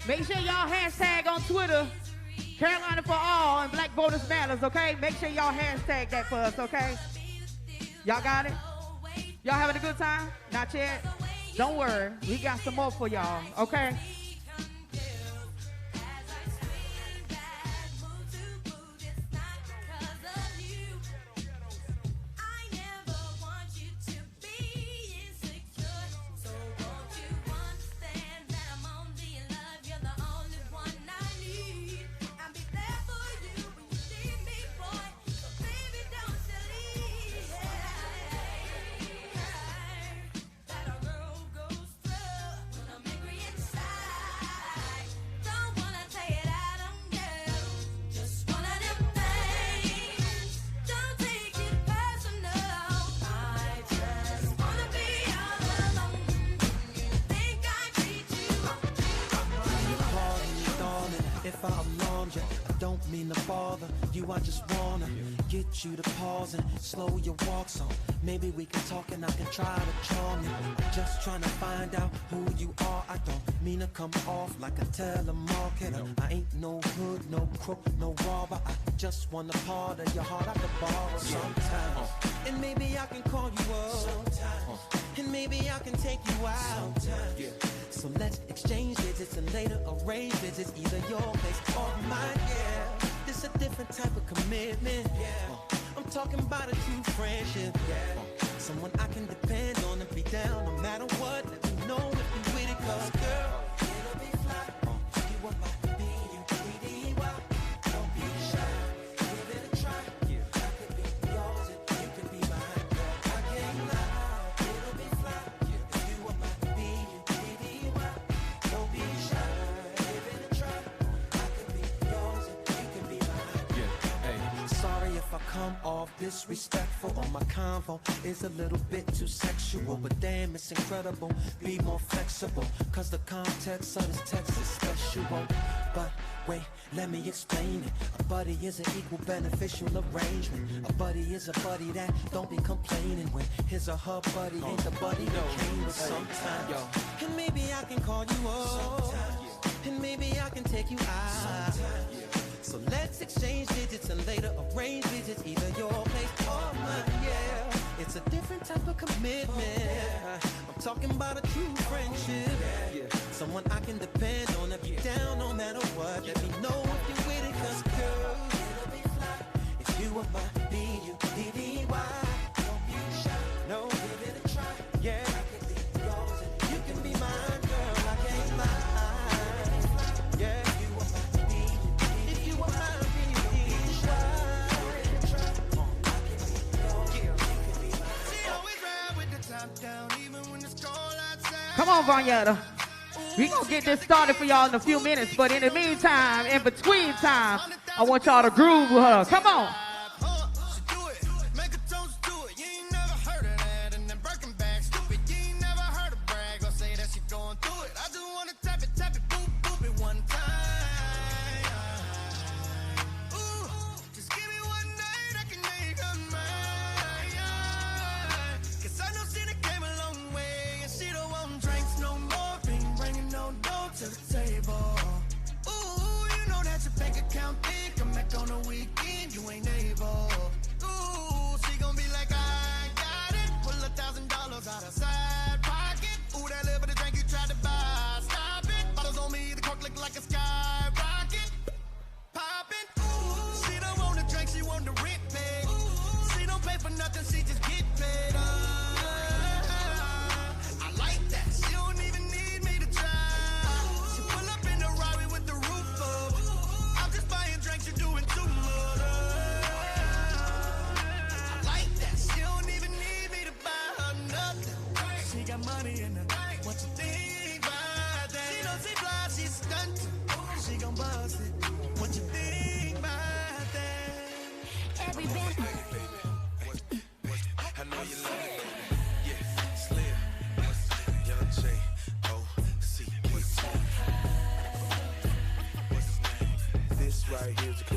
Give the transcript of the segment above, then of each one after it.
Make sure y'all hashtag on Twitter, Carolina for All and Black Voters Matters, okay? Make sure y'all hashtag that for us, okay? Y'all got it? Y'all having a good time? Not yet? Don't worry. We got some more for y'all, okay? I just wanna get you to pause and slow your walk so maybe we can talk and I can try to charm you. Just trying to find out who you are. I don't mean to come off like a telemarketer. I ain't no hood, no crook, no robber. I just want a part of your heart I could borrow sometimes. And maybe I can call you up. And maybe I can take you out. So let's exchange visits and later arrange visits, either your place or mine, yeah. This a different type of commitment. I'm talking about a true friendship. Someone I can depend on and be down no matter what. Let me know if you with it, cause girl, it'll be fly. You want my B-U-D-D-Y. Don't be shy, give it a try. I could be yours and you can be mine, girl. I can't lie, it'll be fly. If you want my B-U-D-D-Y. Don't be shy, give it a try. I could be yours and you can be mine. Sorry if I come off disrespectful or my convo is a little bit too sexual, but damn, it's incredible. Be more flexible, cause the context of this text is special. But wait, let me explain it. A buddy is an equal beneficial arrangement. A buddy is a buddy that don't be complaining when his or her buddy ain't the buddy that came with sometimes. And maybe I can call you up, and maybe I can take you out. So let's exchange digits and later arrange visits, either your place or mine, yeah. It's a different type of commitment. I'm talking about a true friendship. Someone I can depend on if you're down no matter what. Let me know if you're with it, cause girl, it'll be fly. If you are my B-U-D-D-Y. Don't be shy, no, give it a try. Yeah, I can be yours and you can be mine, girl, I can't lie. Yeah. Come on, Vanyetta. We gonna get this started for y'all in a few minutes, but in the meantime, in between time, I want y'all to groove with her. Come on.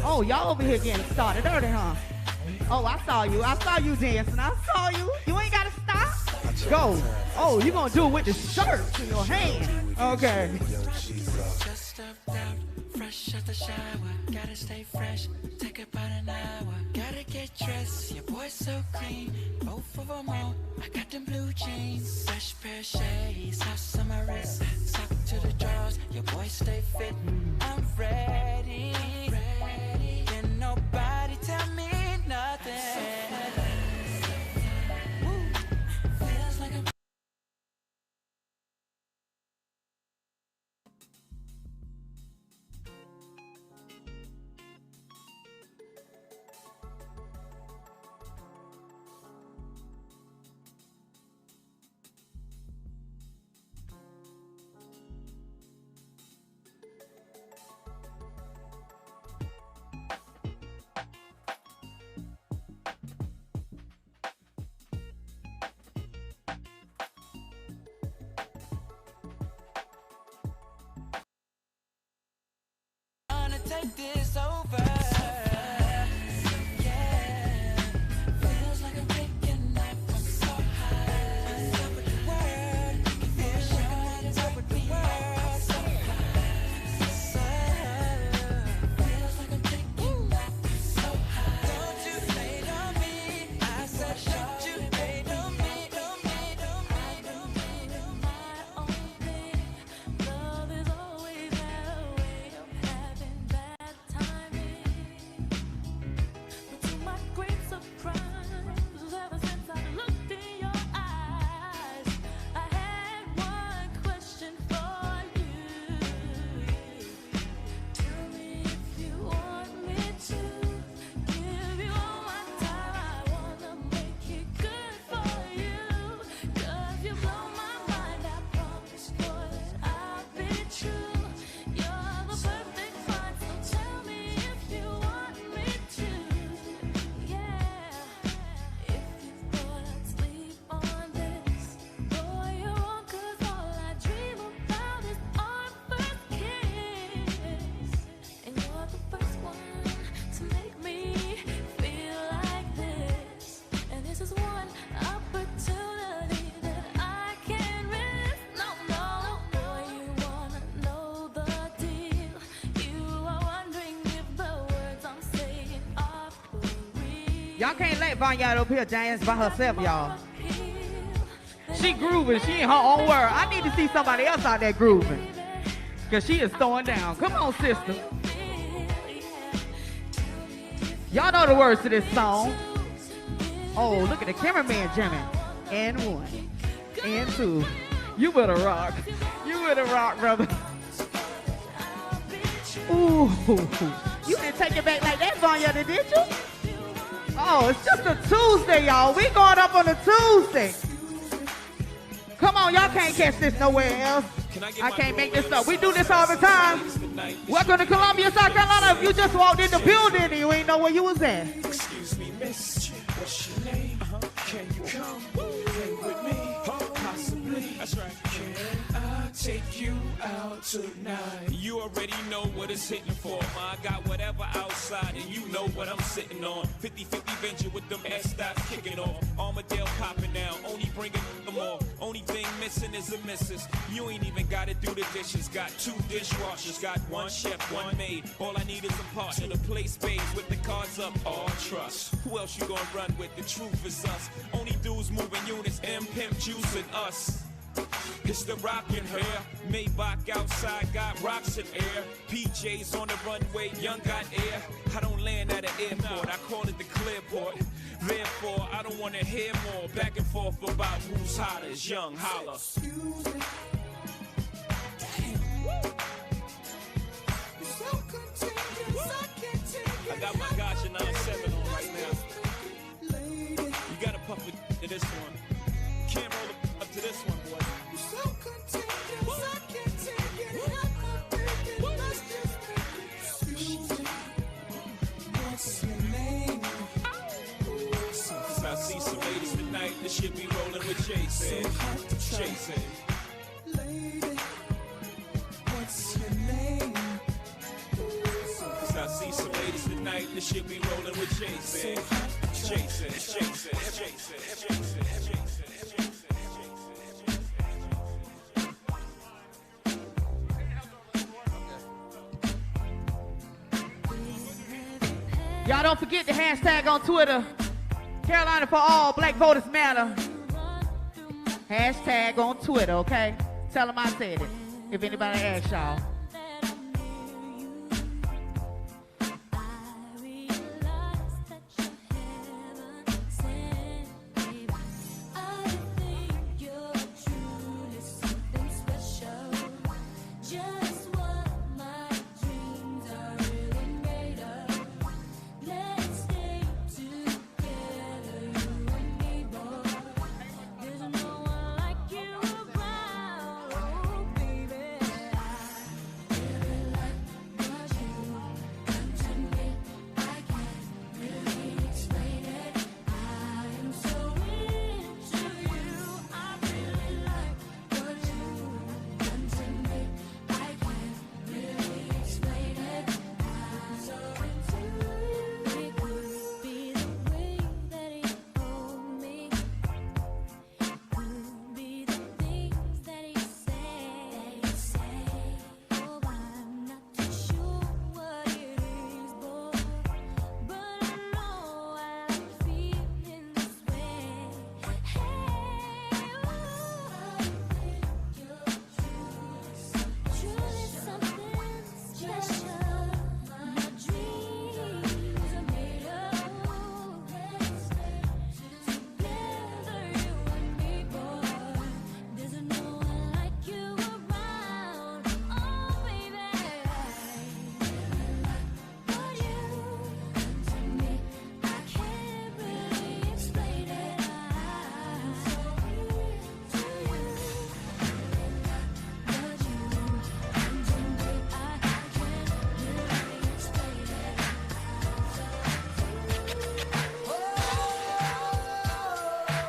Oh, y'all over here getting started early, huh? Oh, I saw you. I saw you dancing. I saw you. You ain't got to stop. Go. Oh, you going to do it with the shirt in your hand. Okay. stuffed out, fresh out the shower. Gotta stay fresh, take about an hour. Gotta get dressed, your boy's so clean. Both of them on, I got them blue jeans. Fresh pair of shades, house on my wrist. Sock to the drawers, your boy stay fit. I'm ready, can nobody tell me nothing. Feels like I'm gonna take this over. Yeah, feels like I'm taking off. I'm so high. On top of the world, feels like I'm on top of the world. So high, feels like I'm taking off. I'm so high. Don't you hate on me? I said, don't you hate on me? Don't me, don't me, don't me, don't me. My only love is always had a way of having bad timing. But to my great surprise, ever since I looked in your eyes, I had one question for you. Tell me if you want me to give you all my time. I wanna make it good for you. 'Cause you blow my mind. I promise, boy, that I'll be true. You're the perfect find, so tell me if you want me to. Yeah, if you thought I'd sleep on this, boy, you're wrong. 'Cause all I dream about is our first kiss. And you're the first one to make me feel like this. And this is one opportunity that I can't miss. No, no, boy, you wanna know the deal. You are wondering if the words I'm saying are for real. Y'all can't let Vanya up here dance by herself, y'all. She grooving. She in her own world. I need to see somebody else out there grooving. Because she is throwing down. Come on, sister. Y'all know the words to this song. Oh, look at the cameraman jamming. And one. And two. You better rock. You better rock, brother. Ooh. You didn't take it back like that, Vanya, did you? Oh, it's just a Tuesday, y'all. We going up on a Tuesday. Come on, y'all can't catch this nowhere else. I can't make this up. We do this all the time. Welcome to Columbia, South Carolina. If you just walked in the building and you ain't know where you was at. Excuse me, miss. What's your name? Can you come hang with me? Possibly. That's right. Can I take you out tonight? You already know what it's hitting for. I got whatever outside, and you know what I'm sitting on. 50-50 venture with them S-stops kicking off. Armadale popping now, only bringing them off. Only thing missing is a missus. You ain't even gotta do the dishes. Got 2 dishwashers, got 1 chef, 1 maid. All I need is a partner to play spades with the cards up. All trust. Who else you gonna run with? The truth is us. Only dudes moving units, M Pimp Juice and us. It's the rockin' hair, Maybach outside, got rocks in air. PJs on the runway, young got air. I don't land at an airport, I call it the clearport. Therefore, I don't wanna hear more back and forth about who's hottest, young holla. I got my Gotcha 9-7 on right now. You gotta puff it to this one. Can't roll it up to this one, boy. I see some ladies tonight that should be rolling with Jason. Jason. I see some ladies tonight that should be rolling with Jason. Jason, Jason, Jason, Jason, Jason. Y'all don't forget the hashtag on Twitter. Carolina for all, Black Voters Matter. Hashtag on Twitter, okay? Tell them I said it, if anybody asks y'all.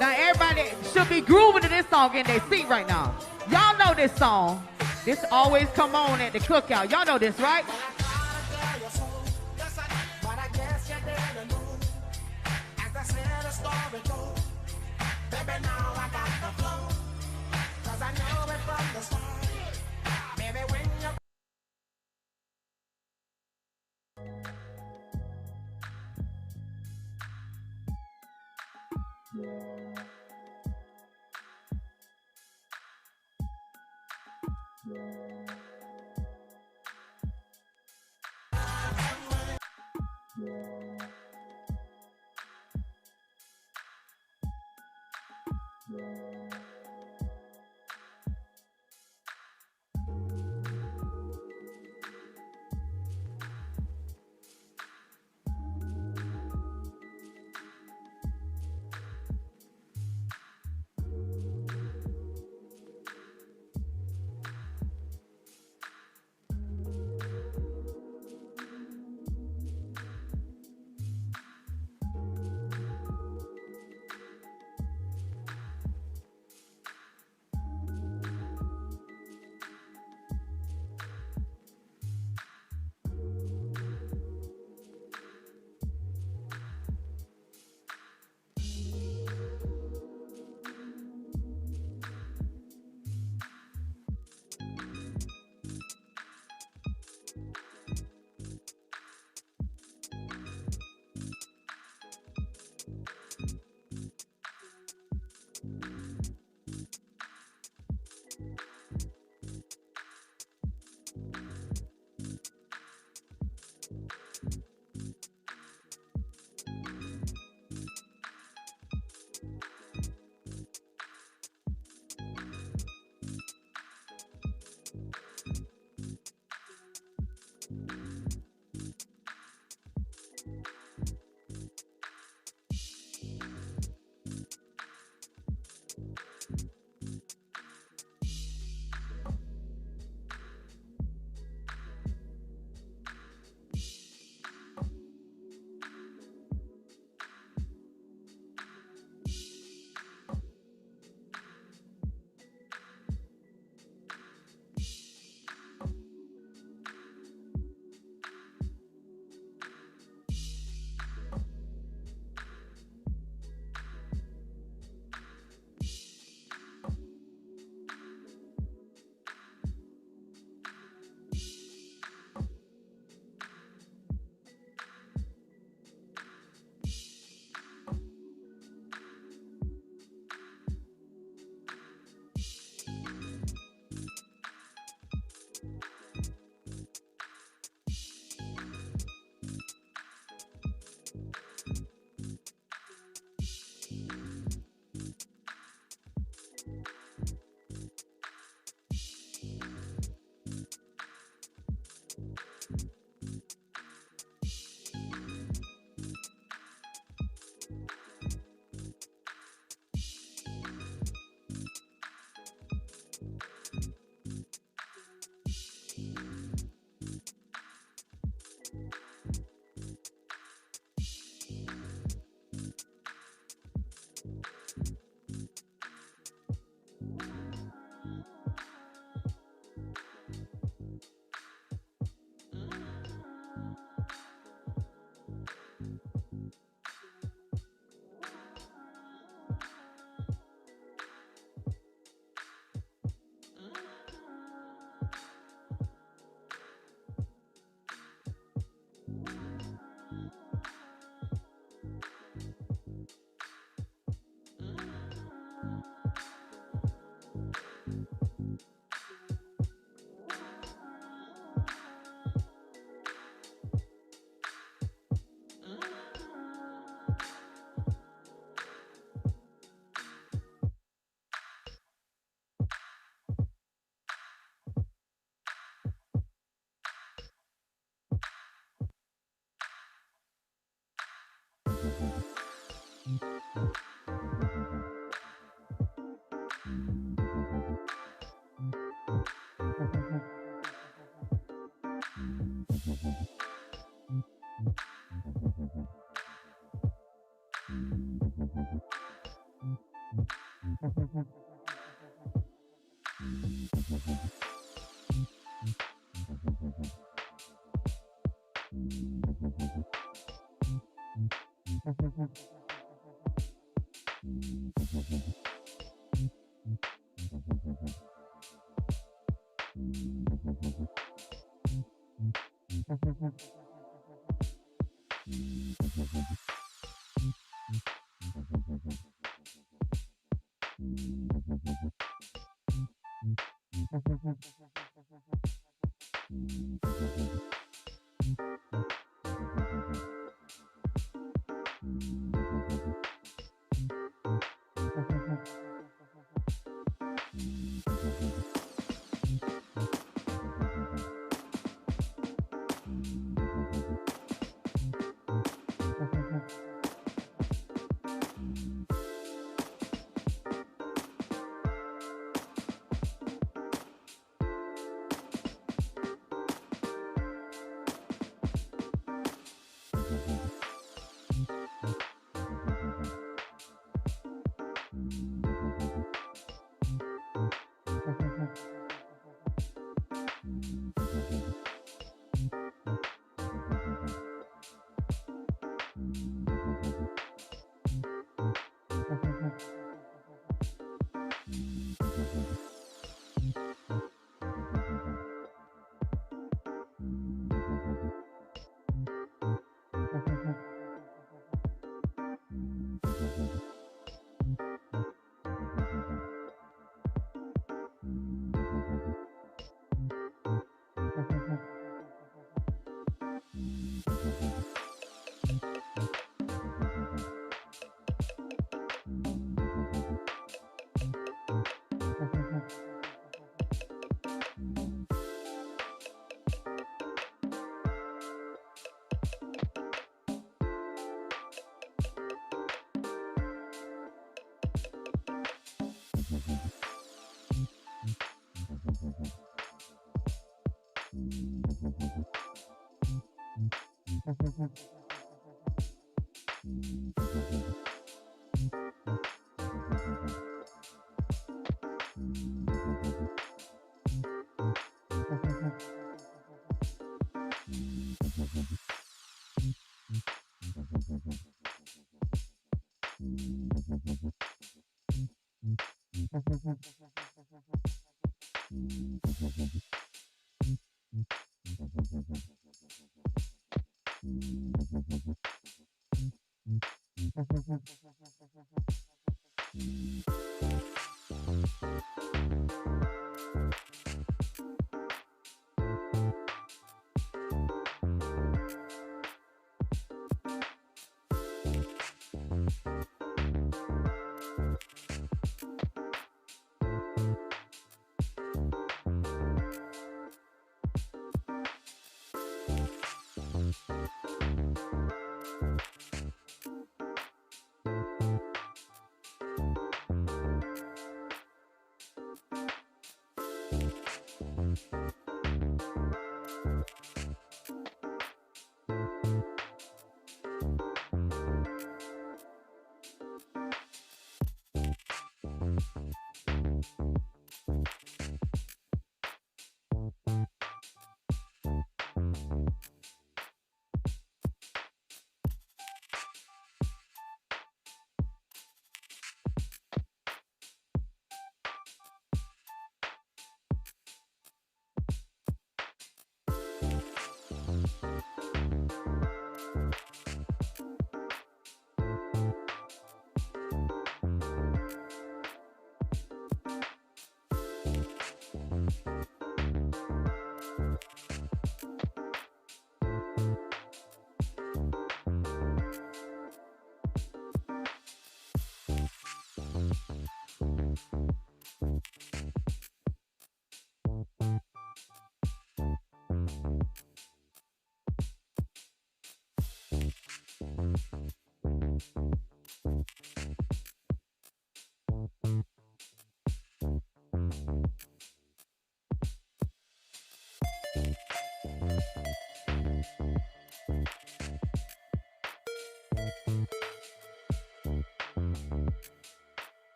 Now everybody should be grooving to this song in their seat right now. Y'all know this song. This always come on at the cookout. Y'all know this, right?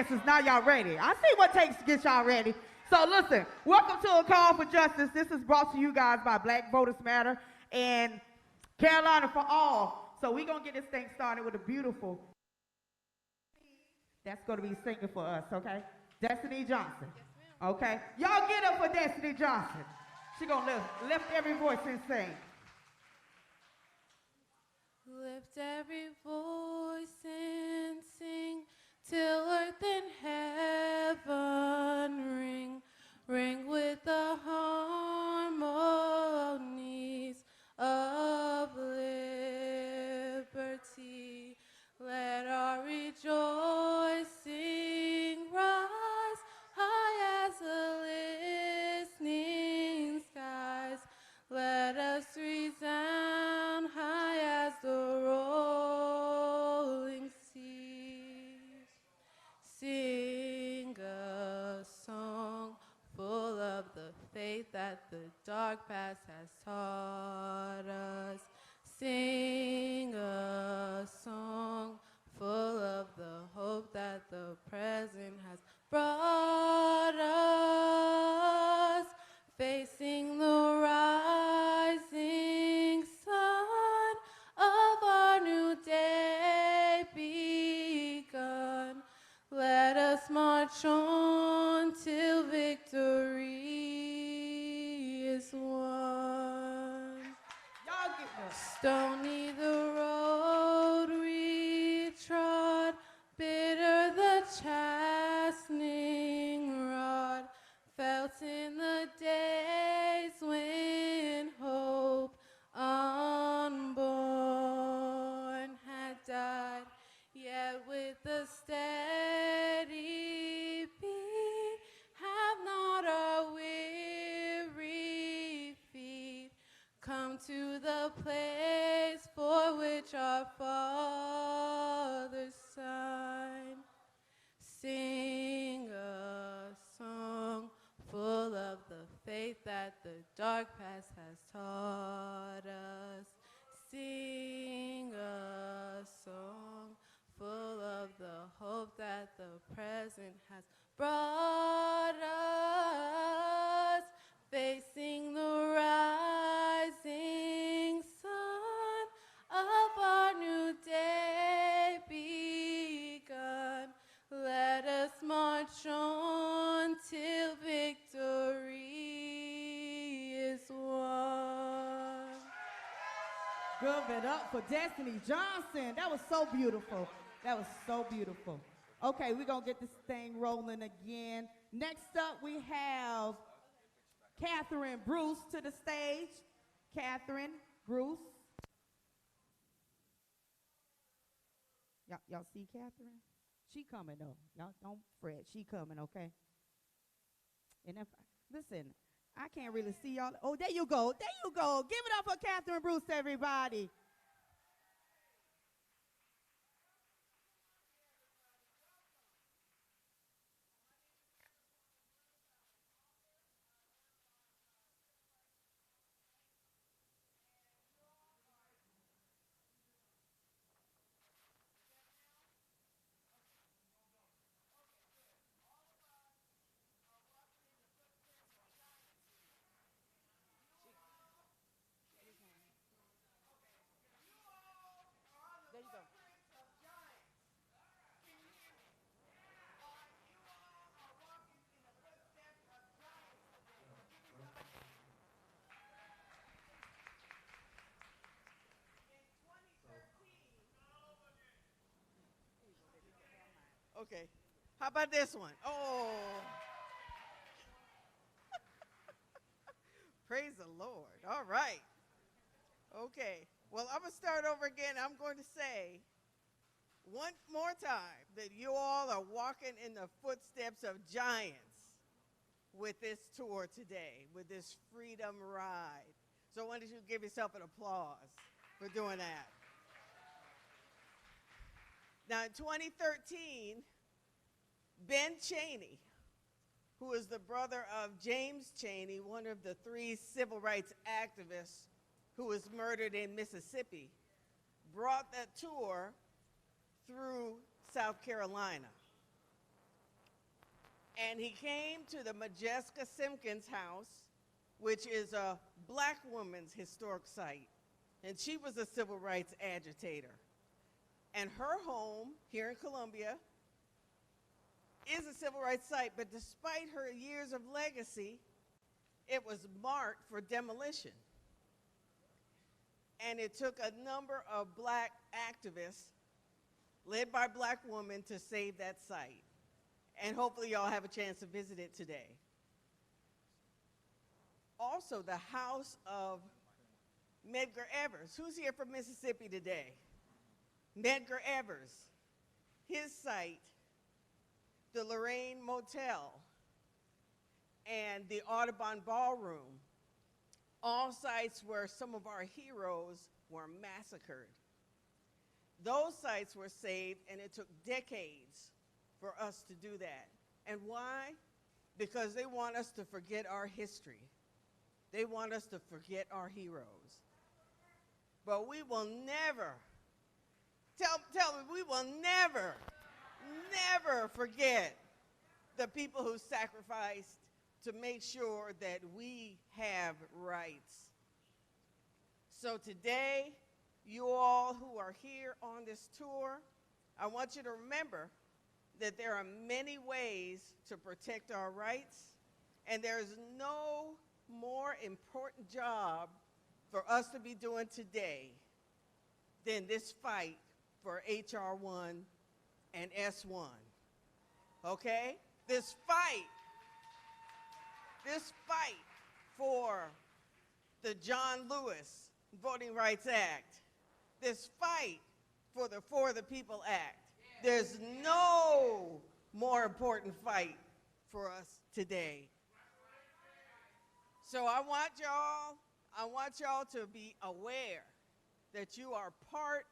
dances. Now y'all ready. I see what takes to get y'all ready. So listen, welcome to A Call for Justice. This is brought to you guys by Black Voters Matter and Carolina for All. So we're going to get this thing started with a beautiful that's going to be singing for us, okay? Destiny Johnson. Okay? Y'all get up for Destiny Johnson. She going to lift every voice and sing. Lift every voice and sing till earth and heaven ring, ring with the harmonies of liberty. Let our rejoicing rise high as the listening skies. Let us resound high as the rolling seas. Sing a song full of the faith that the dark past has taught us. Sing a song full of the hope that the present has brought us. Facing the rising sun of our new day begun. Let us march on till victory is won. Y'all get up. Stony the road we trod, bitter the chastening rod, felt in the days when hope unborn had died, yet with a steady beat have not our weary feet come to the place for which our fathers signed. Sing a song full of the faith that the dark past has taught us. Sing a song full of the hope that the present has brought us. Facing the rising sun of our new day begun. Let us march on till victory is won. Give it up for Destiny Johnson. That was so beautiful. That was so beautiful. Okay, we're going to get this thing rolling again. Next up, we have Catherine Bruce to the stage. Catherine Bruce. Y'all see Catherine? She coming though. Y'all don't fret. She coming, okay? And if listen, I can't really see y'all. Oh, there you go. There you go. Give it up for Catherine Bruce, everybody. There you go. Okay. How about this one? Oh. Praise the Lord. All right. Okay. Well, I'm going to start over again. I'm going to say one more time that you all are walking in the footsteps of giants with this tour today, with this freedom ride. So why don't you give yourself an applause for doing that? Now, in 2013, Ben Cheney, who is the brother of James Cheney, one of the 3 civil rights activists who was murdered in Mississippi, brought that tour through South Carolina. And he came to the Majeska Simpkins house, which is a black woman's historic site. And she was a civil rights agitator. And her home here in Columbia is a civil rights site, but despite her years of legacy, it was marked for demolition. And it took a number of black activists, led by black women, to save that site. And hopefully y'all have a chance to visit it today. Also, the house of Medgar Evers. Who's here from Mississippi today? Medgar Evers. His site, the Lorraine Motel, and the Audubon Ballroom, all sites where some of our heroes were massacred. Those sites were saved, and it took decades for us to do that. And why? Because they want us to forget our history. They want us to forget our heroes. But we will never, tell me, we will never, never forget the people who sacrificed to make sure that we have rights. So today, you all who are here on this tour, I want you to remember that there are many ways to protect our rights, and there's no more important job for us to be doing today than this fight for H.R. 1 and S1. Okay? This fight for the John Lewis Voting Rights Act, this fight for the For the People Act. There's no more important fight for us today. So I want y'all to be aware that you are part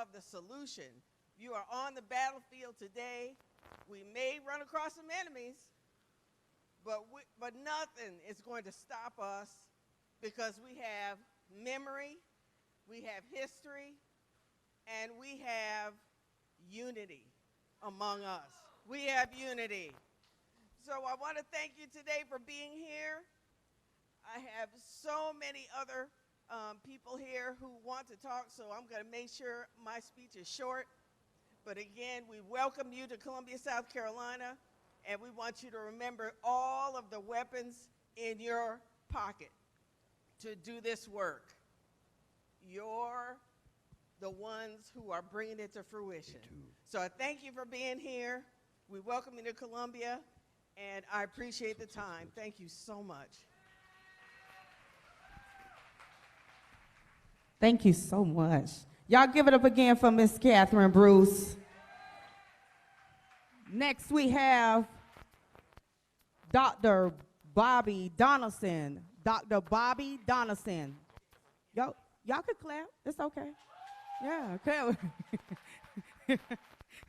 of the solution. You are on the battlefield today. We may run across some enemies, but nothing is going to stop us because we have memory, we have history, and we have unity among us. We have unity. So I want to thank you today for being here. I have so many other people here who want to talk, so I'm going to make sure my speech is short. But again, we welcome you to Columbia, South Carolina, and we want you to remember all of the weapons in your pocket to do this work. You're the ones who are bringing it to fruition. So I thank you for being here. We welcome you to Columbia, and I appreciate the time. Thank you so much. Thank you so much. Y'all give it up again for Miss Catherine Bruce. Next we have Dr. Bobby Donaldson. Dr. Bobby Donaldson. Y'all can clap. It's okay. Yeah, okay.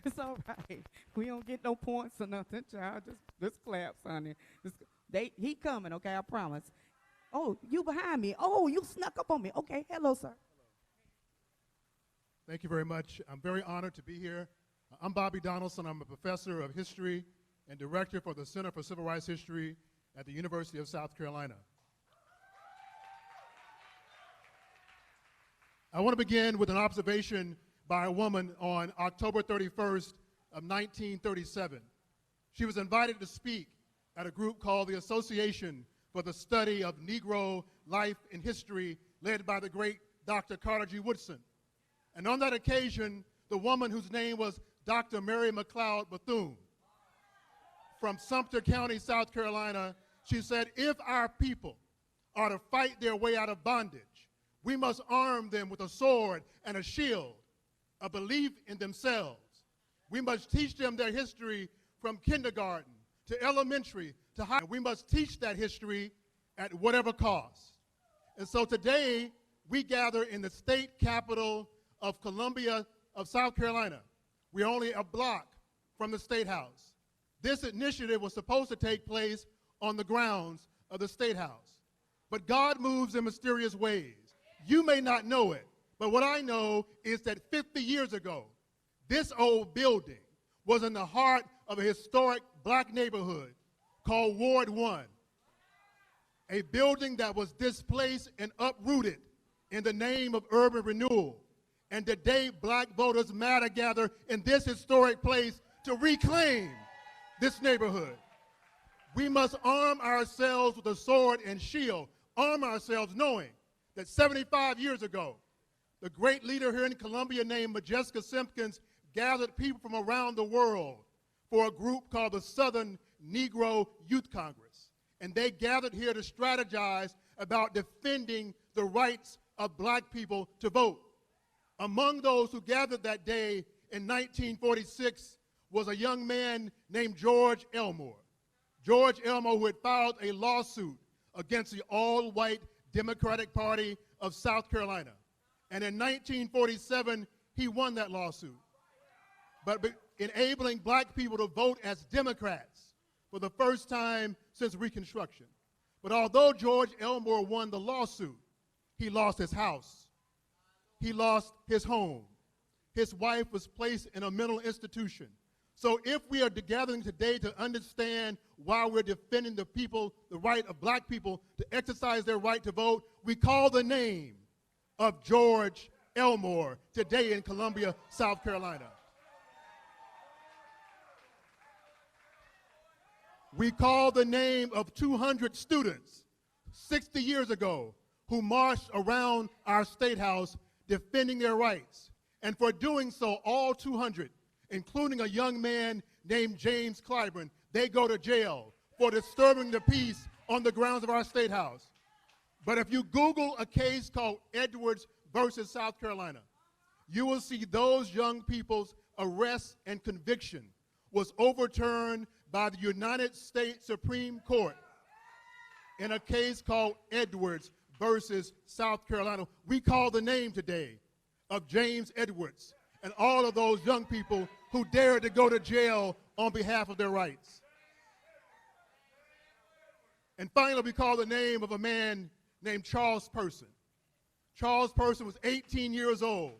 It's all right. We don't get no points or nothing, child. Just clap, honey. He coming, okay, I promise. Oh, you behind me. Oh, you snuck up on me. Okay, hello, sir. Thank you very much. I'm very honored to be here. I'm Bobby Donaldson. I'm a professor of history and director for the Center for Civil Rights History at the University of South Carolina. I want to begin with an observation by a woman on October 31st of 1937. She was invited to speak at a group called the Association for the Study of Negro Life and History, led by the great Dr. Carter G. Woodson. And on that occasion, the woman whose name was Dr. Mary McLeod Bethune from Sumter County, South Carolina, she said, if our people are to fight their way out of bondage, we must arm them with a sword and a shield, a belief in themselves. We must teach them their history from kindergarten to elementary to high. We must teach that history at whatever cost. And so today, we gather in the state capitol of Columbia of South Carolina. We're only a block from the State House. This initiative was supposed to take place on the grounds of the State House. But God moves in mysterious ways. You may not know it, but what I know is that 50 years ago, this old building was in the heart of a historic black neighborhood called Ward 1, a building that was displaced and uprooted in the name of urban renewal. And today, Black Voters Matter gather in this historic place to reclaim this neighborhood. We must arm ourselves with a sword and shield, arm ourselves knowing that 75 years ago, the great leader here in Columbia named Majeska Simpkins gathered people from around the world for a group called the Southern Negro Youth Congress. And they gathered here to strategize about defending the rights of black people to vote. Among those who gathered that day in 1946 was a young man named George Elmore. George Elmore, who had filed a lawsuit against the all-white Democratic Party of South Carolina. And in 1947, he won that lawsuit, but enabling black people to vote as Democrats for the first time since Reconstruction. But although George Elmore won the lawsuit, he lost his house. He lost his home. His wife was placed in a mental institution. So if we are gathering today to understand why we're defending the people, the right of black people to exercise their right to vote, we call the name of George Elmore today in Columbia, South Carolina. We call the name of 200 students 60 years ago who marched around our State House defending their rights. And for doing so, all 200, including a young man named James Clyburn, they go to jail for disturbing the peace on the grounds of our State House. But if you Google a case called Edwards versus South Carolina, you will see those young people's arrest and conviction was overturned by the United States Supreme Court in a case called Edwards versus South Carolina. We call the name today of James Edwards and all of those young people who dared to go to jail on behalf of their rights. And finally, we call the name of a man named Charles Person. Charles Person was 18 years old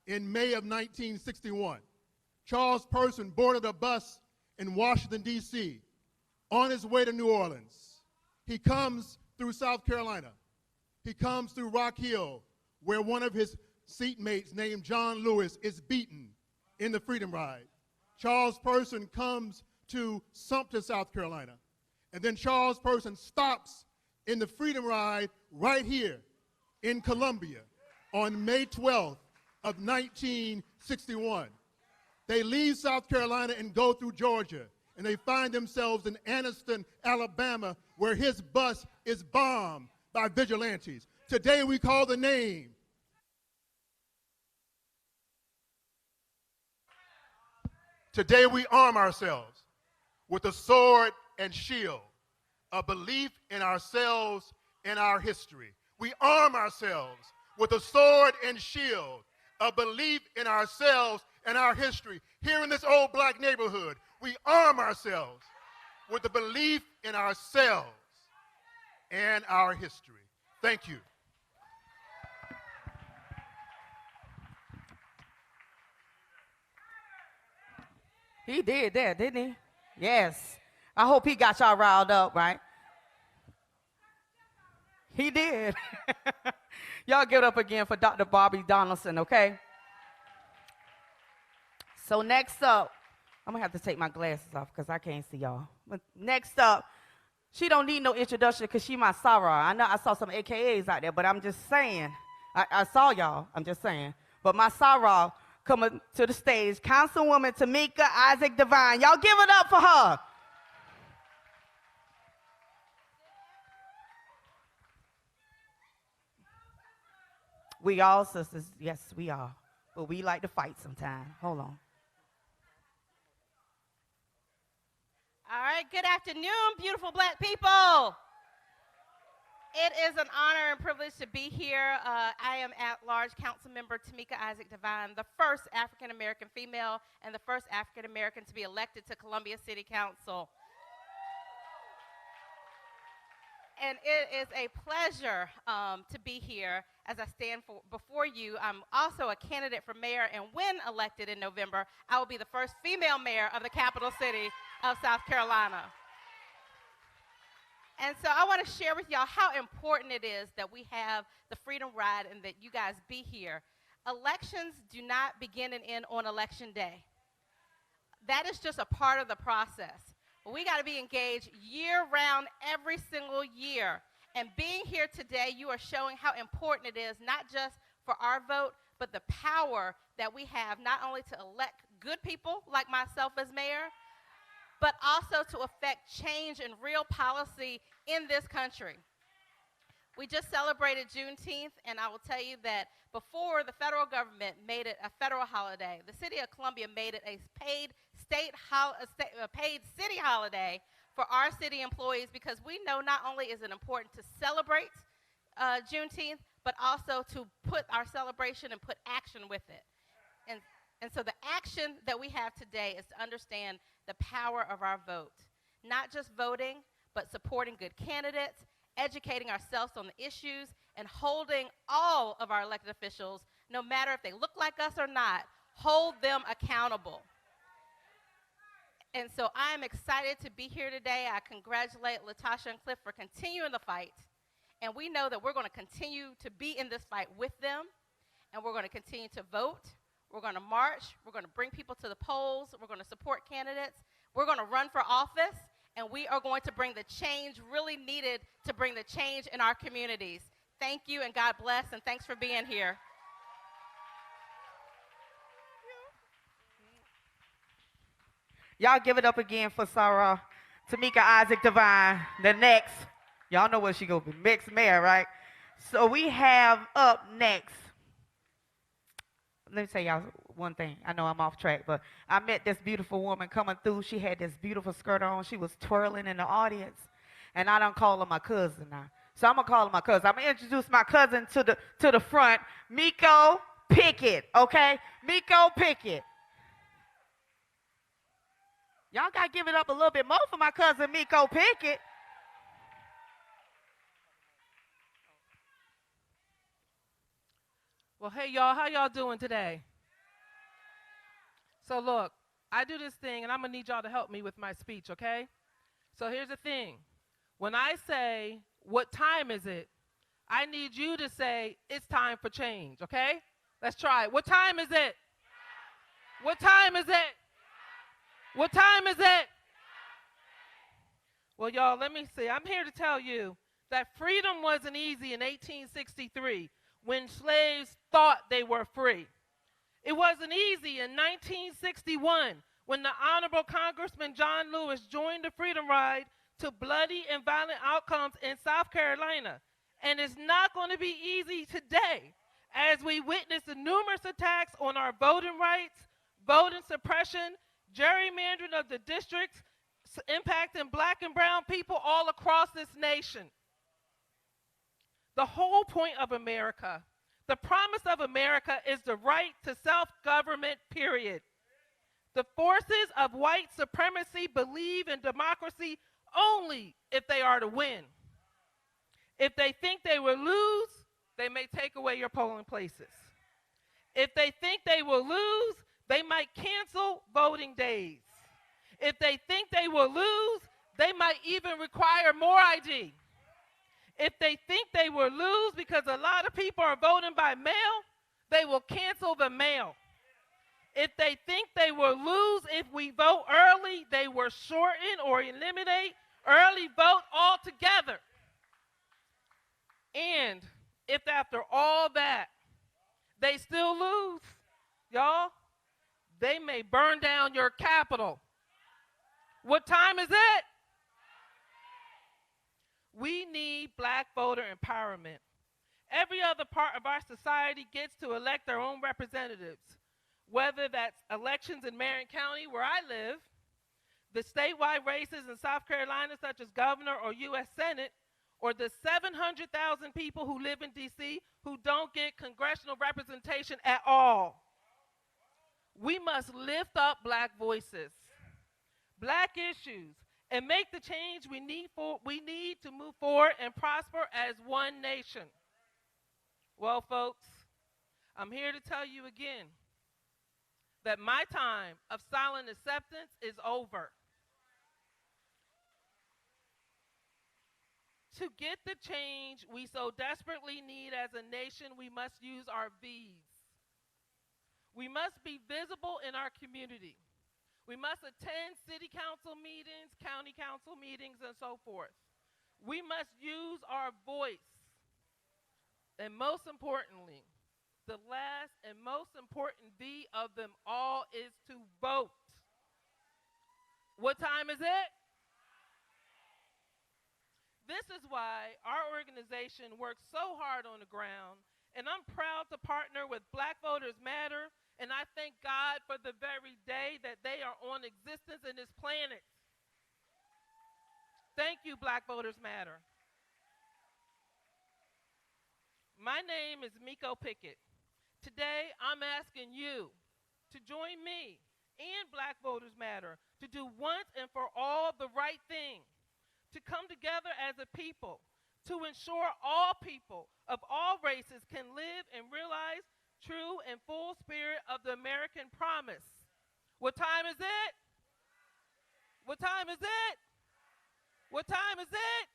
in May of 1961. Charles Person boarded a bus in Washington, D.C. on his way to New Orleans. He comes through South Carolina. He comes through Rock Hill, where one of his seatmates named John Lewis is beaten in the Freedom Ride. Charles Person comes to Sumter, South Carolina. And then Charles Person stops in the Freedom Ride right here in Columbia on May 12th of 1961. They leave South Carolina and go through Georgia, and they find themselves in Anniston, Alabama, where his bus is bombed by vigilantes. Today we call the name. Today we arm ourselves with a sword and shield, a belief in ourselves and our history. We arm ourselves with a sword and shield, a belief in ourselves and our history. Here in this old black neighborhood, we arm ourselves with a belief in ourselves and our history. Thank you. He did that, didn't he? Yes. I hope he got y'all riled up, right? He did. Y'all give it up again for Dr. Bobby Donaldson, okay? So next up, I'm going to have to take my glasses off because I can't see y'all. But next up, she don't need no introduction because she my Sarah. I know I saw some AKAs out there, but I'm just saying. I saw y'all, I'm just saying. But my Sarah coming to the stage, Councilwoman Tamika Isaac Devine. Y'all give it up for her. We all sisters, yes, we are. But we like to fight sometimes. Hold on. All right, good afternoon, beautiful black people. It is an honor and privilege to be here. I am at-large council member Tamika Isaac Devine, the first African-American female and the first African-American to be elected to Columbia City Council. And it is a pleasure to be here as I stand before you. I'm also a candidate for mayor, and when elected in November, I will be the first female mayor of the capital city of South Carolina. And so I want to share with y'all how important it is that we have the Freedom Ride and that you guys be here. Elections do not begin and end on Election Day. That is just a part of the process. But we got to be engaged year-round, every single year. And being here today, you are showing how important it is, not just for our vote, but the power that we have not only to elect good people like myself as mayor, but also to affect change and real policy in this country. We just celebrated Juneteenth, and I will tell you that before the federal government made it a federal holiday, the city of Columbia made it a paid city holiday for our city employees, because we know not only is it important to celebrate Juneteenth, but also to put our celebration and put action with it. And so the action that we have today is to understand the power of our vote. Not just voting, but supporting good candidates, educating ourselves on the issues, and holding all of our elected officials, no matter if they look like us or not, hold them accountable. And so I'm excited to be here today. I congratulate Latasha and Cliff for continuing the fight. And we know that we're going to continue to be in this fight with them, and we're going to continue to vote. We're going to march. We're going to bring people to the polls. We're going to support candidates. We're going to run for office, and we are going to bring the change really needed to bring the change in our communities. Thank you, and God bless, and thanks for being here. Y'all give it up again for Sarah Tamika Isaac Devine, the next. Y'all know what she gonna be, next mayor, right? So we have up next. Let me tell y'all one thing. I know I'm off track, but I met this beautiful woman coming through. She had this beautiful skirt on. She was twirling in the audience, and I don't call her my cousin now. So I'm gonna call her my cousin. I'm gonna introduce my cousin to the front, Miko Pickett. Okay, Miko Pickett. Y'all gotta give it up a little bit more for my cousin Miko Pickett. Well, hey, y'all, how y'all doing today? So, look, I do this thing, and I'm going to need y'all to help me with my speech, okay? So here's the thing. When I say, what time is it, I need you to say, it's time for change, okay? Let's try it. What time is it? What time is it? What time is it? Well, y'all, let me see. I'm here to tell you that freedom wasn't easy in 1863. When slaves thought they were free. It wasn't easy in 1961 when the Honorable Congressman John Lewis joined the Freedom Ride to bloody and violent outcomes in South Carolina. And it's not going to be easy today as we witness the numerous attacks on our voting rights, voting suppression, gerrymandering of the districts, impacting black and brown people all across this nation. The whole point of America, the promise of America, is the right to self-government, period. The forces of white supremacy believe in democracy only if they are to win. If they think they will lose, they may take away your polling places. If they think they will lose, they might cancel voting days. If they think they will lose, they might even require more ID. If they think they will lose because a lot of people are voting by mail, they will cancel the mail. If they think they will lose if we vote early, they will shorten or eliminate early vote altogether. And if after all that, they still lose, y'all, they may burn down your Capitol. What time is it? We need black voter empowerment. Every other part of our society gets to elect their own representatives, whether that's elections in Marion County, where I live, the statewide races in South Carolina, such as governor or U.S. Senate, or the 700,000 people who live in D.C. who don't get congressional representation at all. We must lift up black voices, black issues, and make the change we need to move forward and prosper as one nation. Well, folks, I'm here to tell you again that my time of silent acceptance is over. To get the change we so desperately need as a nation, we must use our V's. We must be visible in our community. We must attend city council meetings, county council meetings, and so forth. We must use our voice. And most importantly, the last and most important V of them all is to vote. What time is it? This is why our organization works so hard on the ground, and I'm proud to partner with Black Voters Matter, and I thank God for the very day that they are on existence in this planet. Thank you, Black Voters Matter. My name is Miko Pickett. Today, I'm asking you to join me and Black Voters Matter to do once and for all the right thing, to come together as a people, to ensure all people of all races can live and realize true and full spirit of the American promise. What time is it? What time is it? What time is it?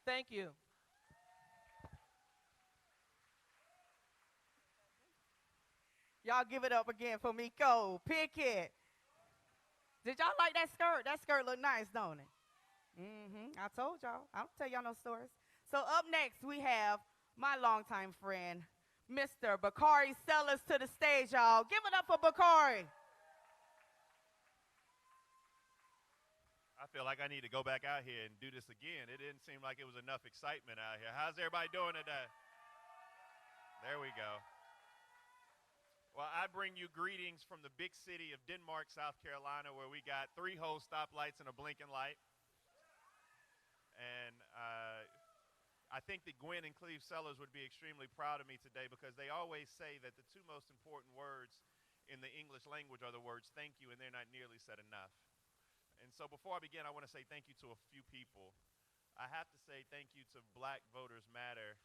Thank you. Y'all give it up again for Miko Pickett. Did y'all like that skirt? That skirt look nice, don't it? I told y'all. I don't tell y'all no stories. So up next, we have my longtime friend, Mr. Bakari Sellers, to the stage, y'all. Give it up for Bakari. I feel like I need to go back out here and do this again. It didn't seem like it was enough excitement out here. How's everybody doing today? There we go. Well, I bring you greetings from the big city of Denmark, South Carolina, where we got 3 whole stoplights and a blinking light. And I think that Gwen and Cleve Sellers would be extremely proud of me today, because they always say that the 2 most important words in the English language are the words thank you, and they're not nearly said enough. And so before I begin, I want to say thank you to a few people. I have to say thank you to Black Voters Matter.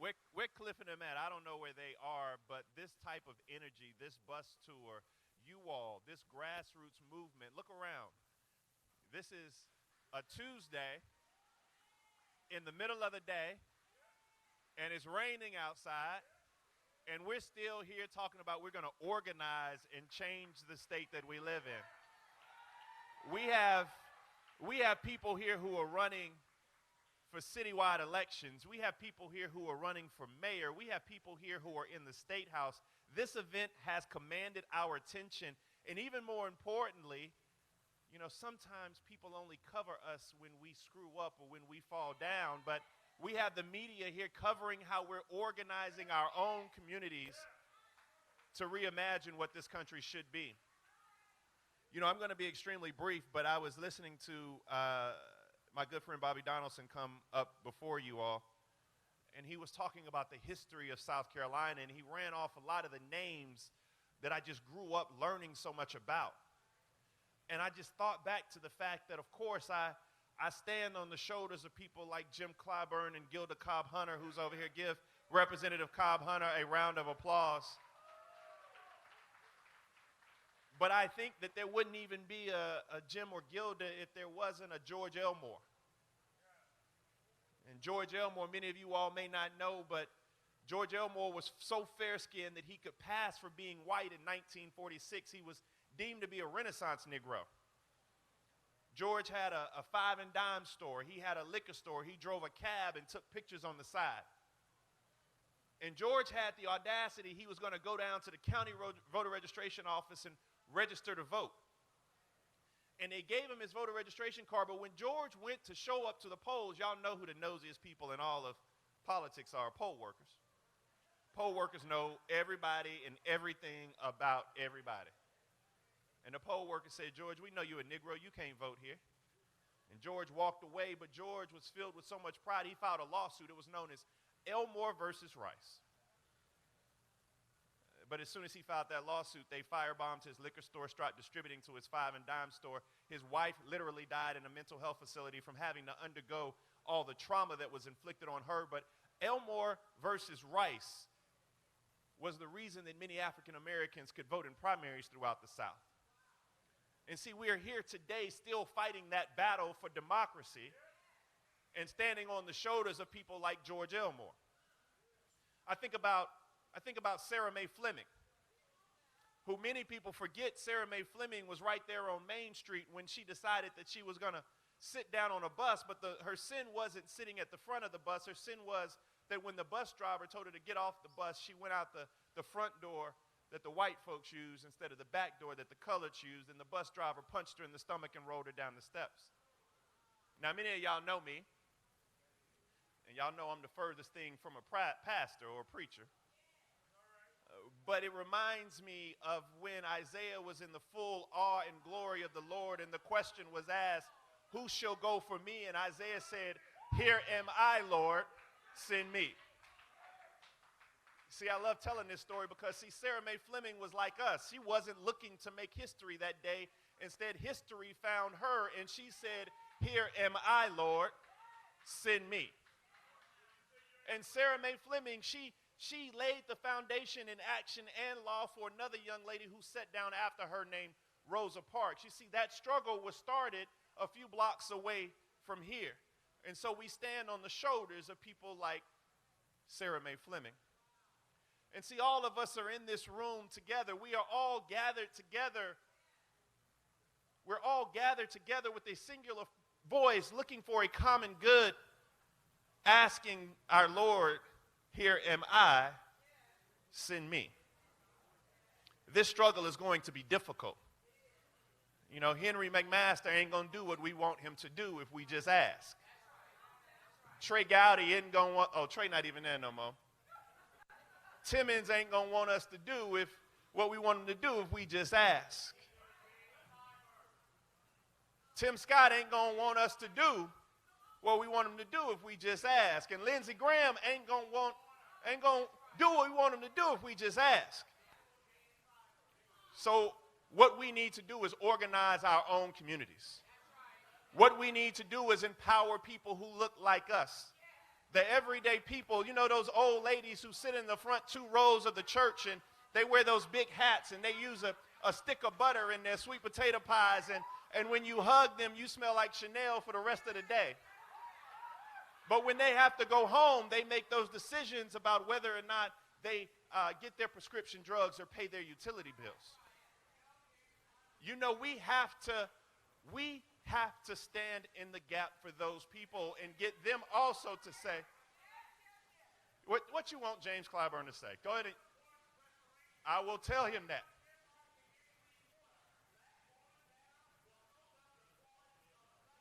Where Cliff and them at? I don't know where they are, but this type of energy, this bus tour, you all, this grassroots movement, look around. This is a Tuesday in the middle of the day, and it's raining outside, and we're still here talking about we're going to organize and change the state that we live in. We have people here who are running for citywide elections. We have people here who are running for mayor. We have people here who are in the State House. This event has commanded our attention, and even more importantly, you know, sometimes people only cover us when we screw up or when we fall down, but we have the media here covering how we're organizing our own communities to reimagine what this country should be. You know, I'm going to be extremely brief, but I was listening to my good friend Bobby Donaldson come up before you all, and he was talking about the history of South Carolina, and he ran off a lot of the names that I just grew up learning so much about. And I just thought back to the fact that, of course, I stand on the shoulders of people like Jim Clyburn and Gilda Cobb-Hunter, who's over here. Give Representative Cobb-Hunter a round of applause. But I think that there wouldn't even be a Jim or Gilda if there wasn't a George Elmore. And George Elmore, many of you all may not know, but George Elmore was so fair-skinned that he could pass for being white in 1946. He was deemed to be a Renaissance Negro. George had a 5 and dime store. He had a liquor store. He drove a cab and took pictures on the side. And George had the audacity, he was going to go down to the county voter registration office and register to vote. And they gave him his voter registration card, but when George went to show up to the polls, y'all know who the nosiest people in all of politics are, poll workers. Poll workers know everybody and everything about everybody. And the poll worker said, George, we know you're a Negro, you can't vote here. And George walked away, but George was filled with so much pride, he filed a lawsuit. It was known as Elmore versus Rice. But as soon as he filed that lawsuit, they firebombed his liquor store, started distributing to his 5 and dime store. His wife literally died in a mental health facility from having to undergo all the trauma that was inflicted on her. But Elmore versus Rice was the reason that many African Americans could vote in primaries throughout the South. And see, we are here today still fighting that battle for democracy and standing on the shoulders of people like George Elmore. I think about Sarah Mae Fleming, who many people forget. Sarah Mae Fleming was right there on Main Street when she decided that she was going to sit down on a bus, but her sin wasn't sitting at the front of the bus. Her sin was that when the bus driver told her to get off the bus, she went out the front door that the white folks use instead of the back door that the coloreds used, and the bus driver punched her in the stomach and rolled her down the steps. Now, many of y'all know me, and y'all know I'm the furthest thing from a pastor or a preacher. But it reminds me of when Isaiah was in the full awe and glory of the Lord, and the question was asked, who shall go for me? And Isaiah said, here am I, Lord, send me. See, I love telling this story because, see, Sarah Mae Fleming was like us. She wasn't looking to make history that day. Instead, history found her, and she said, here am I, Lord, send me. And Sarah Mae Fleming, she laid the foundation in action and law for another young lady who sat down after her named Rosa Parks. You see, that struggle was started a few blocks away from here. And so we stand on the shoulders of people like Sarah Mae Fleming. And see, all of us are in this room together. We are all gathered together. We're all gathered together with a singular voice, looking for a common good, asking our Lord, here am I, send me. This struggle is going to be difficult. You know, Henry McMaster ain't going to do what we want him to do if we just ask. Trey Gowdy isn't going to want, oh, Trey not even there no more. Timmons ain't going to want us to do what we want him to do if we just ask. Tim Scott ain't going to want us to do what we want him to do if we just ask. And Lindsey Graham ain't going to do what we want him to do if we just ask. So what we need to do is organize our own communities. What we need to do is empower people who look like us. The everyday people, you know, those old ladies who sit in the front 2 rows of the church and they wear those big hats and they use a stick of butter in their sweet potato pies, and when you hug them, you smell like Chanel for the rest of the day. But when they have to go home, they make those decisions about whether or not they get their prescription drugs or pay their utility bills. You know, we have to stand in the gap for those people and get them also to say, what you want James Clyburn to say? Go ahead and, I will tell him that.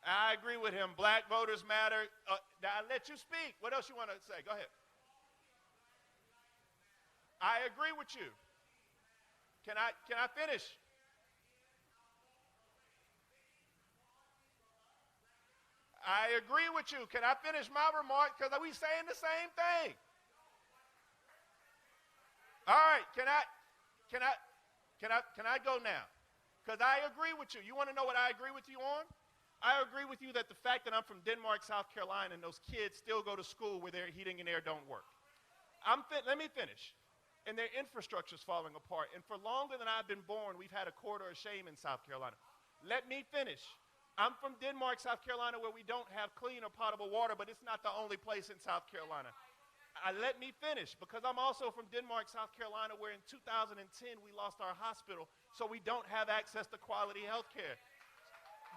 I agree with him. Black voters matter. Now, I'll let you speak. What else you want to say? Go ahead. I agree with you. Can I finish? I agree with you. Can I finish my remark? Because we saying the same thing. All right. Can I go now? Because I agree with you. You want to know what I agree with you on? I agree with you that the fact that I'm from Denmark, South Carolina, and those kids still go to school where their heating and air don't work. Let me finish. And their infrastructure is falling apart. And for longer than I've been born, we've had a quarter of shame in South Carolina. Let me finish. I'm from Denmark, South Carolina, where we don't have clean or potable water, but it's not the only place in South Carolina. Let me finish, because I'm also from Denmark, South Carolina, where in 2010 we lost our hospital, so we don't have access to quality health care.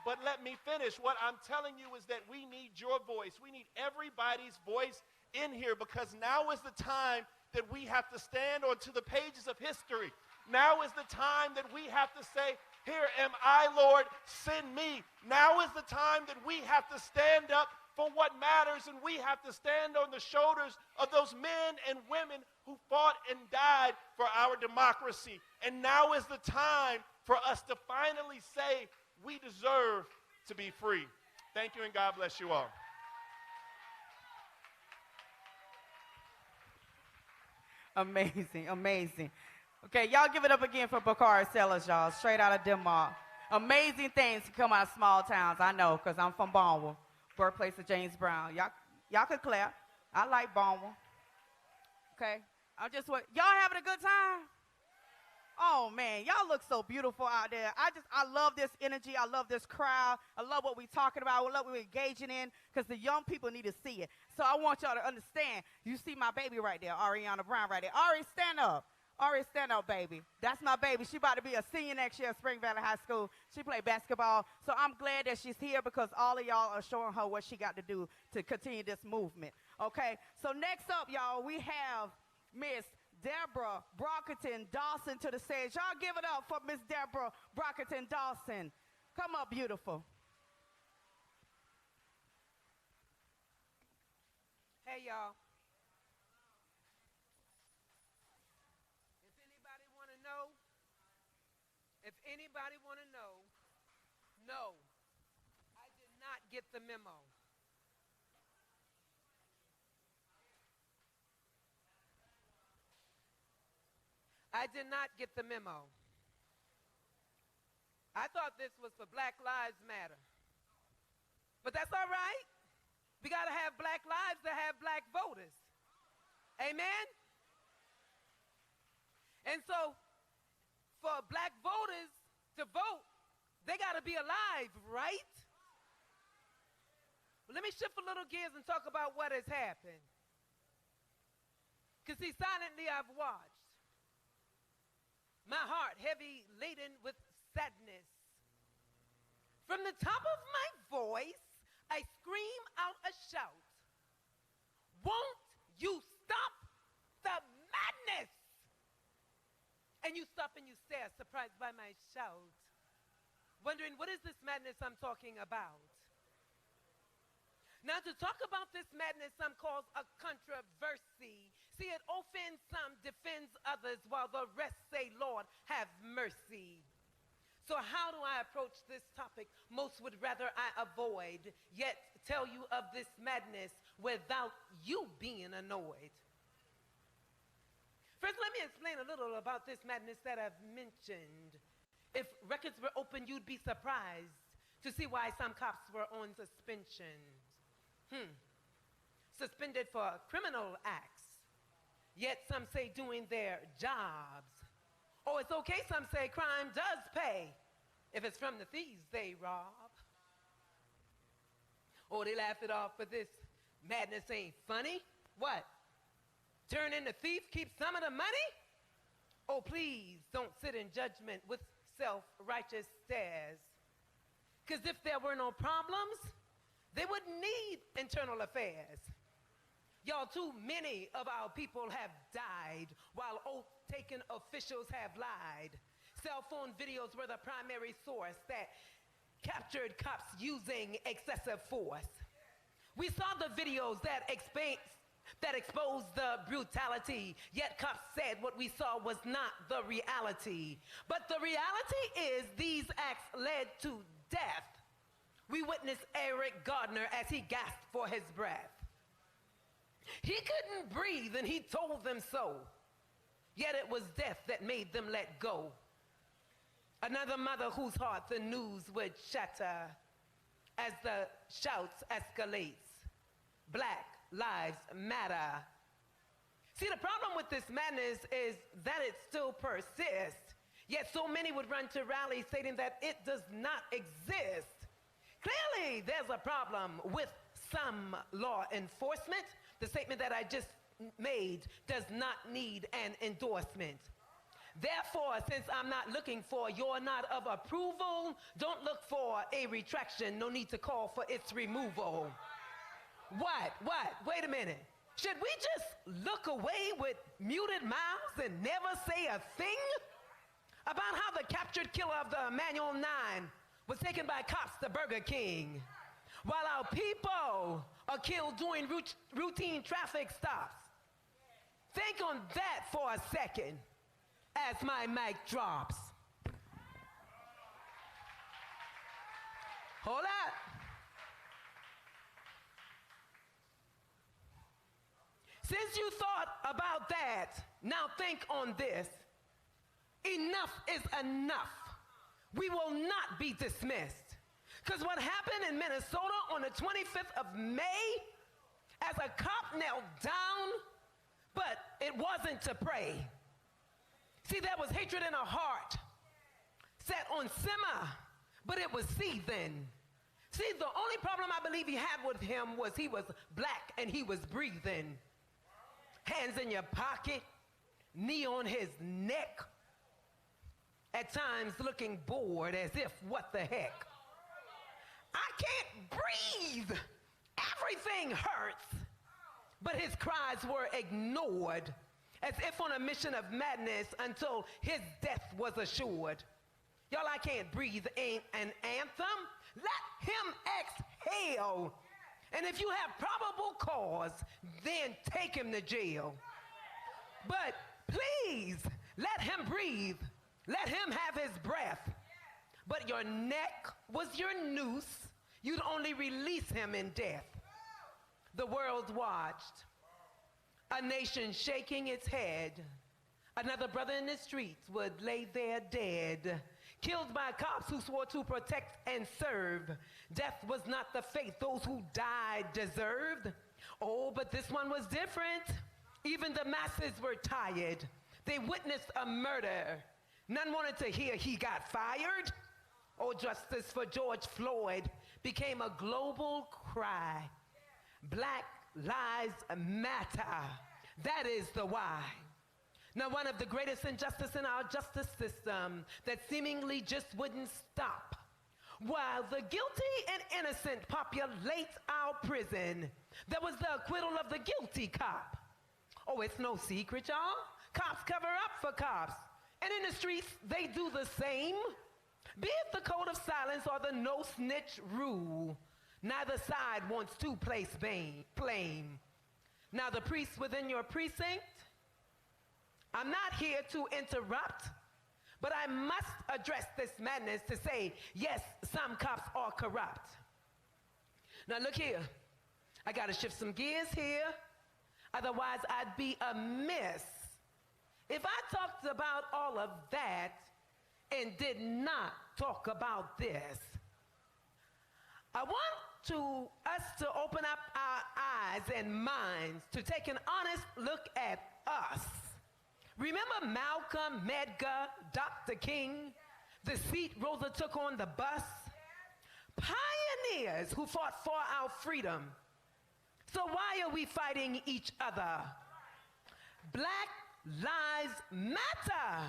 But let me finish. What I'm telling you is that we need your voice. We need everybody's voice in here, because now is the time that we have to stand onto the pages of history. Now is the time that we have to say, here am I, Lord, send me. Now is the time that we have to stand up for what matters, and we have to stand on the shoulders of those men and women who fought and died for our democracy. And now is the time for us to finally say, we deserve to be free. Thank you, and God bless you all. Amazing, amazing. Okay, y'all give it up again for Bakari Sellers, y'all, straight out of Denmark. Amazing things come out of small towns, I know, because I'm from Barnwell, birthplace of James Brown. Y'all could clap. I like Barnwell. Okay, y'all having a good time? Oh man, y'all look so beautiful out there. I love this energy. I love this crowd. I love what we're talking about. I love what we're engaging in because the young people need to see it. So I want y'all to understand. You see my baby right there, Ariana Brown right there. Ari, stand up. Ari, stand up, baby. That's my baby. She about to be a senior next year at Spring Valley High School. She played basketball. So I'm glad that she's here because all of y'all are showing her what she got to do to continue this movement. Okay, so next up, y'all, we have Miss Deborah Brockington Dawson to the stage. Y'all give it up for Miss Deborah Brockington Dawson. Come up, beautiful. Hey, y'all. If anybody want to know, no, I did not get the memo. I did not get the memo. I thought this was for Black Lives Matter. But that's all right. We got to have black lives to have black voters. Amen? And so, for black voters to vote, they got to be alive, right? Well, let me shift a little gears and talk about what has happened. Because see, silently I've watched. My heart heavy laden with sadness. From the top of my voice, I scream out a shout. Won't you stop the madness? And you stop and you stare, surprised by my shout, wondering what is this madness I'm talking about? Now to talk about this madness, some calls a controversy. See, it offends some, defends others, while the rest say, Lord, have mercy. So how do I approach this topic? Most would rather I avoid, yet tell you of this madness without you being annoyed. First, let me explain a little about this madness that I've mentioned. If records were open, you'd be surprised to see why some cops were on suspension. Suspended for criminal acts, yet some say doing their jobs. Oh, it's okay, some say crime does pay if it's from the thieves they rob. Oh, they laugh it off, but this madness ain't funny. What? Turn in the thief, keep some of the money? Oh, please don't sit in judgment with self-righteous stares. Because if there were no problems, they wouldn't need internal affairs. Y'all, too many of our people have died while oath-taking officials have lied. Cell phone videos were the primary source that captured cops using excessive force. We saw the videos that exposed the brutality, yet cops said what we saw was not the reality. But the reality is these acts led to death. We witnessed Eric Gardner as he gasped for his breath. He couldn't breathe and he told them so. Yet it was death that made them let go. Another mother whose heart the news would shatter as the shouts escalates. Black lives matter. See, the problem with this madness is that it still persists. Yet so many would run to rallies stating that it does not exist. Clearly, there's a problem with some law enforcement. The statement that I just made does not need an endorsement. Therefore, since I'm not looking for your nod of approval, don't look for a retraction. No need to call for its removal. What? Wait a minute. Should we just look away with muted mouths and never say a thing about how the captured killer of the Manual 9 was taken by cops to Burger King, while our people are killed doing routine traffic stops? Think on that for a second as my mic drops. Hold up. Since you thought about that, now think on this. Enough is enough. We will not be dismissed. Because what happened in Minnesota on the 25th of May, as a cop knelt down, but it wasn't to pray. See, there was hatred in her heart, set on simmer, but it was seething. See, the only problem I believe he had with him was he was black and he was breathing. Hands in your pocket, knee on his neck, at times looking bored as if, what the heck? I can't breathe. Everything hurts. But his cries were ignored, as if on a mission of madness until his death was assured. Y'all, I can't breathe ain't an anthem. Let him exhale. And if you have probable cause, then take him to jail. But please, let him breathe. Let him have his breath. But your neck was your noose. You'd only release him in death. The world watched. A nation shaking its head. Another brother in the streets would lay there dead, killed by cops who swore to protect and serve. Death was not the fate those who died deserved. Oh, but this one was different. Even the masses were tired. They witnessed a murder. None wanted to hear he got fired. Oh, justice for George Floyd became a global cry. Black lives matter. That is the why. Now, one of the greatest injustices in our justice system that seemingly just wouldn't stop. While the guilty and innocent populate our prison, there was the acquittal of the guilty cop. Oh, it's no secret, y'all. Cops cover up for cops. And in the streets, they do the same. Be it the code of silence or the no snitch rule, neither side wants to place blame. Now, the priests within your precinct, I'm not here to interrupt, but I must address this madness to say, yes, some cops are corrupt. Now, look here. I got to shift some gears here. Otherwise, I'd be amiss if I talked about all of that and did not talk about this. I want us to open up our eyes and minds to take an honest look at us. Remember Malcolm, Medgar, Dr. King, the seat Rosa took on the bus? Pioneers who fought for our freedom. So why are we fighting each other? Black lives matter.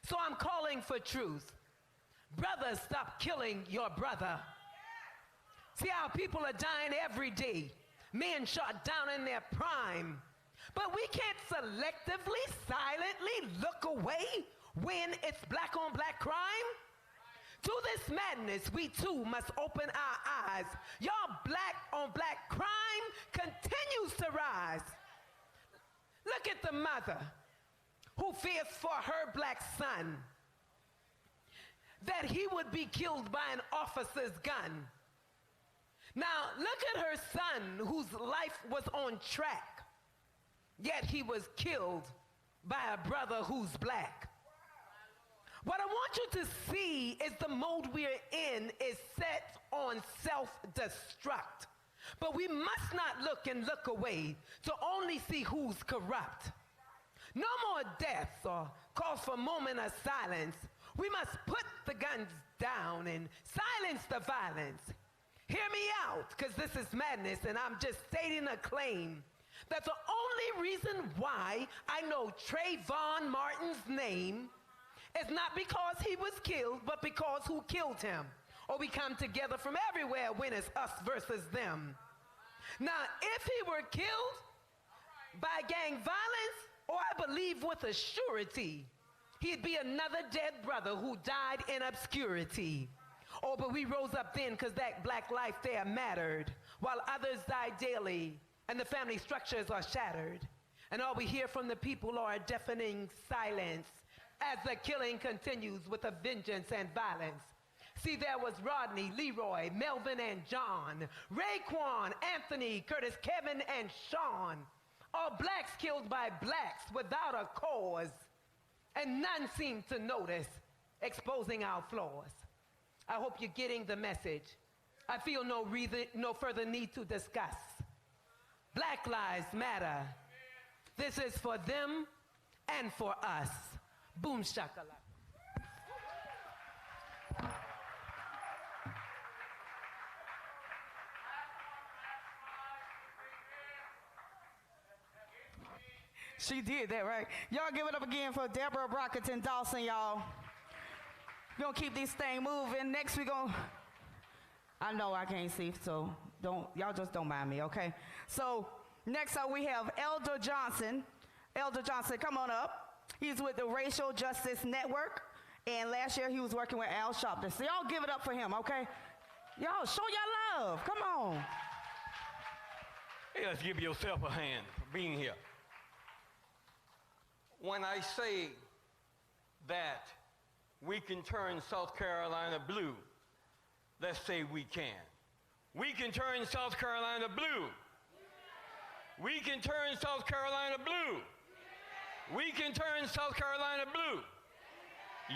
So I'm calling for truth. Brothers, stop killing your brother. See how people are dying every day. Men shot down in their prime. But we can't selectively, silently look away when it's black on black crime. To this madness, we too must open our eyes. Y'all, black on black crime continues to rise. Look at the mother who fears for her black son that he would be killed by an officer's gun. Now, look at her son whose life was on track, yet he was killed by a brother who's black. What I want you to see is the mode we're in is set on self-destruct. But we must not look and look away to only see who's corrupt. No more deaths or calls for a moment of silence. We must put the guns down and silence the violence. Hear me out, because this is madness, and I'm just stating a claim that the only reason why I know Trayvon Martin's name is not because he was killed, but because who killed him. Or we come together from everywhere when it's us versus them. Now, if he were killed by gang violence, or I believe with a surety, he'd be another dead brother who died in obscurity. Oh, but we rose up then because that black life there mattered, while others died daily and the family structures are shattered. And all we hear from the people are a deafening silence as the killing continues with a vengeance and violence. See, there was Rodney, Leroy, Melvin and John, Raekwon, Anthony, Curtis, Kevin and Sean, all blacks killed by blacks without a cause, and none seem to notice, exposing our flaws. I hope you're getting the message. I feel no further need to discuss. Black lives matter. This is for them and for us. Boom shakalaka. She did that, right? Y'all give it up again for Deborah Brockington Dawson, y'all. We're gonna keep this thing moving. Next we gonna, I know I can't see, so y'all just don't mind me, okay? So next up we have Elder Johnson. Elder Johnson, come on up. He's with the Racial Justice Network, and last year he was working with Al Sharpton. So y'all give it up for him, okay? Y'all show your love, come on. Hey, let's give yourself a hand for being here. When I say that we can turn South Carolina blue, let's say we can. We can turn South Carolina blue. We can turn South Carolina blue. We can turn South Carolina blue.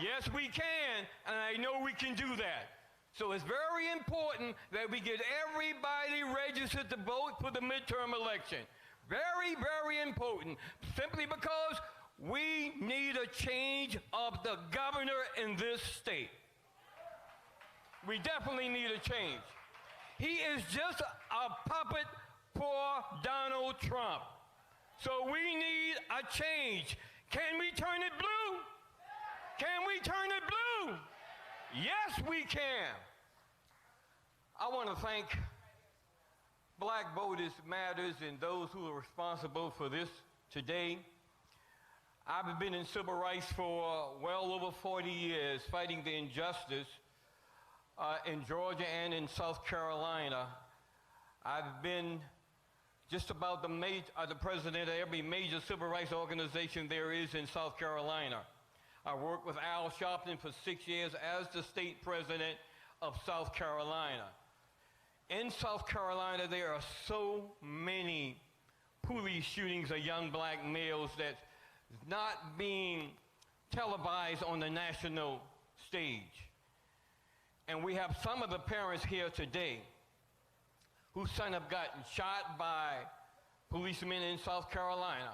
Yes, we can, and I know we can do that. So it's very important that we get everybody registered to vote for the midterm election. Very, very important, simply because we need a change of the governor in this state. We definitely need a change. He is just a puppet for Donald Trump. So we need a change. Can we turn it blue? Can we turn it blue? Yes, we can. I want to thank Black Voters Matters and those who are responsible for this today. I've been in civil rights for well over 40 years, fighting the injustice in Georgia and in South Carolina. I've been just about the president of every major civil rights organization there is in South Carolina. I worked with Al Sharpton for 6 years as the state president of South Carolina. In South Carolina, there are so many police shootings of young black males that's not being televised on the national stage. And we have some of the parents here today whose son have gotten shot by policemen in South Carolina.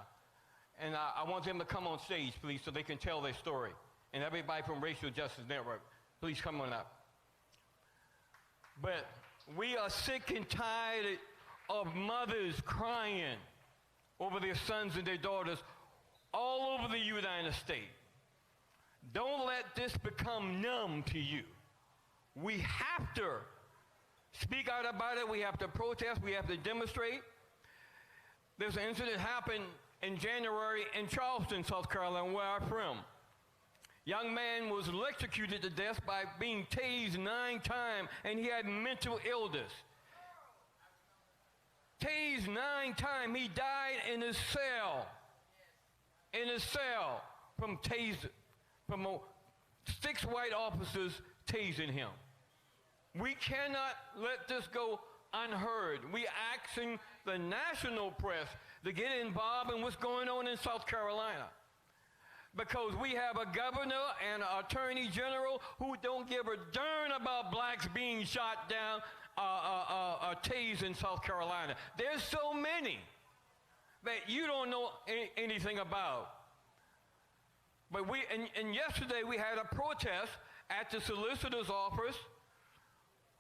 And I want them to come on stage, please, so they can tell their story. And everybody from Racial Justice Network, please come on up. But we are sick and tired of mothers crying over their sons and their daughters all over the United States. Don't let this become numb to you. We have to speak out about it. We have to protest. We have to demonstrate. There's an incident happened in January in Charleston, South Carolina, where I'm from. Young man was electrocuted to death by being tased 9 times, and he had mental illness. Tased 9 times. He died in his cell. In his cell from 6 white officers tasing him. We cannot let this go unheard. We asking the national press to get involved in what's going on in South Carolina. Because we have a governor and an attorney general who don't give a darn about blacks being shot down, tased in South Carolina. There's so many that you don't know anything about. But and yesterday we had a protest at the solicitor's office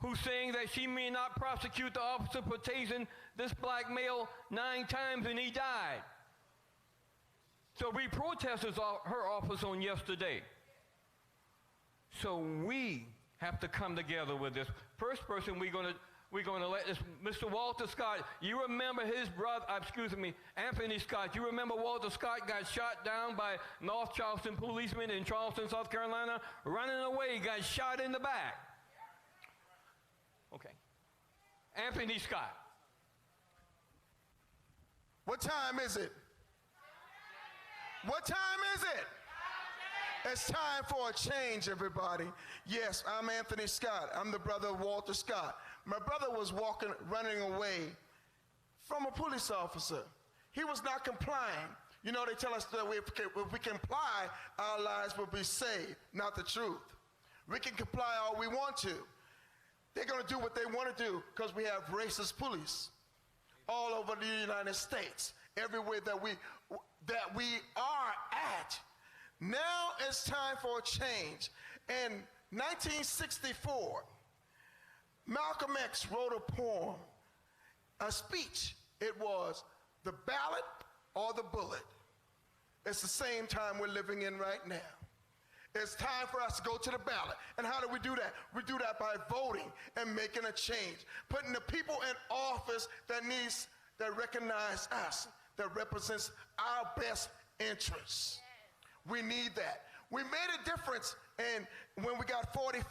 who's saying that she may not prosecute the officer for tasing this black male 9 times and he died. So we protested her office on yesterday. So we have to come together with this. First person we're going to let is Mr. Walter Scott. You remember his brother, Anthony Scott. You remember Walter Scott got shot down by North Charleston policemen in Charleston, South Carolina, running away, got shot in the back. Okay. Anthony Scott. What time is it? What time is it? It's time for a change, everybody. Yes, I'm Anthony Scott. I'm the brother of Walter Scott. My brother was running away from a police officer. He was not complying. You know, they tell us that if we comply, our lives will be saved. Not the truth. We can comply all we want to. They're going to do what they want to do because we have racist police all over the United States, everywhere that we are at. Now it's time for a change. In 1964, Malcolm X wrote a poem, a speech. It was the ballot or the bullet. It's the same time we're living in right now. It's time for us to go to the ballot. And how do we do that? We do that by voting and making a change, putting the people in office that recognize us, that represents our best interests. We need that. We made a difference when we got 45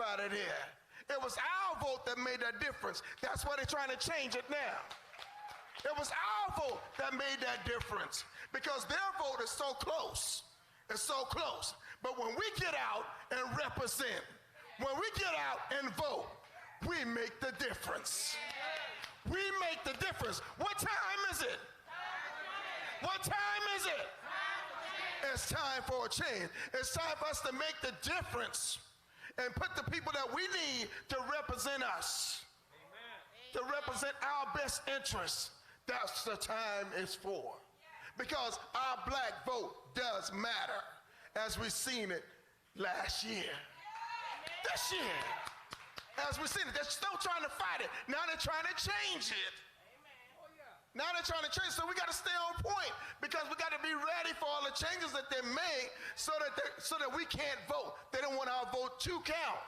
out of there. It was our vote that made that difference. That's why they're trying to change it now. It was our vote that made that difference because their vote is so close. It's so close. But when we get out and represent, when we get out and vote, we make the difference. We make the difference. What time is it? What time is it? It's time for a change. It's time for us to make the difference and put the people that we need to represent us, to represent our best interests. That's the time it's for. Because our black vote does matter, as we've seen it last year. This year, as we've seen it, they're still trying to fight it. Now they're trying to change it. Now they're trying to change, so we got to stay on point because we got to be ready for all the changes that they make so that we can't vote. They don't want our vote to count.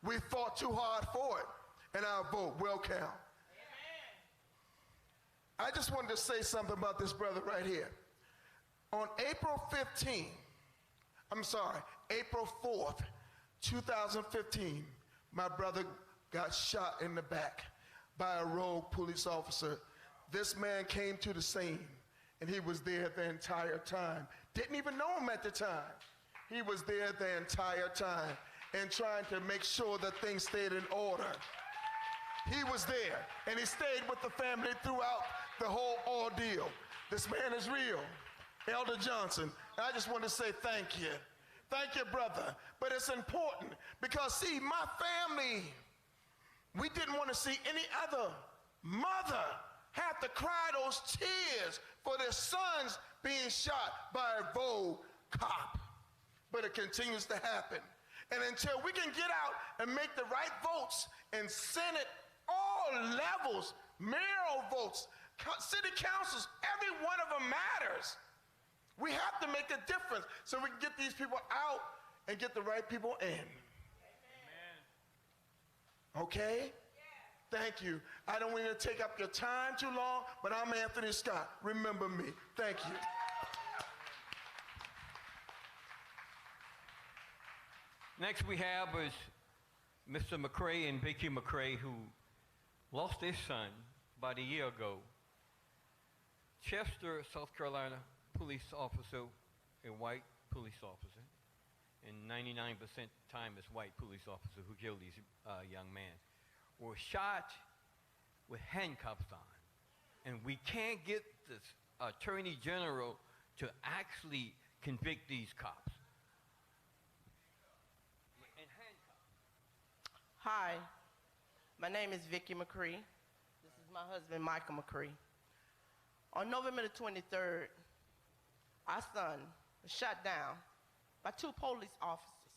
We fought too hard for it, and our vote will count. I just wanted to say something about this brother right here. On April 4th, 2015, my brother got shot in the back by a rogue police officer. This man came to the scene, and he was there the entire time. Didn't even know him at the time. He was there the entire time and trying to make sure that things stayed in order. He was there, and he stayed with the family throughout the whole ordeal. This man is real. Elder Johnson, I just want to say thank you. Thank you, brother. But it's important because, see, my family, we didn't want to see any other mother have to cry those tears for their sons being shot by a rogue cop. But it continues to happen. And until we can get out and make the right votes in Senate, all levels, mayoral votes, city councils, every one of them matters. We have to make a difference so we can get these people out and get the right people in. Amen. Okay? Thank you. I don't want to take up your time too long, but I'm Anthony Scott. Remember me. Thank you. Next we have is Mr. McCrae and Vicky McCrae, who lost their son about a year ago. Chester, South Carolina police officer, a white police officer, and 99% time is white police officer who killed these young men, were shot with handcuffs on. And we can't get the Attorney General to actually convict these cops. In handcuffs. Hi, my name is Vicky McCree. This is my husband, Michael McCree. On November the 23rd, our son was shot down by 2 police officers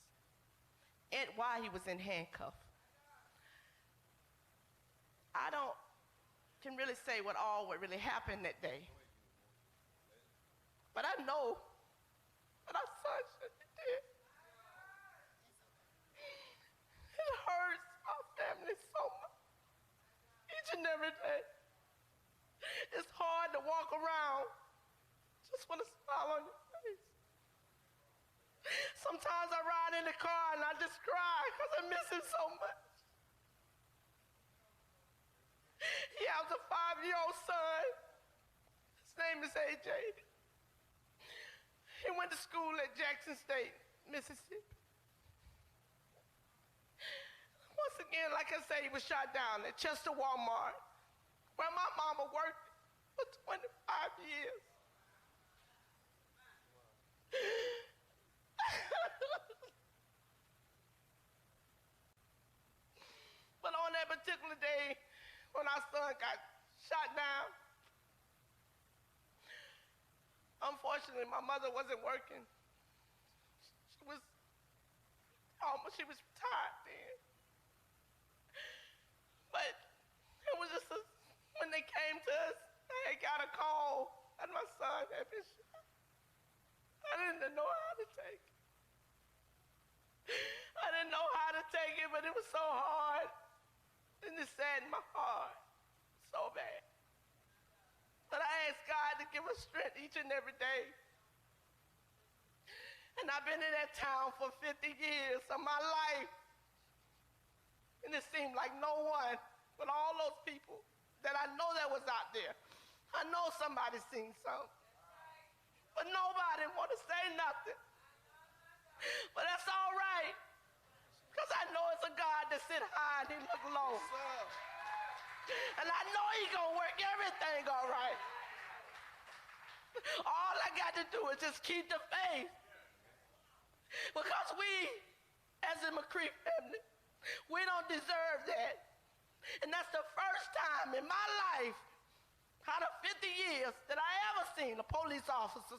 and while he was in handcuffs. I can really say what really happened that day. But I know that our son should be dead. It hurts our family so much. Each and every day. It's hard to walk around just with a smile on your face. Sometimes I ride in the car and I just cry because I miss him so much. He has a 5-year-old son. His name is AJ. He went to school at Jackson State, Mississippi. Once again, like I say, he was shot down at Chester Walmart, where my mama worked for 25 years. But on that particular day, when our son got shot down, unfortunately, my mother wasn't working. was almost, she was retired then. But it was just when they came to us, I got a call that my son had been shot. I didn't know how to take it. I didn't know how to take it, but it was so hard. And it saddened my heart so bad. But I asked God to give us strength each and every day. And I've been in that town for 50 years of my life. And it seemed like no one but all those people that I know that was out there. I know somebody seen something. But nobody want to say nothing. But that's all right. Because I know it's a God that sit high and he look low. And I know he gonna work everything all right. All I got to do is just keep the faith. Because we, as a McCree family, we don't deserve that. And that's the first time in my life, out of 50 years, that I ever seen a police officer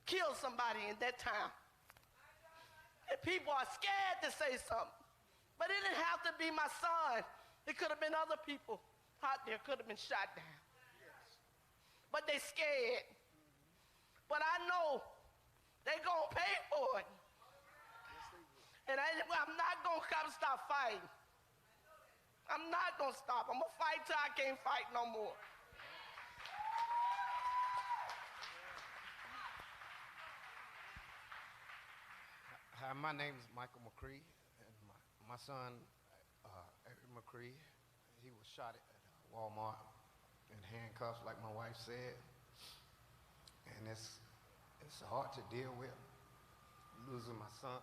kill somebody in that town. And people are scared to say something. But it didn't have to be my son. It could have been other people out there could have been shot down. But they scared. But I know they gonna pay for it. And I'm not gonna stop fighting. I'm not gonna stop. I'm gonna fight till I can't fight no more. Hi, my name is Michael McCree, and my son, Eric McCree, he was shot at Walmart in handcuffs, like my wife said, and it's hard to deal with, losing my son,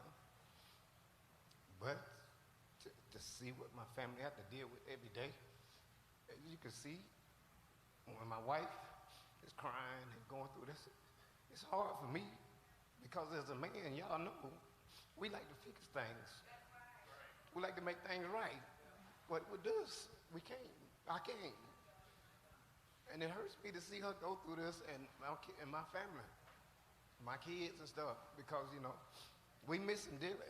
but to see what my family have to deal with every day, as you can see, when my wife is crying and going through this, it's hard for me, because as a man, y'all know, we like to fix things. We like to make things right. But with this, we can't. I can't. And it hurts me to see her go through this and my family, my kids and stuff, because, you know, we miss him dearly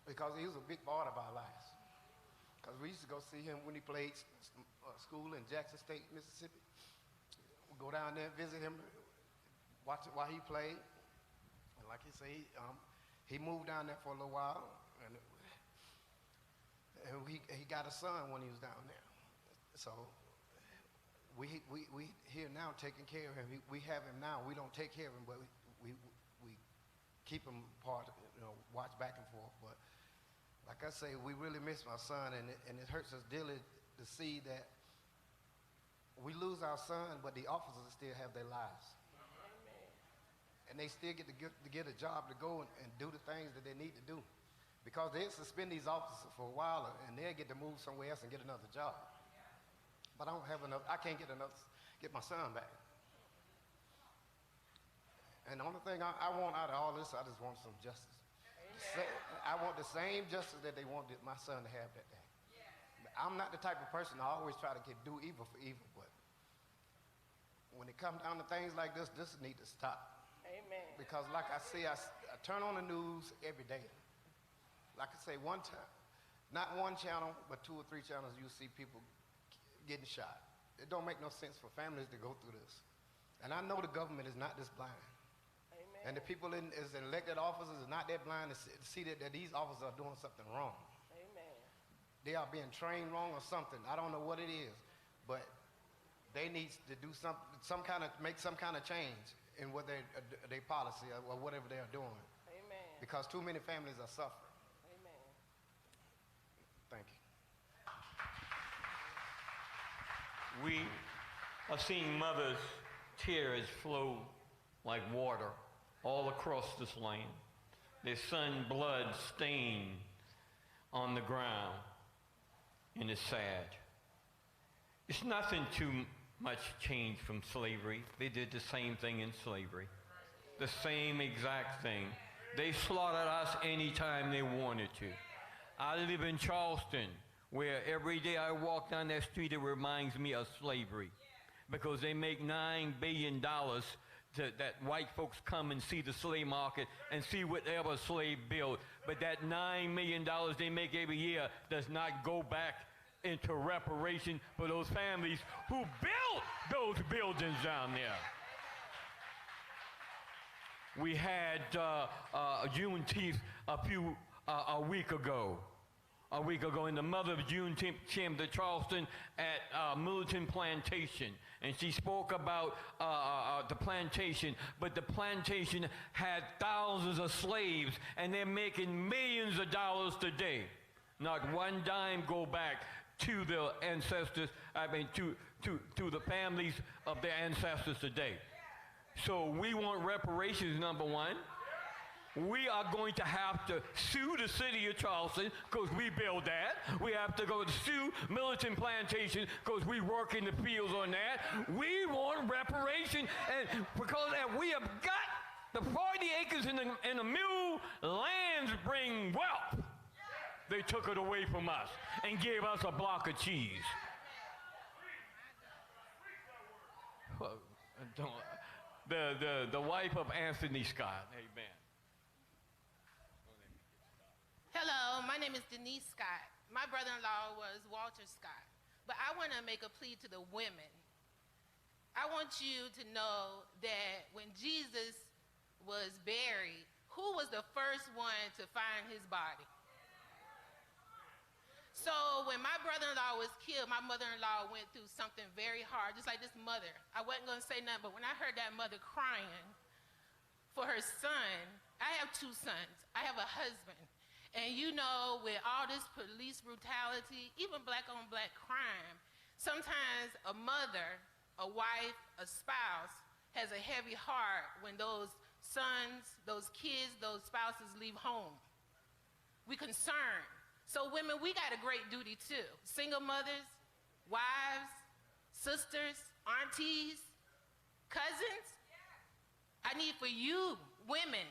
because he was a big part of our lives. Because we used to go see him when he played school in Jackson State, Mississippi. We'd go down there and visit him, watch it while he played. And like he said, he moved down there for a little while, and he got a son when he was down there. So we here now taking care of him. We have him now. We don't take care of him, but we keep him apart, you know, watch back and forth. But like I say, we really miss my son, and it hurts us dearly to see that we lose our son, but the officers still have their lives. And they still get a job to go and do the things that they need to do. Because they'll suspend these officers for a while and they'll get to move somewhere else and get another job. But I don't have enough, I can't get my son back. And the only thing I want out of all this, I just want some justice. I want the same justice that they wanted my son to have that day. I'm not the type of person I always try to do evil for evil, but when it comes down to things like this needs to stop. Amen. Because like I say, I turn on the news every day. Like I say, one time, not one channel, but 2 or 3 channels, you'll see people getting shot. It don't make no sense for families to go through this. And I know the government is not this blind. Amen. And the people as elected officers is not that blind to see that these officers are doing something wrong. Amen. They are being trained wrong or something. I don't know what it is, but they need to do make some kind of change in what their policy or whatever they are doing. Amen. Because too many families are suffering. Amen. Thank you. We are seeing mothers' tears flow like water all across this land. Their son blood stained on the ground, and it's sad. It's nothing too much change from slavery. They did the same thing in slavery. The same exact thing. They slaughtered us anytime they wanted to. I live in Charleston, where every day I walk down that street, it reminds me of slavery. Because they make $9 billion that white folks come and see the slave market and see whatever slave built. But that $9 million they make every year does not go back into reparation for those families who built those buildings down there. We had Juneteenth a week ago. And the mother of Juneteenth came to Charleston at Militant Plantation, and she spoke about the plantation, but the plantation had thousands of slaves, and they're making millions of dollars today. Not one dime go back to the ancestors, to the families of their ancestors today. So we want reparations, number one. We are going to have to sue the city of Charleston because we built that. We have to go to sue Militant Plantation because we work in the fields on that. We want reparation, and because we have got the 40 acres in the mule lands bring wealth. They took it away from us and gave us a block of cheese. The wife of Anthony Scott. Amen. Hello, my name is Denise Scott. My brother-in-law was Walter Scott. But I want to make a plea to the women. I want you to know that when Jesus was buried, who was the first one to find his body? So when my brother-in-law was killed, my mother-in-law went through something very hard, just like this mother. I wasn't going to say nothing, but when I heard that mother crying for her son, I have two sons. I have a husband. And you know, with all this police brutality, even black-on-black crime, sometimes a mother, a wife, a spouse has a heavy heart when those sons, those kids, those spouses leave home. We concerned. So women, we got a great duty too. Single mothers, wives, sisters, aunties, cousins. I need for you, women,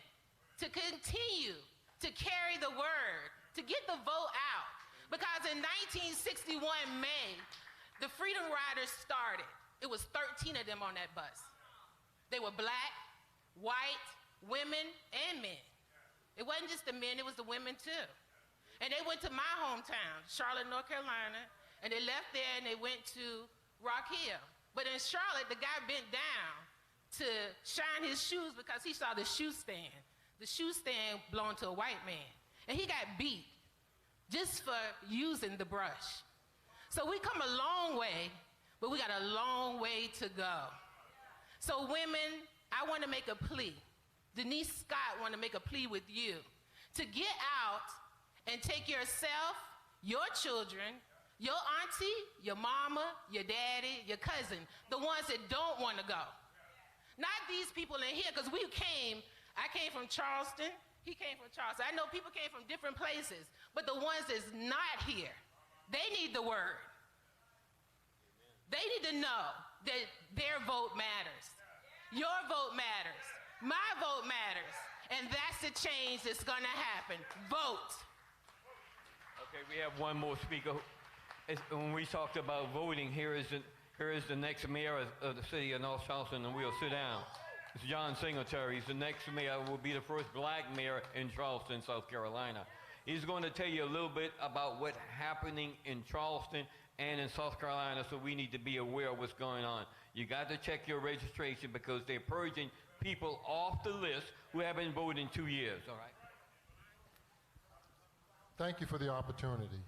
to continue to carry the word, to get the vote out. Because in 1961 May, the Freedom Riders started. It was 13 of them on that bus. They were black, white, women, and men. It wasn't just the men, it was the women too. And they went to my hometown, Charlotte, North Carolina, and they left there and they went to Rock Hill. But in Charlotte, the guy bent down to shine his shoes because he saw the shoe stand. The shoe stand belonged to a white man. And he got beat just for using the brush. So we come a long way, but we got a long way to go. So women, I want to make a plea. Denise Scott want to make a plea with you to get out and take yourself, your children, your auntie, your mama, your daddy, your cousin, the ones that don't want to go. Not these people in here, because I came from Charleston, he came from Charleston. I know people came from different places, but the ones that's not here, they need the word. They need to know that their vote matters. Your vote matters. My vote matters. And that's the change that's gonna happen. Vote. Okay, we have one more speaker. When we talked about voting, here is the next mayor of the city of North Charleston, and we'll sit down. It's John Singletary. He's the next mayor, will be the first black mayor in Charleston, South Carolina. He's going to tell you a little bit about what's happening in Charleston and in South Carolina, so we need to be aware of what's going on. You got to check your registration because they're purging people off the list who haven't voted in 2 years, all right? Thank you for the opportunity.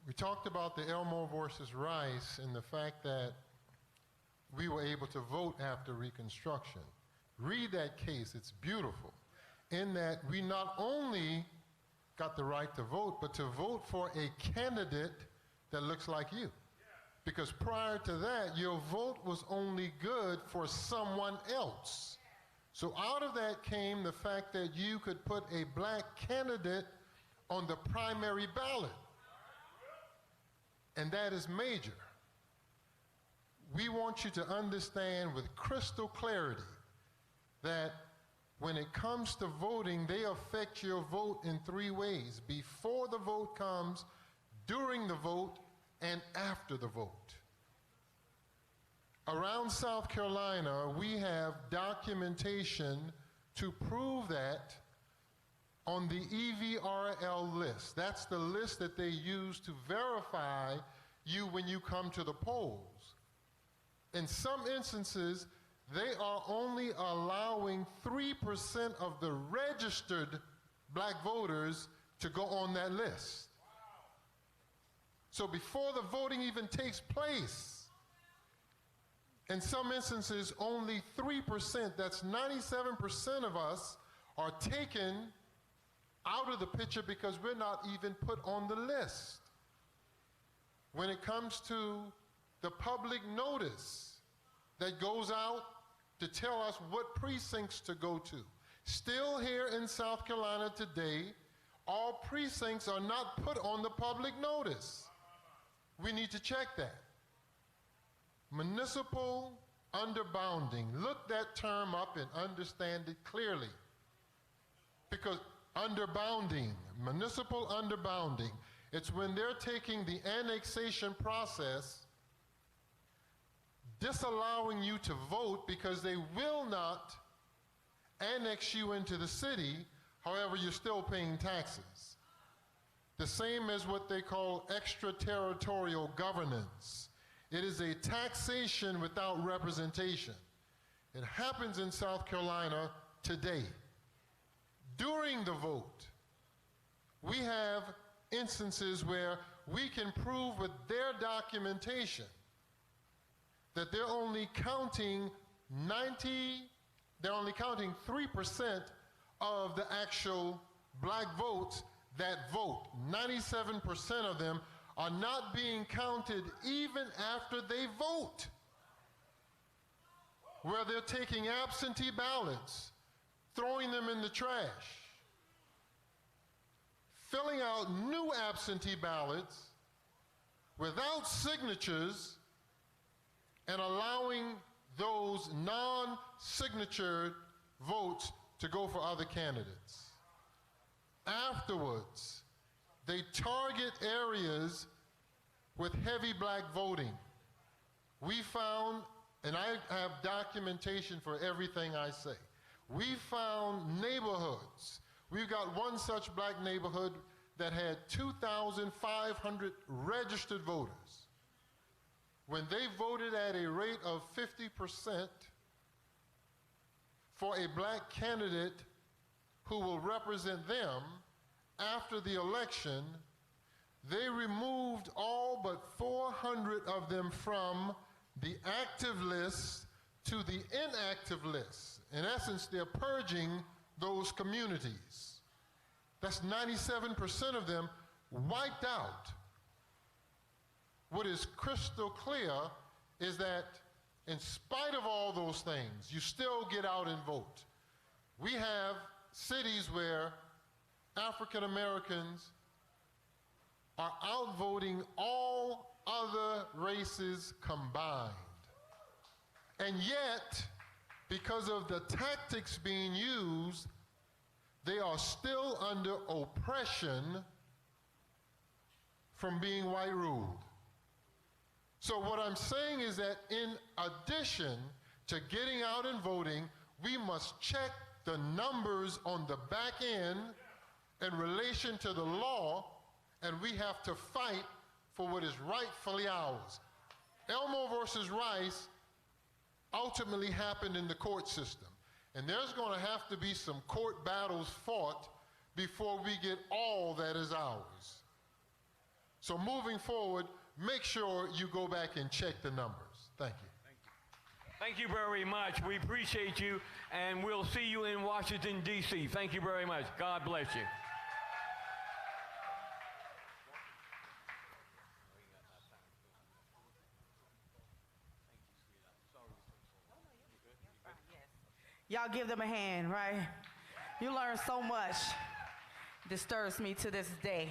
We talked about the Elmore versus Rice and the fact that we were able to vote after Reconstruction. Read that case, it's beautiful, in that we not only got the right to vote, but to vote for a candidate that looks like you. Because prior to that, your vote was only good for someone else. So out of that came the fact that you could put a black candidate on the primary ballot. And that is major. We want you to understand with crystal clarity that when it comes to voting, they affect your vote in 3 ways: before the vote comes, during the vote, and after the vote. around South Carolina, we have documentation to prove that on the EVRL list. That's the list that they use to verify you when you come to the polls. In some instances, they are only allowing 3% of the registered black voters to go on that list. So before the voting even takes place, in some instances, only 3%, that's 97% of us, are taken out of the picture because we're not even put on the list. When it comes to the public notice that goes out to tell us what precincts to go to. Still here in South Carolina today, all precincts are not put on the public notice. We need to check that. Municipal underbounding. Look that term up and understand it clearly. Because underbounding, municipal underbounding, it's when they're taking the annexation process, disallowing you to vote because they will not annex you into the city, however, you're still paying taxes. The same as what they call extraterritorial governance. It is a taxation without representation. It happens in South Carolina today. During the vote, we have instances where we can prove with their documentation that they're only counting 3% of the actual black votes that vote. 97% of them are not being counted even after they vote. Where they're taking absentee ballots, throwing them in the trash, filling out new absentee ballots without signatures, and allowing those non-signatured votes to go for other candidates. Afterwards, they target areas with heavy black voting. We found, and I have documentation for everything I say, we found neighborhoods. We've got one such black neighborhood that had 2,500 registered voters. When they voted at a rate of 50% for a black candidate who will represent them after the election, they removed all but 400 of them from the active list to the inactive list. In essence, they're purging those communities. That's 97% of them wiped out. What is crystal clear is that in spite of all those things, you still get out and vote. We have cities where African Americans are outvoting all other races combined. And yet, because of the tactics being used, they are still under oppression from being white ruled. So what I'm saying is that in addition to getting out and voting, we must check the numbers on the back end in relation to the law, and we have to fight for what is rightfully ours. Elmore versus Rice ultimately happened in the court system, and there's going to have to be some court battles fought before we get all that is ours. So moving forward, make sure you go back and check the numbers. Thank you. Thank you very much. We appreciate you, and we'll see you in Washington, D.C. Thank you very much. God bless you. Y'all give them a hand, right? You learn so much. Disturbs me to this day.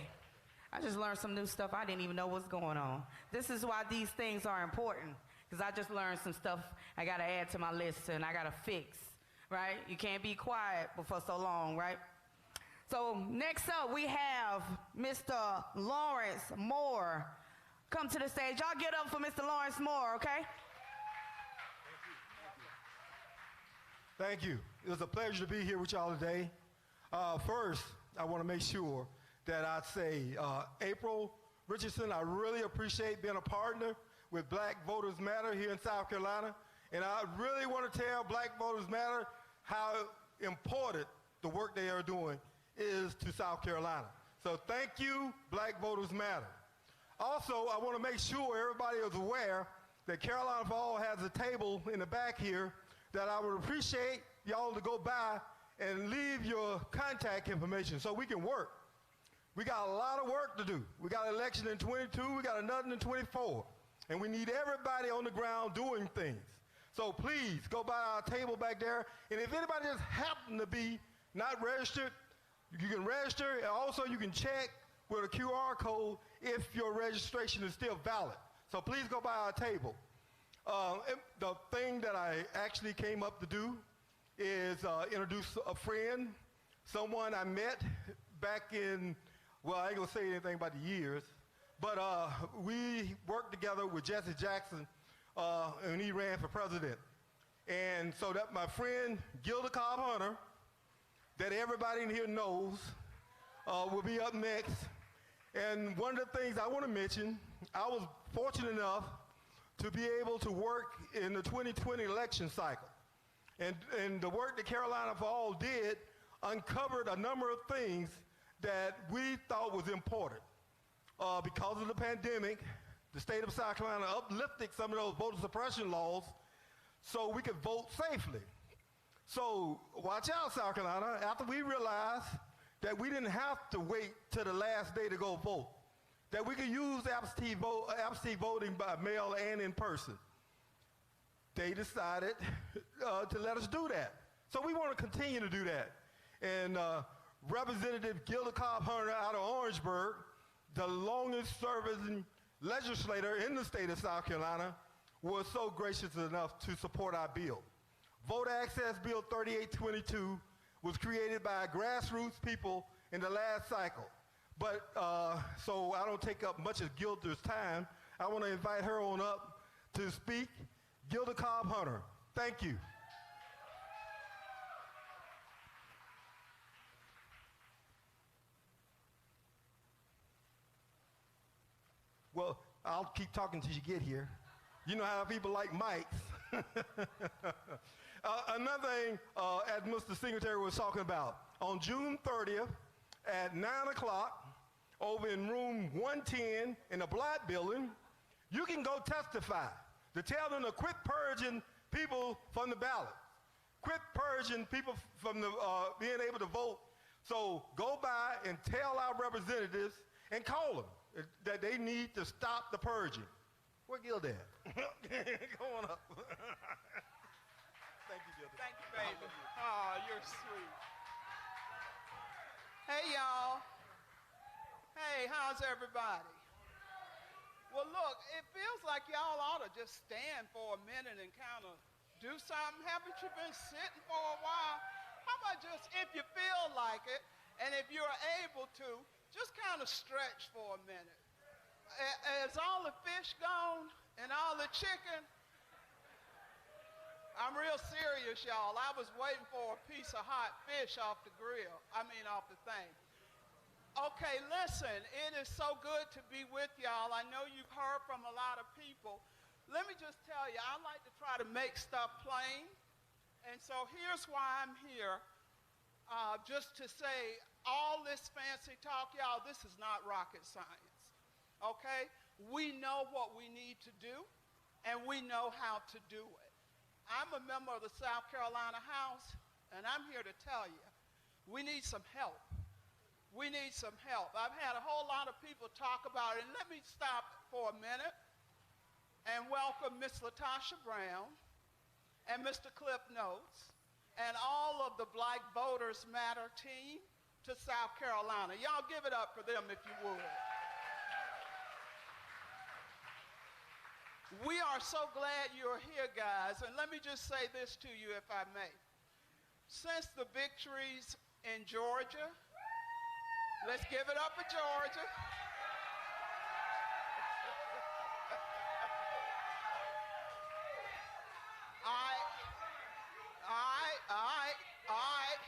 I just learned some new stuff I didn't even know what's going on. This is why these things are important, because I just learned some stuff I got to add to my list and I got to fix, right? You can't be quiet for so long, right? So next up, we have Mr. Lawrence Moore. Come to the stage. Y'all get up for Mr. Lawrence Moore, okay? Thank you. It was a pleasure to be here with y'all today. First, I want to make sure that I say, April Richardson, I really appreciate being a partner with Black Voters Matter here in South Carolina. And I really want to tell Black Voters Matter how important the work they are doing is to South Carolina. So thank you, Black Voters Matter. Also, I want to make sure everybody is aware that Carolina for All has a table in the back here that I would appreciate y'all to go by and leave your contact information so we can work. We got a lot of work to do. We got an election in 22, we got another in 24, and we need everybody on the ground doing things. So please go by our table back there, and if anybody just happen to be not registered, you can register, and also you can check with a QR code if your registration is still valid. So please go by our table. The thing that I actually came up to do is introduce a friend, someone I met back in, well, I ain't gonna say anything about the years, but we worked together with Jesse Jackson and he ran for president. And so that my friend Gilda Cobb Hunter, that everybody in here knows, will be up next. And one of the things I want to mention, I was fortunate enough to be able to work in the 2020 election cycle. And the work that Carolina for All did uncovered a number of things that we thought was important. Because of the pandemic, the state of South Carolina uplifted some of those voter suppression laws so we could vote safely. So watch out, South Carolina. After we realized that we didn't have to wait till the last day to go vote, that we could use absentee voting by mail and in person, they decided to let us do that. So we want to continue to do that. And Representative Gilda Cobb Hunter out of Orangeburg, the longest serving legislator in the state of South Carolina, was so gracious enough to support our bill. Voter Access Bill 3822 was created by grassroots people in the last cycle. But so I don't take up much of Gilda's time, I want to invite her on up to speak. Gilda Cobb Hunter, thank you. Well, I'll keep talking till you get here. You know how people like mics. Another thing, as Mr. Secretary was talking about, on June 30th at 9 o'clock, over in room 110 in the Blatt building, you can go testify to tell them to quit purging people from the ballot, quit purging people from the, being able to vote. So go by and tell our representatives and call them that they need to stop the purging. Where Gilda at? Go on up. Thank you, Gilda. Thank you, baby. Oh, you're sweet. Hey, y'all. Hey, how's everybody? Well, look, it feels like y'all ought to just stand for a minute and kind of do something. Haven't you been sitting for a while? How about just, if you feel like it, and if you're able to, just kind of stretch for a minute. Is all the fish gone and all the chicken? I'm real serious, y'all. I was waiting for a piece of hot fish off the grill. Off the thing. Okay, listen, it is so good to be with y'all. I know you've heard from a lot of people. Let me just tell you, I like to try to make stuff plain. And so here's why I'm here. Just to say, all this fancy talk, y'all, this is not rocket science, okay? We know what we need to do, and we know how to do it. I'm a member of the South Carolina House, and I'm here to tell you, we need some help. We need some help. I've had a whole lot of people talk about it, and let me stop for a minute and welcome Miss LaTosha Brown and Mr. Cliff Notes and all of the Black Voters Matter team to South Carolina. Y'all give it up for them if you would. We are so glad you're here, guys, and let me just say this to you if I may. Since the victories in Georgia, let's give it up for Georgia.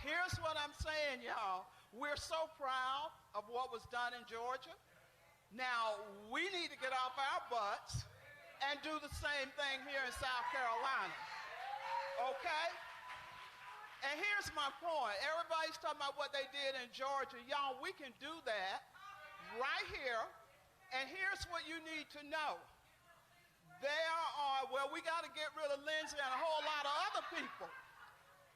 here's what I'm saying, y'all. We're so proud of what was done in Georgia. Now, we need to get off our butts and do the same thing here in South Carolina. Okay? And here's my point. Everybody's talking about what they did in Georgia. Y'all, we can do that right here. And here's what you need to know. We got to get rid of Lindsay and a whole lot of other people.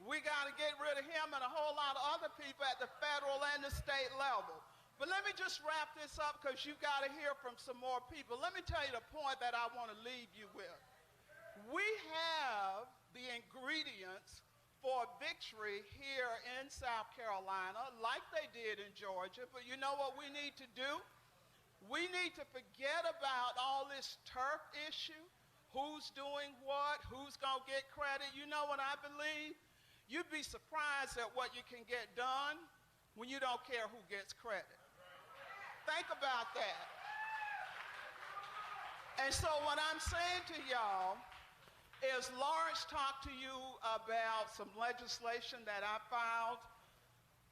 We got to get rid of him and a whole lot of other people at the federal and the state level. But let me just wrap this up because you got to hear from some more people. Let me tell you the point that I want to leave you with. We have the ingredients for victory here in South Carolina like they did in Georgia. But you know what we need to do? We need to forget about all this turf issue. Who's doing what? Who's going to get credit? You know what I believe? You'd be surprised at what you can get done when you don't care who gets credit. Think about that. And so what I'm saying to y'all is Lawrence talked to you about some legislation that I filed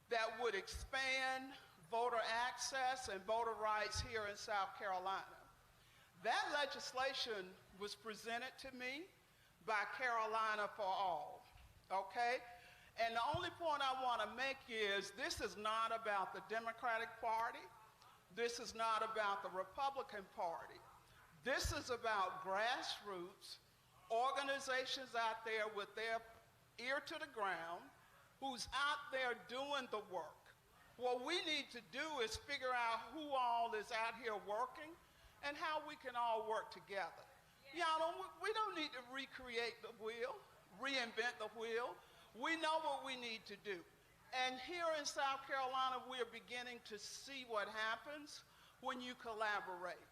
that would expand voter access and voter rights here in South Carolina. That legislation was presented to me by Carolina for All, okay? And the only point I want to make is this is not about the Democratic Party. This is not about the Republican Party. This is about grassroots organizations out there with their ear to the ground who's out there doing the work. What we need to do is figure out who all is out here working and how we can all work together. Y'all, we don't need to recreate the wheel, reinvent the wheel. We know what we need to do. And here in South Carolina, we're beginning to see what happens when you collaborate.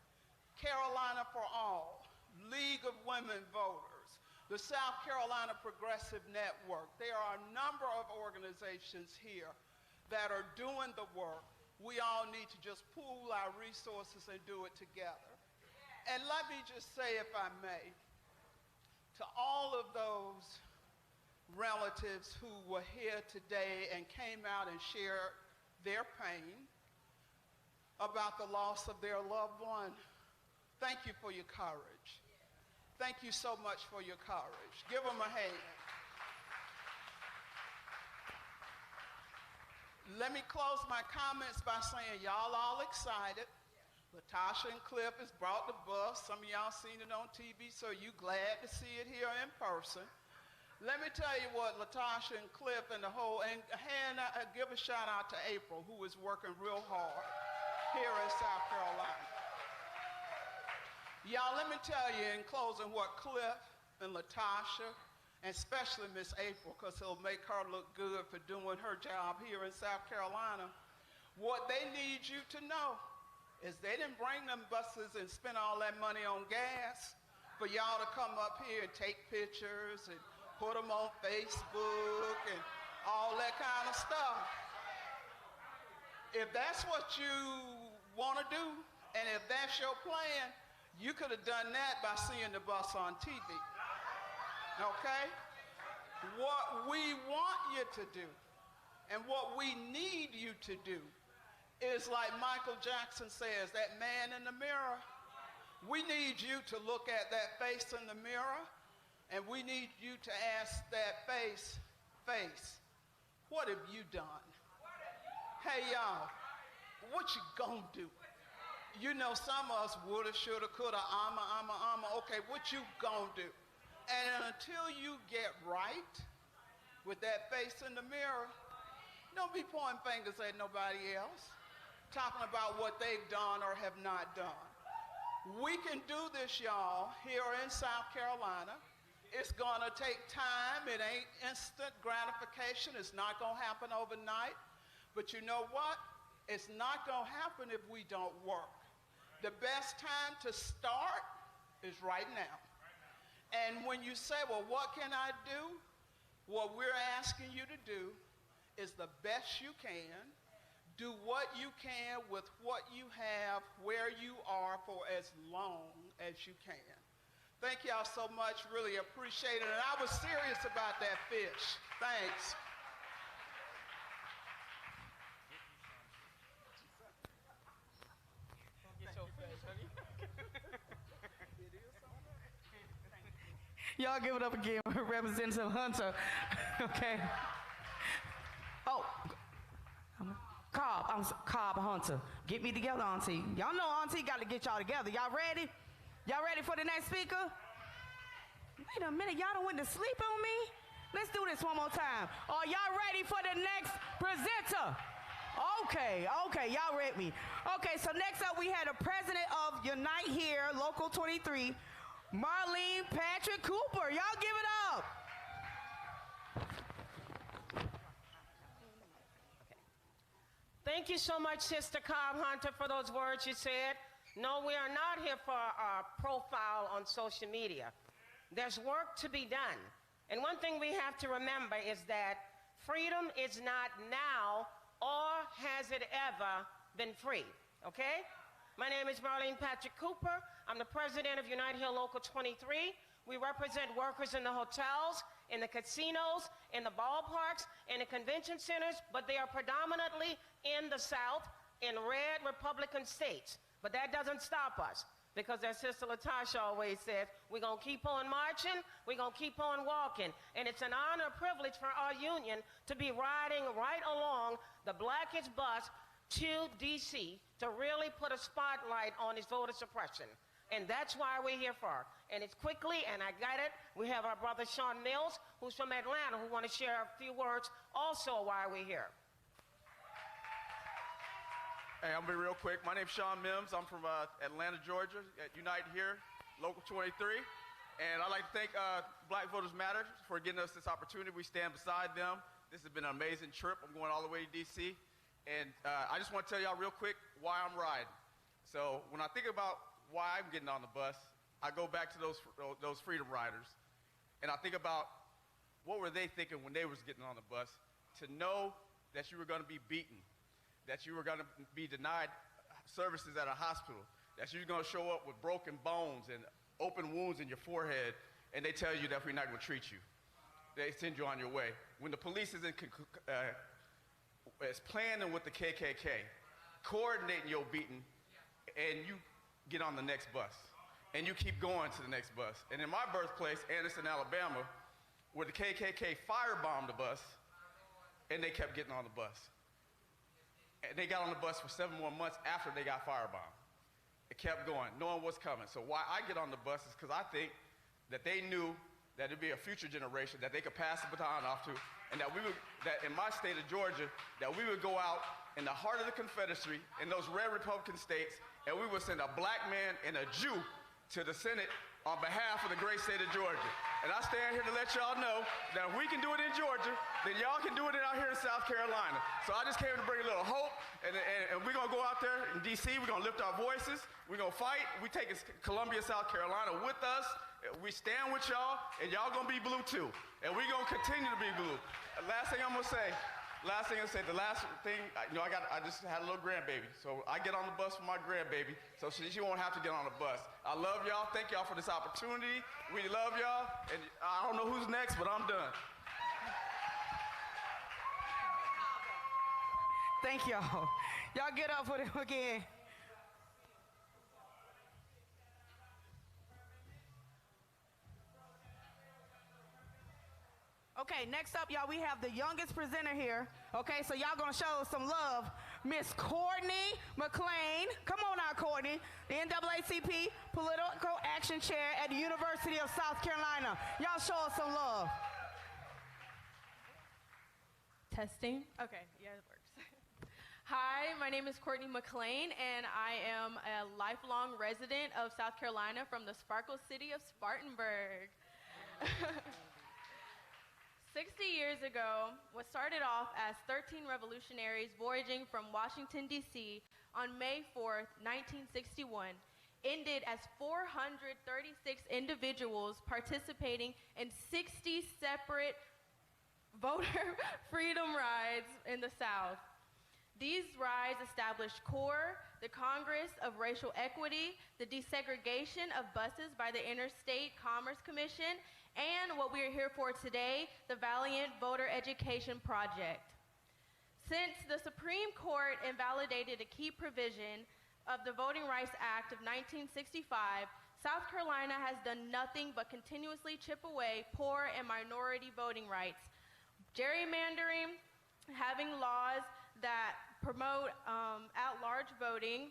Carolina for All, League of Women Voters, the South Carolina Progressive Network. There are a number of organizations here that are doing the work. We all need to just pool our resources and do it together. And let me just say, if I may, to all of those relatives who were here today and came out and shared their pain about the loss of their loved one, thank you for your courage. Thank you so much for your courage. Give them a hand. Let me close my comments by saying y'all all excited. Latasha and Cliff has brought the bus. Some of y'all seen it on TV, so you glad to see it here in person. Let me tell you what Latasha and Cliff and the whole, and give a shout out to April, who is working real hard here in South Carolina. Y'all, let me tell you in closing what Cliff and Latasha, and especially Miss April, because it'll make her look good for doing her job here in South Carolina. What they need you to know is they didn't bring them buses and spend all that money on gas for y'all to come up here and take pictures and put them on Facebook and all that kind of stuff. If that's what you want to do, and if that's your plan, you could have done that by seeing the bus on TV. Okay? What we want you to do and what we need you to do is like Michael Jackson says, that man in the mirror. We need you to look at that face in the mirror, and we need you to ask that face, what have you done? Hey, y'all, what you gonna do? You know, some of us woulda, shoulda, coulda, okay, what you gonna do? And until you get right with that face in the mirror, don't be pointing fingers at nobody else, talking about what they've done or have not done. We can do this, y'all, here in South Carolina. It's gonna take time. It ain't instant gratification. It's not gonna happen overnight. But you know what? It's not gonna happen if we don't work. The best time to start is right now. And when you say, well, what can I do? What we're asking you to do is the best you can. Do what you can with what you have, where you are, for as long as you can. Thank y'all so much. Really appreciate it. And I was serious about that fish. Thanks. Y'all give it up again for Representative Hunter. Okay. Oh, Cobb Hunter. Get me together, Auntie. Y'all know Auntie got to get y'all together. Y'all ready? Y'all ready for the next speaker? Wait a minute, y'all done went to sleep on me? Let's do this one more time. Are y'all ready for the next presenter? Okay, y'all read me. Okay, so next up we had the president of Unite Here, Local 23, Marlene Patrick Cooper. Y'all give it up. Thank you so much, Sister Cobb Hunter, for those words you said. No, we are not here for our profile on social media. There's work to be done. And one thing we have to remember is that freedom is not now or has it ever been free, okay? My name is Marlene Patrick Cooper. I'm the president of Unite Here Local 23. We represent workers in the hotels, in the casinos, in the ballparks, in the convention centers, but they are predominantly in the South, in red Republican states. But that doesn't stop us, because as Sister Latasha always says, we're going to keep on marching, we're going to keep on walking. And it's an honor, privilege for our union to be riding right along the blackest bus to D.C. to really put a spotlight on this voter suppression. And that's why we're here for. And it's quickly, and I got it, we have our brother Sean Mills, who's from Atlanta, who want to share a few words also why we're here. Hey, I'm gonna be real quick. My name's Sean Mims. I'm from Atlanta, Georgia, at Unite Here, Local 23. And I'd like to thank Black Voters Matter for getting us this opportunity. We stand beside them. This has been an amazing trip. I'm going all the way to D.C. And I just want to tell y'all real quick why I'm riding. So when I think about why I'm getting on the bus, I go back to those freedom riders. And I think about what were they thinking when they was getting on the bus, to know that you were going to be beaten, that you were going to be denied services at a hospital, that you're going to show up with broken bones and open wounds in your forehead, and they tell you that we're not going to treat you. They send you on your way. When the police is planning with the KKK, coordinating your beating, and you get on the next bus, and you keep going to the next bus. And in my birthplace, Anderson, Alabama, where the KKK firebombed the bus, and they kept getting on the bus. And they got on the bus for 7 more months after they got firebombed. It kept going, knowing what's coming. So why I get on the bus is because I think that they knew that there'd be a future generation that they could pass the baton off to, and that in my state of Georgia, that we would go out in the heart of the Confederacy, in those red Republican states, and we would send a black man and a Jew to the Senate on behalf of the great state of Georgia. And I stand here to let y'all know that if we can do it in Georgia, then y'all can do it out here in South Carolina. So I just came to bring a little hope, and we're gonna go out there in D.C., we're gonna lift our voices, we're gonna fight, we take Columbia, South Carolina with us, we stand with y'all, and y'all gonna be blue too. And we're gonna continue to be blue. Last thing I'm gonna say, the last thing, I just had a little grandbaby. So I get on the bus for my grandbaby, so she won't have to get on the bus. I love y'all. Thank y'all for this opportunity. We love y'all. And I don't know who's next, but I'm done. Thank y'all. Y'all get up for them again. Okay, next up, y'all, we have the youngest presenter here. Okay, so y'all gonna show some love. Miss Courtney McLean. Come on out, Courtney. The NAACP Political Action Chair at the University of South Carolina. Y'all show us some love. Testing. Okay, yeah, it works. Hi, my name is Courtney McLean, and I am a lifelong resident of South Carolina from the Sparkle City of Spartanburg. 60 years ago, what started off as 13 revolutionaries voyaging from Washington, D.C. on May 4th, 1961, ended as 436 individuals participating in 60 separate voter freedom rides in the South. These rides established CORE, the Congress of Racial Equity, the desegregation of buses by the Interstate Commerce Commission, and what we are here for today, the Valiant Voter Education Project. Since the Supreme Court invalidated a key provision of the Voting Rights Act of 1965, South Carolina has done nothing but continuously chip away poor and minority voting rights. Gerrymandering, having laws that promote at-large voting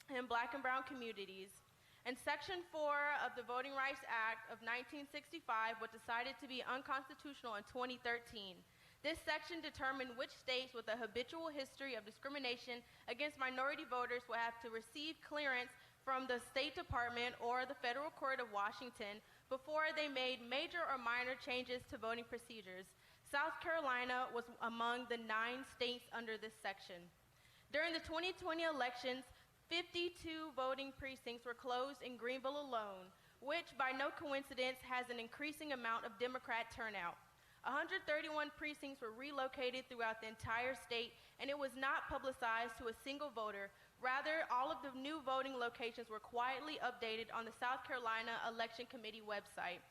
in black and brown communities. And Section 4 of the Voting Rights Act of 1965 was decided to be unconstitutional in 2013. This section determined which states with a habitual history of discrimination against minority voters will have to receive clearance from the State Department or the Federal Court of Washington before they made major or minor changes to voting procedures. South Carolina was among the 9 states under this section. During the 2020 elections, 52 voting precincts were closed in Greenville alone, which by no coincidence has an increasing amount of Democrat turnout. 131 precincts were relocated throughout the entire state, and it was not publicized to a single voter. Rather, all of the new voting locations were quietly updated on the South Carolina Election Committee website.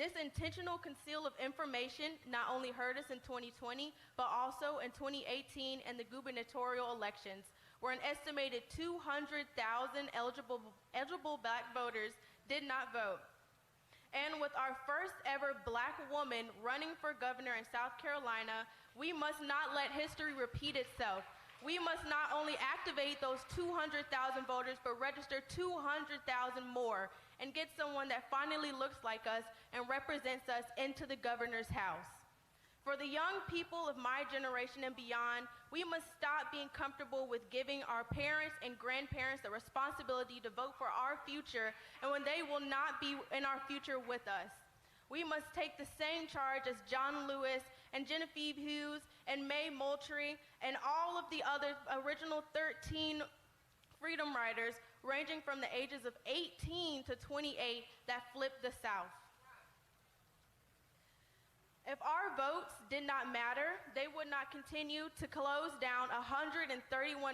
This intentional conceal of information not only hurt us in 2020, but also in 2018 and the gubernatorial elections, where an estimated 200,000 eligible black voters did not vote. And with our first ever black woman running for governor in South Carolina, we must not let history repeat itself. We must not only activate those 200,000 voters, but register 200,000 more and get someone that finally looks like us and represents us into the governor's house. For the young people of my generation and beyond, we must stop being comfortable with giving our parents and grandparents the responsibility to vote for our future and when they will not be in our future with us. We must take the same charge as John Lewis and Genevieve Hughes and Mae Moultrie and all of the other original 13 freedom riders ranging from the ages of 18 to 28 that flipped the South. If our votes did not matter, they would not continue to close down 131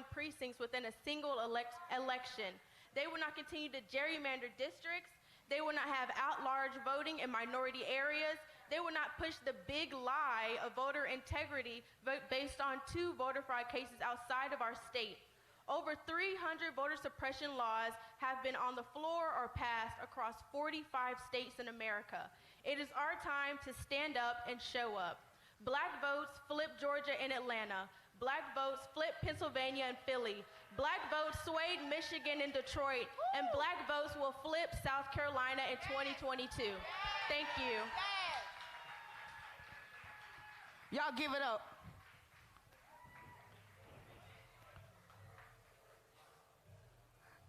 precincts within a single election. They would not continue to gerrymander districts. They would not have at-large voting in minority areas. They would not push the big lie of voter integrity based on 2 voter fraud cases outside of our state. Over 300 voter suppression laws have been on the floor or passed across 45 states in America. It is our time to stand up and show up. Black votes flip Georgia and Atlanta. Black votes flip Pennsylvania and Philly. Black votes swayed Michigan and Detroit. And black votes will flip South Carolina in 2022. Thank you. Y'all give it up.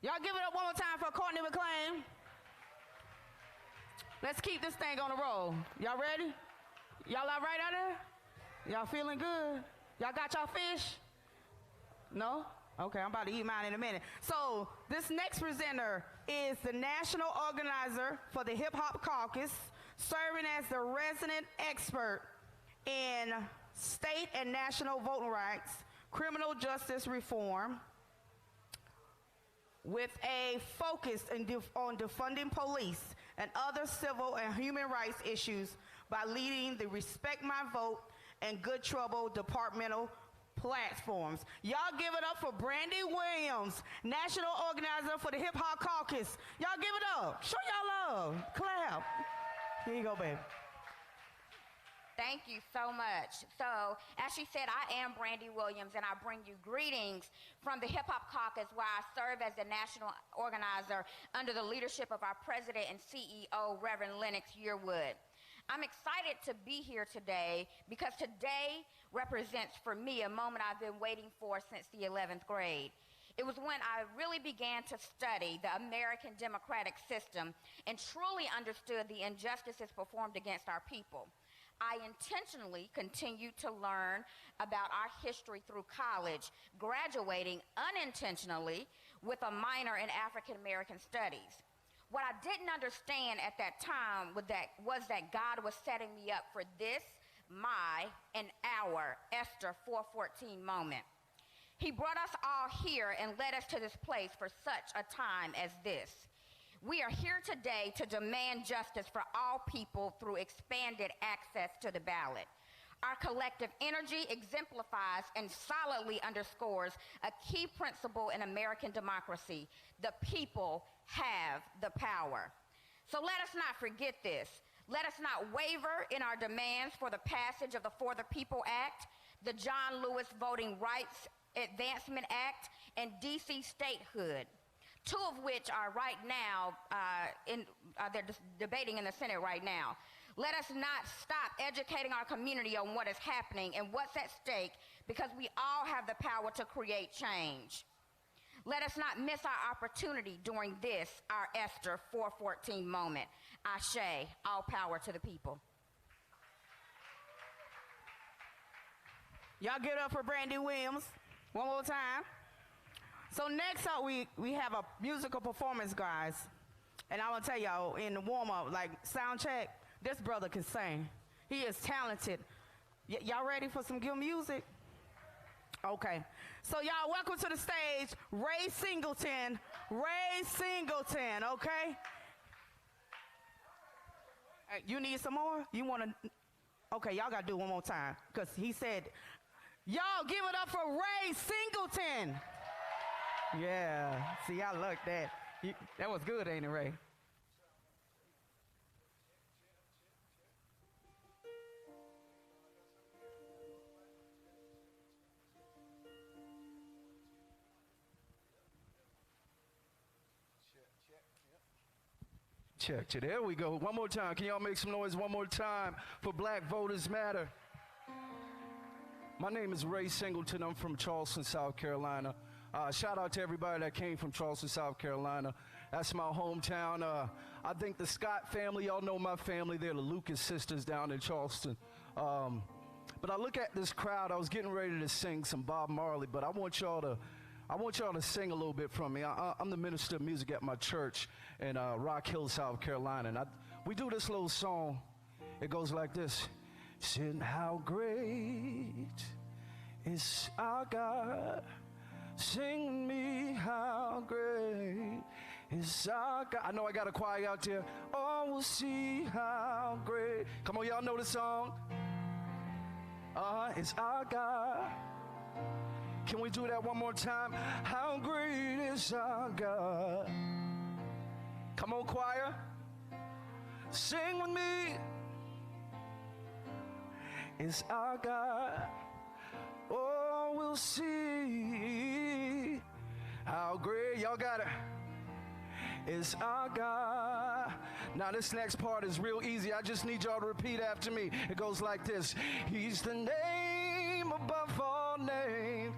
Y'all give it up one more time for Courtney McLean. Let's keep this thing on the roll. Y'all ready? Y'all all right out there? Y'all feeling good? Y'all got y'all fish? No? Okay, I'm about to eat mine in a minute. So this next presenter is the national organizer for the Hip Hop Caucus, serving as the resident expert in state and national voting rights, criminal justice reform, with a focus on defunding police and other civil and human rights issues by leading the Respect My Vote and Good Trouble departmental platforms. Y'all give it up for Brandy Williams, national organizer for the Hip Hop Caucus. Y'all give it up. Show y'all love. Clap. Here you go, baby. Thank you so much. So, as she said, I am Brandy Williams, and I bring you greetings from the Hip Hop Caucus, where I serve as the national organizer under the leadership of our president and CEO, Reverend Lennox Yearwood. I'm excited to be here today because today represents for me a moment I've been waiting for since the 11th grade. It was when I really began to study the American democratic system and truly understood the injustices performed against our people. I intentionally continued to learn about our history through college, graduating unintentionally with a minor in African American studies. What I didn't understand at that time was that God was setting me up for this, my, and our Esther 4:14 moment. He brought us all here and led us to this place for such a time as this. We are here today to demand justice for all people through expanded access to the ballot. Our collective energy exemplifies and solidly underscores a key principle in American democracy. The people have the power. So let us not forget this. Let us not waver in our demands for the passage of the For the People Act, the John Lewis Voting Rights Advancement Act, and DC statehood, two of which are right now, they're debating in the Senate right now. Let us not stop educating our community on what is happening and what's at stake, because we all have the power to create change. Let us not miss our opportunity during this, our Esther 4:14 moment. Ashe, all power to the people. Y'all get up for Brandy Williams one more time. So next up, we have a musical performance, guys. And I want to tell y'all, in the warm-up, like sound check, this brother can sing. He is talented. Y'all ready for some good music? Okay. So y'all, welcome to the stage, Ray Singleton. Ray Singleton, okay? Hey, you need some more? You want to? Okay, y'all got to do it one more time, because he said, y'all give it up for Ray Singleton. Yeah, see, I like that. That was good, ain't it, Ray? Check. There we go. One more time. Can y'all make some noise one more time for Black Voters Matter? My name is Ray Singleton. I'm from Charleston, South Carolina. Shout out to everybody that came from Charleston, South Carolina. That's my hometown. I think the Scott family, y'all know my family. They're the Lucas sisters down in Charleston. But I look at this crowd. I was getting ready to sing some Bob Marley, but I want y'all to sing a little bit from me. I'm the minister of music at my church in Rock Hill, South Carolina. And we do this little song. It goes like this. Sing how great is our God. Sing me how great is our God. I know I got a choir out there. Oh, we'll see how great. Come on, y'all know the song. It's our God. Can we do that one more time? How great is our God? Come on, choir. Sing with me. It's our God. Oh, we'll see how great. Y'all got it. It's our God. Now this next part is real easy. I just need y'all to repeat after me. It goes like this. He's the name above all names.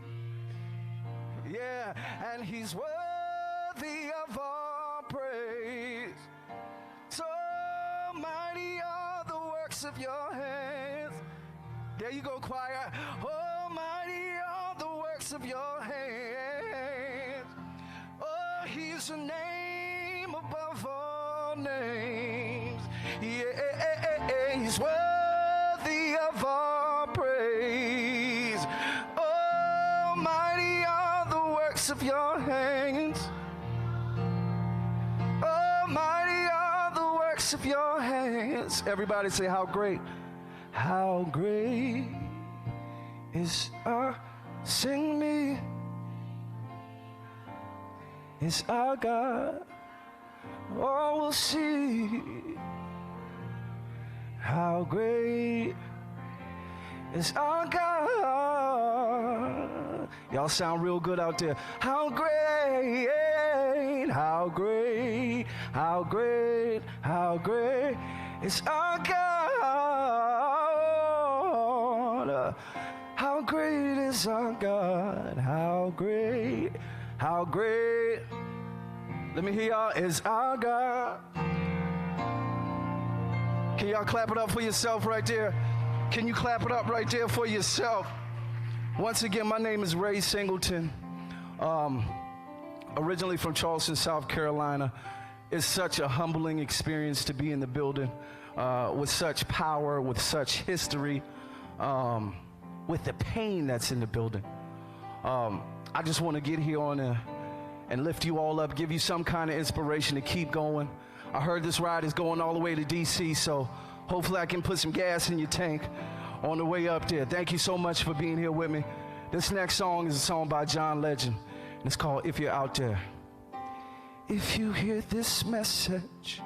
Yeah, and he's worthy of all praise. So mighty are the works of your hands. There you go, choir. Almighty are the works of your hands. Oh, he's a name above all names. Yeah, he's worthy of all praise. Almighty are the works of your hands. Almighty are the works of your hands. Everybody say, how great. How great is our, sing me, is our God. Oh, we'll see how great is our God. Y'all sound real good out there. How great, how great, how great, how great is our God. How great is our God? How great, how great. Let me hear y'all. Is our God. Can y'all clap it up for yourself right there? Can you clap it up right there for yourself? Once again, my name is Ray Singleton. Originally from Charleston, South Carolina. It's such a humbling experience to be in the building with such power, with such history, with the pain that's in the building. I just want to get here on and lift you all up, give you some kind of inspiration to keep going. I heard this ride is going all the way to DC, so hopefully I can put some gas in your tank. on the way up there. Thank you so much for being here with me. This next song is a song by John Legend, and it's called If You're Out There. If you hear this message,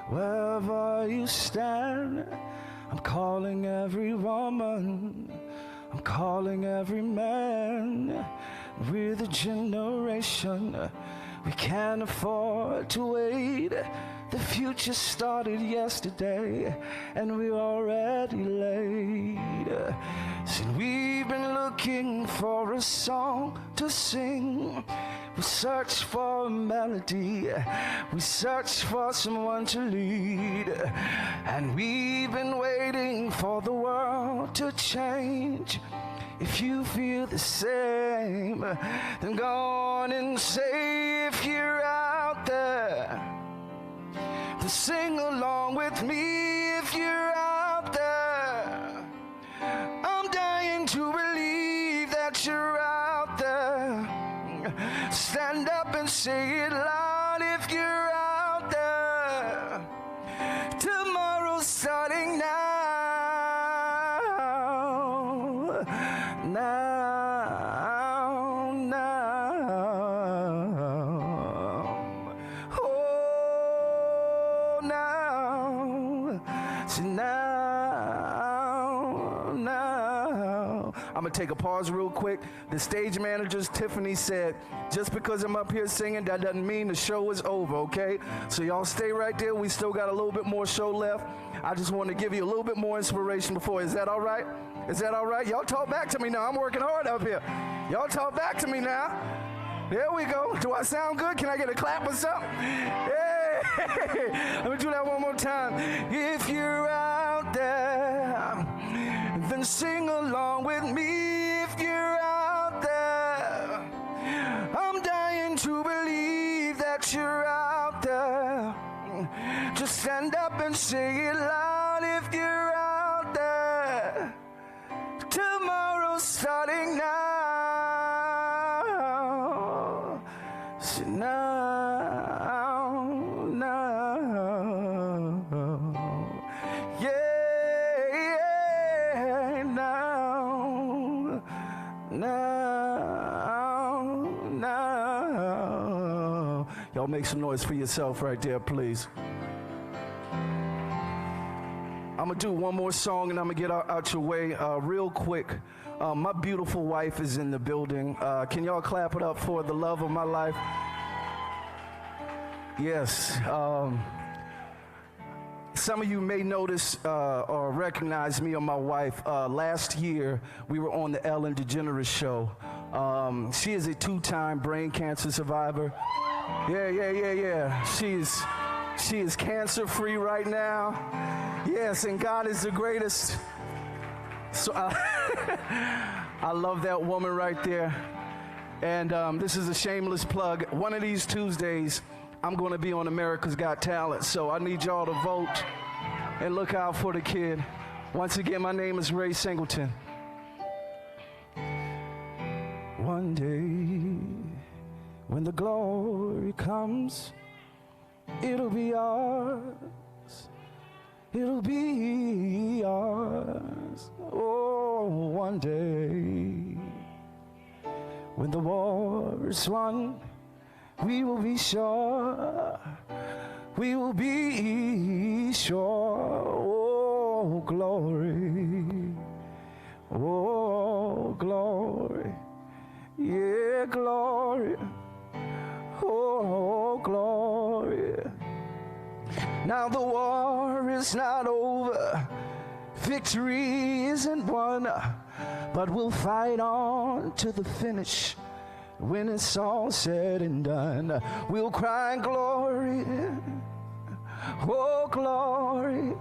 wherever you stand, I'm calling every woman, I'm calling every man. We're the generation, we can't afford to wait. The future started yesterday, and we're already late. See, we've been looking for a song to sing. We search for a melody, we search for someone to lead. And we've been waiting for the world to change. If you feel the same, then go on and say if you're out there. To sing along with me if you're out there. I'm dying to believe that you're out there. Stand up and say it loud if you're out there. Tomorrow's starting now. I'm gonna take a pause real quick. The stage managers, Tiffany, said, just because I'm up here singing, that doesn't mean the show is over, okay? So y'all stay right there. We still got a little bit more show left. I just want to give you a little bit more inspiration before. Is that all right? Is that all right? Y'all talk back to me now. I'm working hard up here. Y'all talk back to me now. There we go. Do I sound good? Can I get a clap or something? Hey, let me do that one more time. If you're out there, then sing along with me if you're out there. I'm dying to believe that you're out there. Just stand up and say it loud if you're out there. Tomorrow's starting now. So now. Yeah, now. Y'all make some noise for yourself right there, please. I'm gonna do one more song and I'm gonna get out your way real quick. My beautiful wife is in the building. Can y'all clap it up for the love of my life? Yes. Some of you may notice or recognize me or my wife. Last year, we were on the Ellen DeGeneres show. She is a 2-time brain cancer survivor. Yeah. She is cancer-free right now. Yes, and God is the greatest. So I love that woman right there. And this is a shameless plug. One of these Tuesdays, I'm going to be on America's Got Talent, so I need y'all to vote and look out for the kid. Once again, my name is Ray Singleton. One day, when the glory comes, it'll be ours. It'll be ours. Oh, one day, when the war is won, we will be sure, we will be sure. Oh, glory, oh, glory, yeah, glory, oh, glory. Now the war is not over, victory isn't won, but we'll fight on to the finish. When it's all said and done, we'll cry glory, oh glory,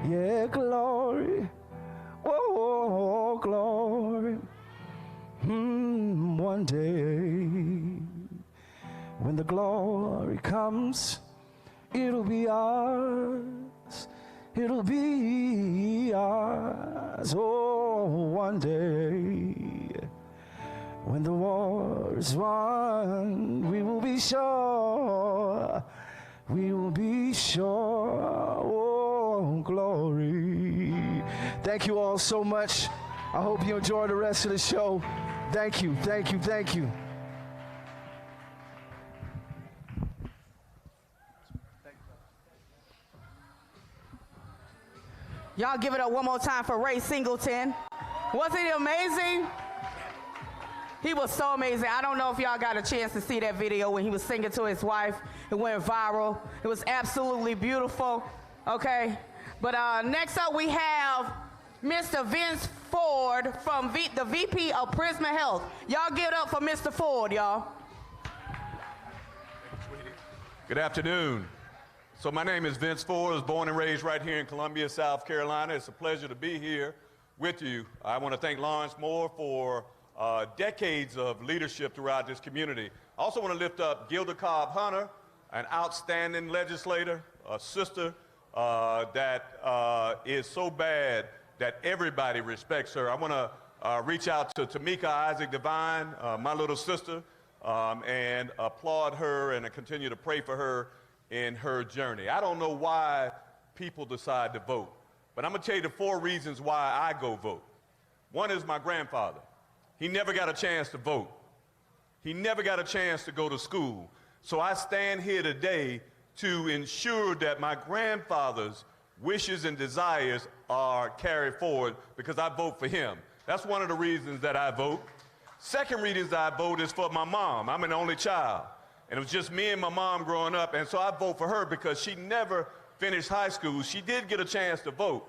yeah glory, oh glory. One day, when the glory comes, it'll be ours, it'll be ours. Oh, one day, when the war is won, we will be sure, we will be sure. Oh, glory. Thank you all so much. I hope you enjoy the rest of the show. Thank you, thank you, thank you. Y'all give it up one more time for Ray Singleton. Wasn't it amazing? He was so amazing. I don't know if y'all got a chance to see that video when he was singing to his wife. It went viral. It was absolutely beautiful, okay? But next up we have Mr. Vince Ford from the VP of Prisma Health. Y'all give it up for Mr. Ford, y'all. Good afternoon. So my name is Vince Ford. I was born and raised right here in Columbia, South Carolina. It's a pleasure to be here with you. I want to thank Lawrence Moore for decades of leadership throughout this community. I also want to lift up Gilda Cobb Hunter, an outstanding legislator, a sister that is so bad that everybody respects her. I want to reach out to Tamika Isaac Devine, my little sister, and applaud her and continue to pray for her in her journey. I don't know why people decide to vote, but I'm going to tell you the 4 reasons why I go vote. One is my grandfather. He never got a chance to vote. He never got a chance to go to school. So I stand here today to ensure that my grandfather's wishes and desires are carried forward because I vote for him. That's one of the reasons that I vote. Second reason I vote is for my mom. I'm an only child. And it was just me and my mom growing up, and so I vote for her because she never finished high school. She did get a chance to vote,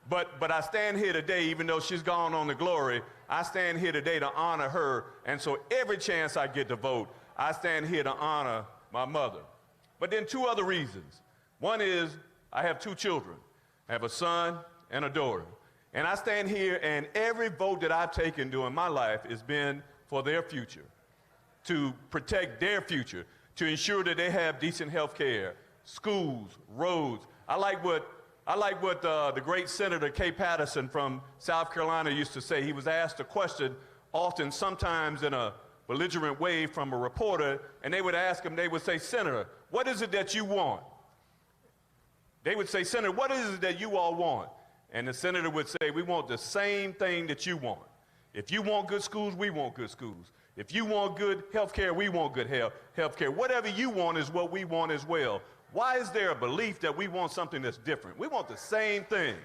but I stand here today, even though she's gone on to glory, I stand here today to honor her, and so every chance I get to vote, I stand here to honor my mother. But then 2 other reasons. One is I have 2 children. I have a son and a daughter. And I stand here, and every vote that I've taken during my life has been for their future, to protect their future, to ensure that they have decent health care, schools, roads. I like what the great Senator Kay Patterson from South Carolina used to say. He was asked a question often, sometimes in a belligerent way from a reporter, and they would ask him, they would say, Senator, what is it that you want? They would say, Senator, what is it that you all want? And the senator would say, we want the same thing that you want. If you want good schools, we want good schools. If you want good health care, we want good health care. Whatever you want is what we want as well. Why is there a belief that we want something that's different? We want the same thing.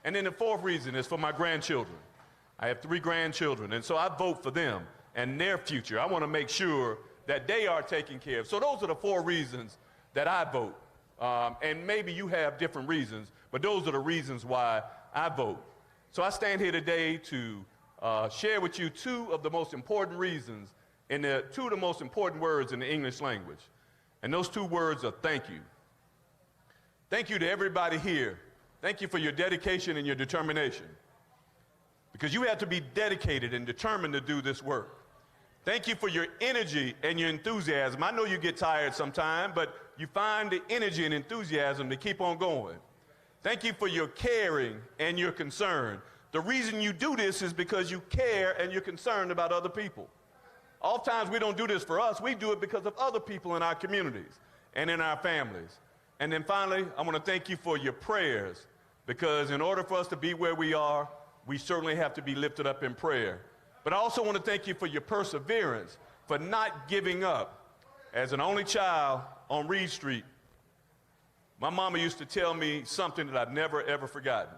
And then the 4th reason is for my grandchildren. I have 3 grandchildren, and so I vote for them and their future. I want to make sure that they are taken care of. So those are the 4 reasons that I vote. And maybe you have different reasons, but those are the reasons why I vote. So I stand here today to share with you 2 of the most important reasons and 2 of the most important words in the English language. And those 2 words are thank you. Thank you to everybody here. Thank you for your dedication and your determination, because you have to be dedicated and determined to do this work. Thank you for your energy and your enthusiasm. I know you get tired sometime, but you find the energy and enthusiasm to keep on going. Thank you for your caring and your concern. The reason you do this is because you care and you're concerned about other people. Oftentimes we don't do this for us. We do it because of other people in our communities and in our families. And then finally, I want to thank you for your prayers, because in order for us to be where we are, we certainly have to be lifted up in prayer. But I also want to thank you for your perseverance, for not giving up. As an only child on Reed Street, my mama used to tell me something that I've never, ever forgotten.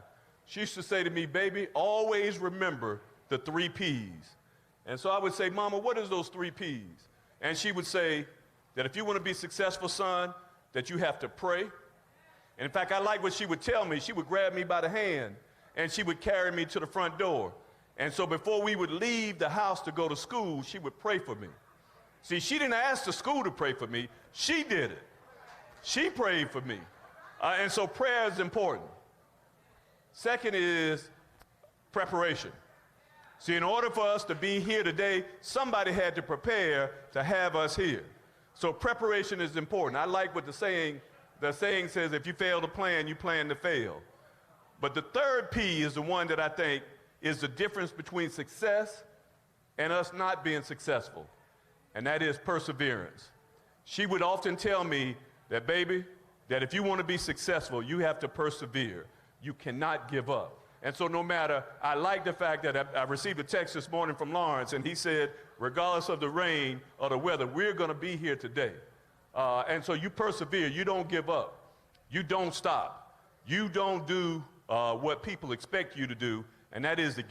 She used to say to me, baby, always remember the 3 Ps. And so I would say, Mama, what is those 3 Ps? And she would say that if you want to be successful, son, that you have to pray. And in fact, I like what she would tell me. She would grab me by the hand and she would carry me to the front door. And so before we would leave the house to go to school, she would pray for me. See, she didn't ask the school to pray for me. She did it. She prayed for me. And so prayer is important. Second is preparation. See, in order for us to be here today, somebody had to prepare to have us here. So preparation is important. I like what the saying says, if you fail to plan, you plan to fail. But the 3rd P is the one that I think is the difference between success and us not being successful, and that is perseverance. She would often tell me that, baby, that if you want to be successful, you have to persevere. You cannot give up. And so no matter, I like the fact that I received a text this morning from Lawrence, and he said, regardless of the rain or the weather, we're going to be here today. And so you persevere. You don't give up. You don't stop. You don't do what people expect you to do, and that is to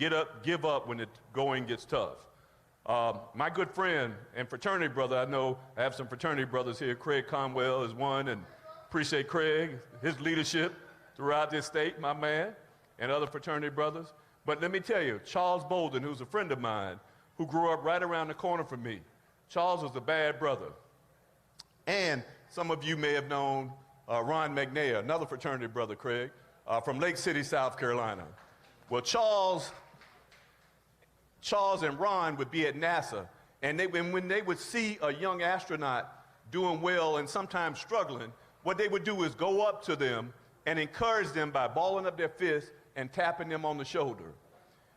give up when the going gets tough. My good friend and fraternity brother, I know I have some fraternity brothers here. Craig Conwell is one, and appreciate Craig, his leadership throughout this state, my man, and other fraternity brothers. But let me tell you, Charles Bolden, who's a friend of mine, who grew up right around the corner from me. Charles was a bad brother. And some of you may have known Ron McNair, another fraternity brother, Craig, from Lake City, South Carolina. Well, Charles and Ron would be at NASA, and when they would see a young astronaut doing well and sometimes struggling, what they would do is go up to them and encourage them by balling up their fists and tapping them on the shoulder.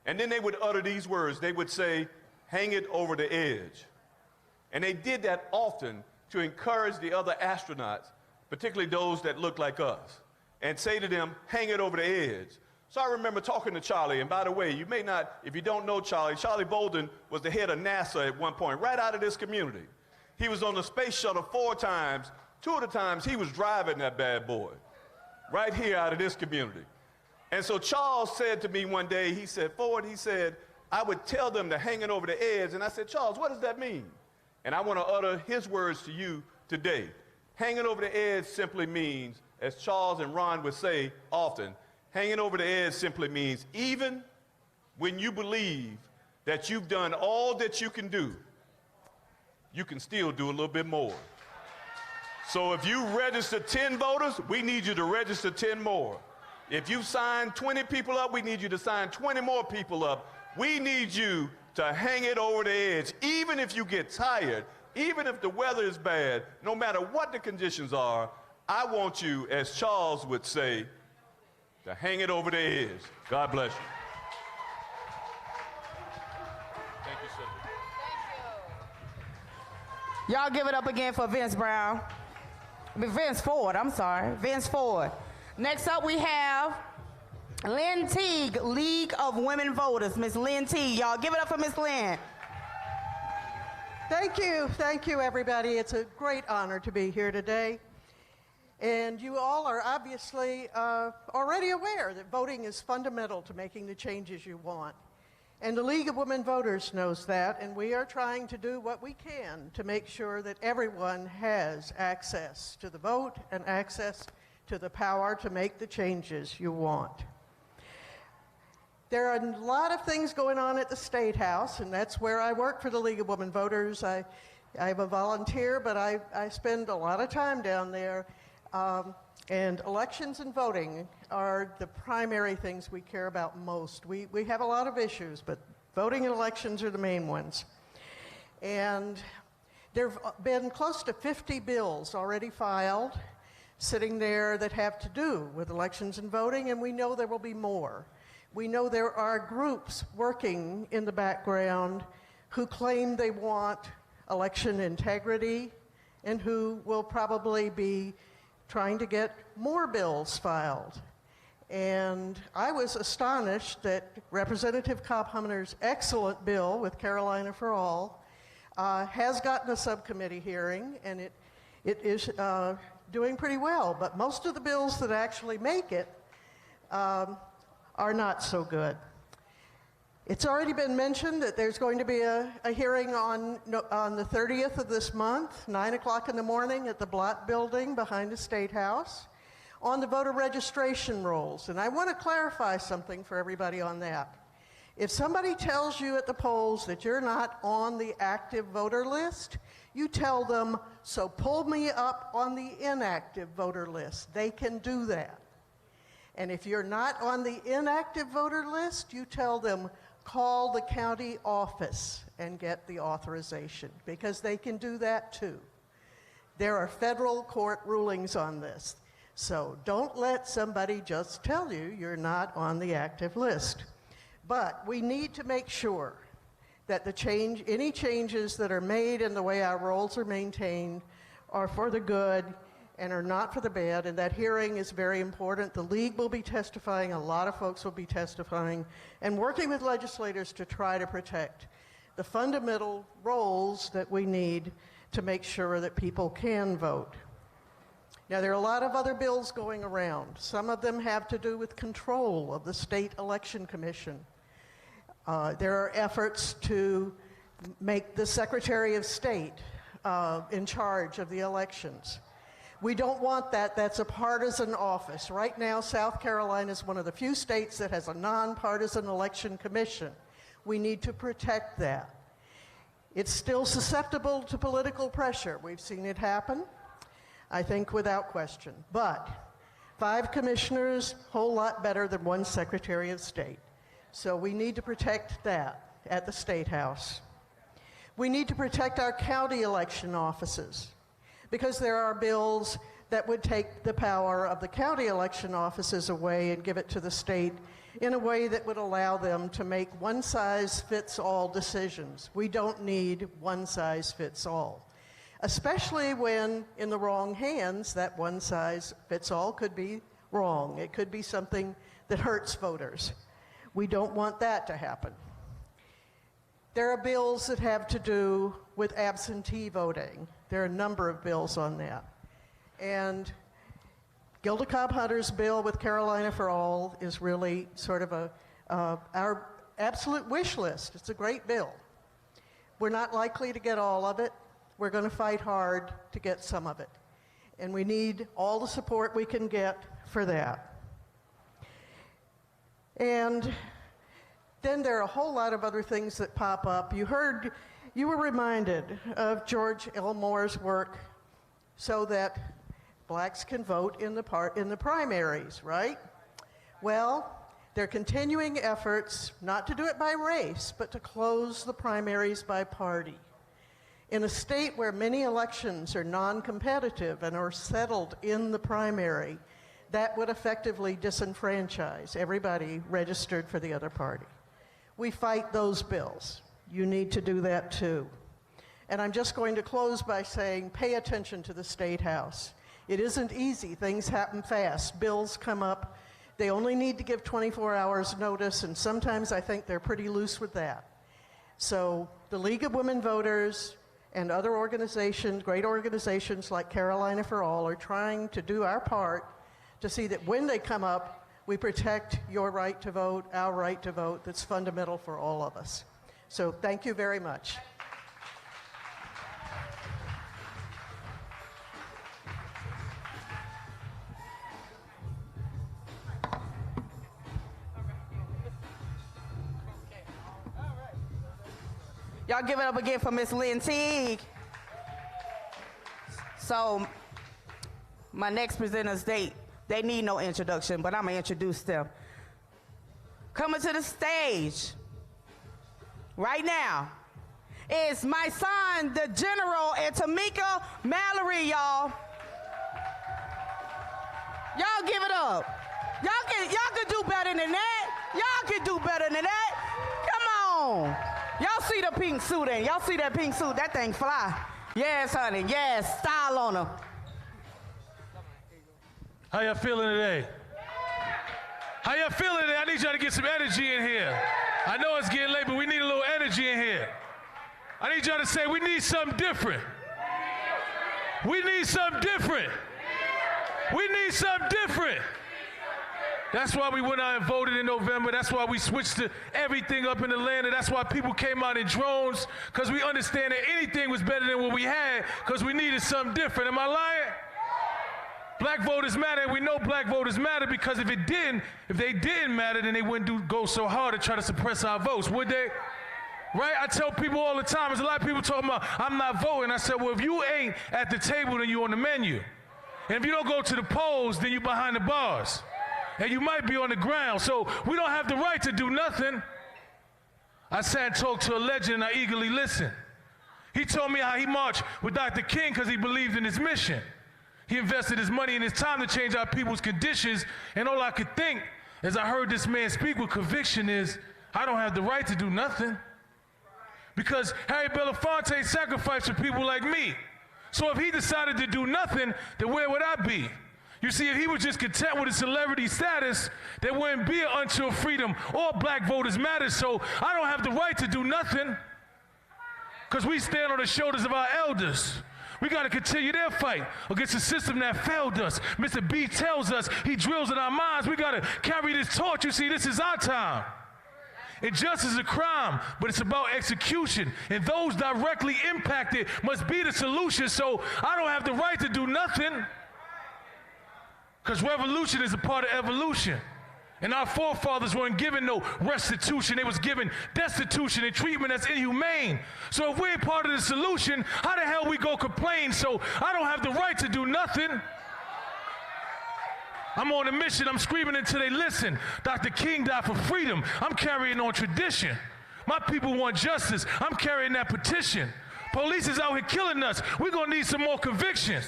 And then they would utter these words. They would say, "Hang it over the edge." And they did that often to encourage the other astronauts, particularly those that looked like us, and say to them, "Hang it over the edge." So I remember talking to Charlie, and by the way, you may not, if you don't know Charlie, Charlie Bolden was the head of NASA at one point, right out of this community. He was on the space shuttle 4 times. 2 of the times he was driving that bad boy, right here out of this community. And so Charles said to me one day, he said, "Ford," he said, "I would tell them to hang it over the edge." And I said, "Charles, what does that mean?" And I want to utter his words to you today. Hanging over the edge simply means, as Charles and Ron would say often, hanging over the edge simply means even when you believe that you've done all that you can do, you can still do a little bit more. So if you registered 10 voters, we need you to register 10 more. If you signed 20 people up, we need you to sign 20 more people up. We need you to hang it over the edge, even if you get tired, even if the weather is bad, no matter what the conditions are. I want you, as Charles would say, to hang it over the edge. God bless you. Thank you, sir. Y'all give it up again for Vince Brown. Vince Ford, I'm sorry. Vince Ford. Next up we have Lynn Teague, League of Women Voters. Miss Lynn Teague. Y'all give it up for Miss Lynn. Thank you everybody. It's a great honor to be here today. And you all are obviously already aware that voting is fundamental to making the changes you want. And the League of Women Voters knows that, and we are trying to do what we can to make sure that everyone has access to the vote and access to the power to make the changes you want. There are a lot of things going on at the State House, and that's where I work for the League of Women Voters. I'm a volunteer, but I spend a lot of time down there. And elections and voting are the primary things we care about most. We have a lot of issues, but voting and elections are the main ones. And there have been close to 50 bills already filed, sitting there that have to do with elections and voting, and we know there will be more. We know there are groups working in the background who claim they want election integrity and who will probably be trying to get more bills filed. And I was astonished that Representative Cobb Humner's excellent bill with Carolina for All has gotten a subcommittee hearing, and it is doing pretty well. But most of the bills that actually make it are not so good. It's already been mentioned that there's going to be a hearing on the 30th of this month, 9 o'clock in the morning at the Blatt Building behind the State House, on the voter registration rolls. And I want to clarify something for everybody on that. If somebody tells you at the polls that you're not on the active voter list, you tell them, "So pull me up on the inactive voter list." They can do that. And if you're not on the inactive voter list, you tell them, "Call the county office and get the authorization," because they can do that too. There are federal court rulings on this. So don't let somebody just tell you you're not on the active list. But we need to make sure that any changes that are made in the way our rolls are maintained are for the good and are not for the bad, and that hearing is very important. The League will be testifying, a lot of folks will be testifying, and working with legislators to try to protect the fundamental roles that we need to make sure that people can vote. Now, there are a lot of other bills going around. Some of them have to do with control of the State Election Commission. There are efforts to make the Secretary of State in charge of the elections. We don't want that. That's a partisan office. Right now, South Carolina is one of the few states that has a nonpartisan election commission. We need to protect that. It's still susceptible to political pressure. We've seen it happen, I think, without question. But 5 commissioners, whole lot better than 1 Secretary of State. So we need to protect that at the State House. We need to protect our county election offices, because there are bills that would take the power of the county election offices away and give it to the state in a way that would allow them to make one-size-fits-all decisions. We don't need one-size-fits-all, especially when in the wrong hands, that one-size-fits-all could be wrong. It could be something that hurts voters. We don't want that to happen. There are bills that have to do with absentee voting. There are a number of bills on that. And Gilda Cobb-Hunter's bill with Carolina for All is really sort of our absolute wish list. It's a great bill. We're not likely to get all of it. We're going to fight hard to get some of it. And we need all the support we can get for that. And then there are a whole lot of other things that pop up. You were reminded of George Elmore's work so that blacks can vote in the primaries, right? Well, they're continuing efforts not to do it by race, but to close the primaries by party. In a state where many elections are non-competitive and are settled in the primary, that would effectively disenfranchise everybody registered for the other party. We fight those bills. You need to do that too. And I'm just going to close by saying, pay attention to the State House. It isn't easy. Things happen fast. Bills come up. They only need to give 24 hours notice, and sometimes I think they're pretty loose with that. So the League of Women Voters and other organizations, great organizations like Carolina for All, are trying to do our part to see that when they come up, we protect your right to vote, our right to vote. That's fundamental for all of us. So thank you very much. Y'all give it up again for Miss Lynn Teague. So my next presenters, they need no introduction, but I'm going to introduce them. Coming to the stage right now is my son, the General, and Tamika Mallory, y'all. Y'all give it up. Y'all can do better than that. Y'all can do better than that. Come on. Y'all see the pink suit in? Y'all see that pink suit? That thing fly. Yes, honey. Yes, style on her. How y'all feeling today? How y'all feeling today? I need y'all to get some energy in here. I know it's getting late, but we need a little energy in here. I need y'all to say, we need something different. We need something different. We need something different. That's why we went out and voted in November. That's why we switched to everything up in Atlanta. That's why people came out in drones, because we understand that anything was better than what we had, because we needed something different. Am I lying? Black voters matter, and we know black voters matter, because if they didn't matter, then they wouldn't go so hard to try to suppress our votes, would they? Right? I tell people all the time, there's a lot of people talking about, I'm not voting. I said, well, if you ain't at the table, then you on the menu. And if you don't go to the polls, then you behind the bars. And you might be on the ground. So we don't have the right to do nothing. I sat and talked to a legend, and I eagerly listened. He told me how he marched with Dr. King because he believed in his mission. He invested his money and his time to change our people's conditions, and all I could think as I heard this man speak with conviction is, I don't have the right to do nothing. Because Harry Belafonte sacrificed for people like me. So if he decided to do nothing, then where would I be? You see, if he was just content with his celebrity status, there wouldn't be an Until Freedom or Black Voters Matter. So I don't have the right to do nothing because we stand on the shoulders of our elders. We got to continue their fight against the system that failed us. Mr. B tells us, he drills in our minds, we got to carry this torch. You see, this is our time. Injustice is a crime, but it's about execution. And those directly impacted must be the solution. So I don't have the right to do nothing because revolution is a part of evolution. And our forefathers weren't given no restitution. They was given destitution and treatment that's inhumane. So if we're part of the solution, how the hell we go complain? So I don't have the right to do nothing. I'm on a mission. I'm screaming until they listen. Dr. King died for freedom. I'm carrying on tradition. My people want justice. I'm carrying that petition. Police is out here killing us. We're going to need some more convictions.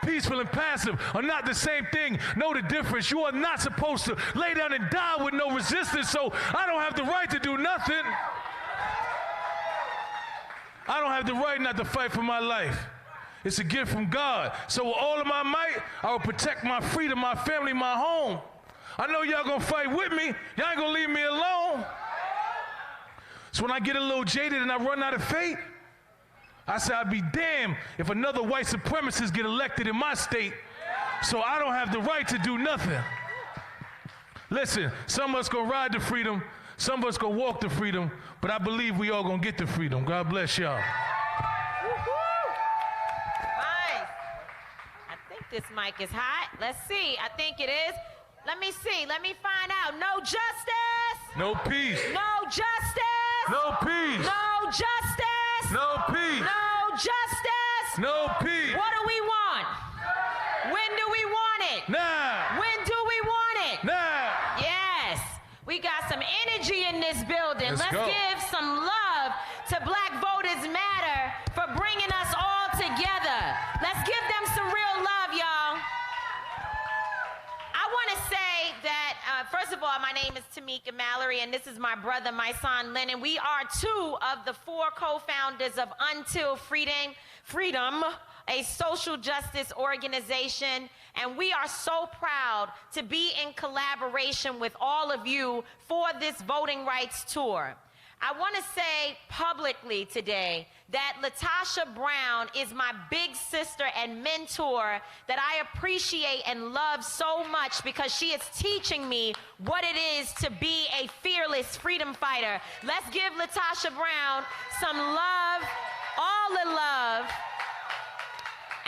Peaceful and passive are not the same thing. Know the difference. You are not supposed to lay down and die with no resistance, so I don't have the right to do nothing. I don't have the right not to fight for my life. It's a gift from God. So with all of my might, I will protect my freedom, my family, my home. I know y'all gonna fight with me. Y'all ain't gonna leave me alone. So when I get a little jaded and I run out of faith, I say I'd be damned if another white supremacist get elected in my state, so I don't have the right to do nothing. Listen, some of us gonna ride to freedom, some of us gonna walk to freedom, but I believe we all gonna get to freedom. God bless y'all. Nice. I think this mic is hot. Let's see. I think it is. Let me see. Let me find out. No justice. No peace. No justice. No peace. No justice. No peace. No justice. No peace. What do we want? When do we want it? Now. When do we want it? Now. Yes. We got some energy in this building. Let's go. give some love to Black Voters Matter for bringing us all together. Let's give them some real love, y'all. I want to say that, first of all, my name is Tamika Mallory, and this is my brother, my son, Lennon. We are two of the four co-founders of Until Freedom, a social justice organization, and we are so proud to be in collaboration with all of you for this voting rights tour. I want to say publicly today that Latasha Brown is my big sister and mentor that I appreciate and love so much because she is teaching me what it is to be a fearless freedom fighter. Let's give Latasha Brown some love, all the love.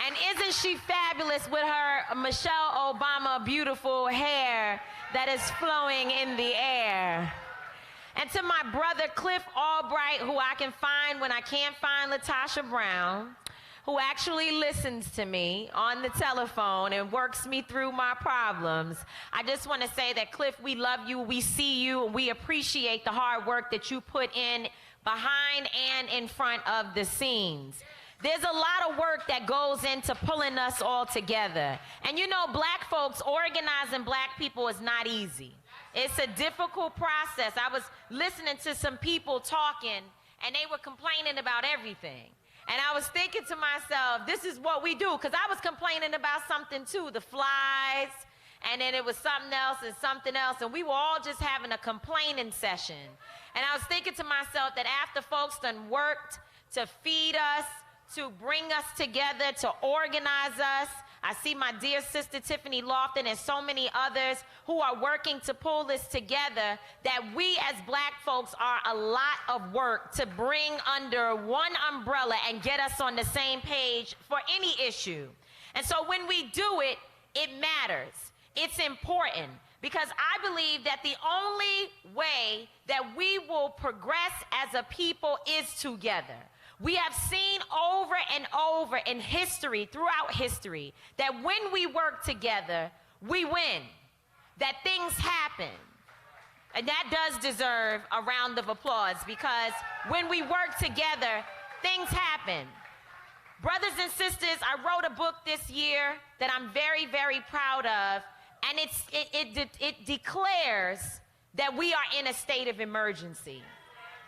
And isn't she fabulous with her Michelle Obama beautiful hair that is flowing in the air? And to my brother Cliff Albright, who I can find when I can't find Latasha Brown, who actually listens to me on the telephone and works me through my problems. I just want to say that, Cliff, we love you, we see you, and we appreciate the hard work that you put in behind and in front of the scenes. There's a lot of work that goes into pulling us all together. And you know, Black folks, organizing Black people is not easy. It's a difficult process. I was listening to some people talking, and they were complaining about everything. And I was thinking to myself, this is what we do, because I was complaining about something too, the flies, and then it was something else and something else, and we were all just having a complaining session. And I was thinking to myself that after folks done worked to feed us, to bring us together, to organize us, I see my dear sister Tiffany Lofton and so many others who are working to pull this together, that we as Black folks are a lot of work to bring under one umbrella and get us on the same page for any issue. And so when we do it, it matters. It's important, because I believe that the only way that we will progress as a people is together. We have seen over and over in history, throughout history, that when we work together, we win, that things happen. And that does deserve a round of applause, because when we work together, things happen. Brothers and sisters, I wrote a book this year that I'm very, very proud of, and it declares that we are in a state of emergency.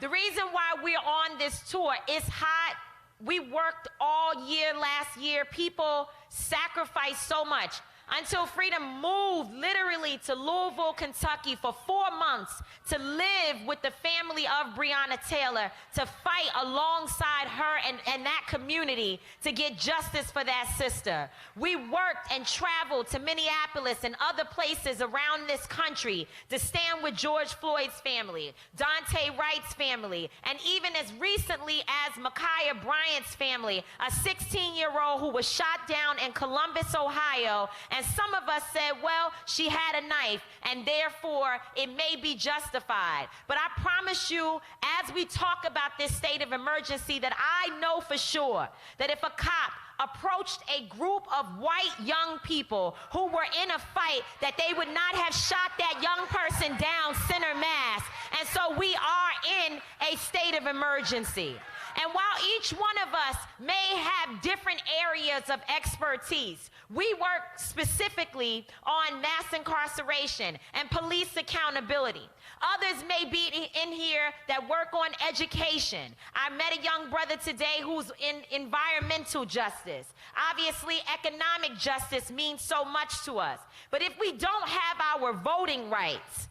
The reason why we're on this tour is hot, We worked all year last year. People sacrificed so much until Freedom moved literally to Louisville, Kentucky for 4 months to live with the family of Breonna Taylor, to fight alongside her and that community to get justice for that sister. We worked and traveled to Minneapolis and other places around this country to stand with George Floyd's family, Dante Wright's family, and even as recently as Ma'Khia Bryant's family, a 16-year-old who was shot down in Columbus, Ohio, and some of us said, well, she had a knife, and therefore it may be justified. But I promise you, as we talk about this state of emergency, that I know for sure that if a cop approached a group of white young people who were in a fight, that they would not have shot that young person down center mass. And so we are in a state of emergency. And while each one of us may have different areas of expertise, we work specifically on mass incarceration and police accountability. Others may be in here that work on education. I met a young brother today who's in environmental justice. Obviously, economic justice means so much to us. But if we don't have our voting rights,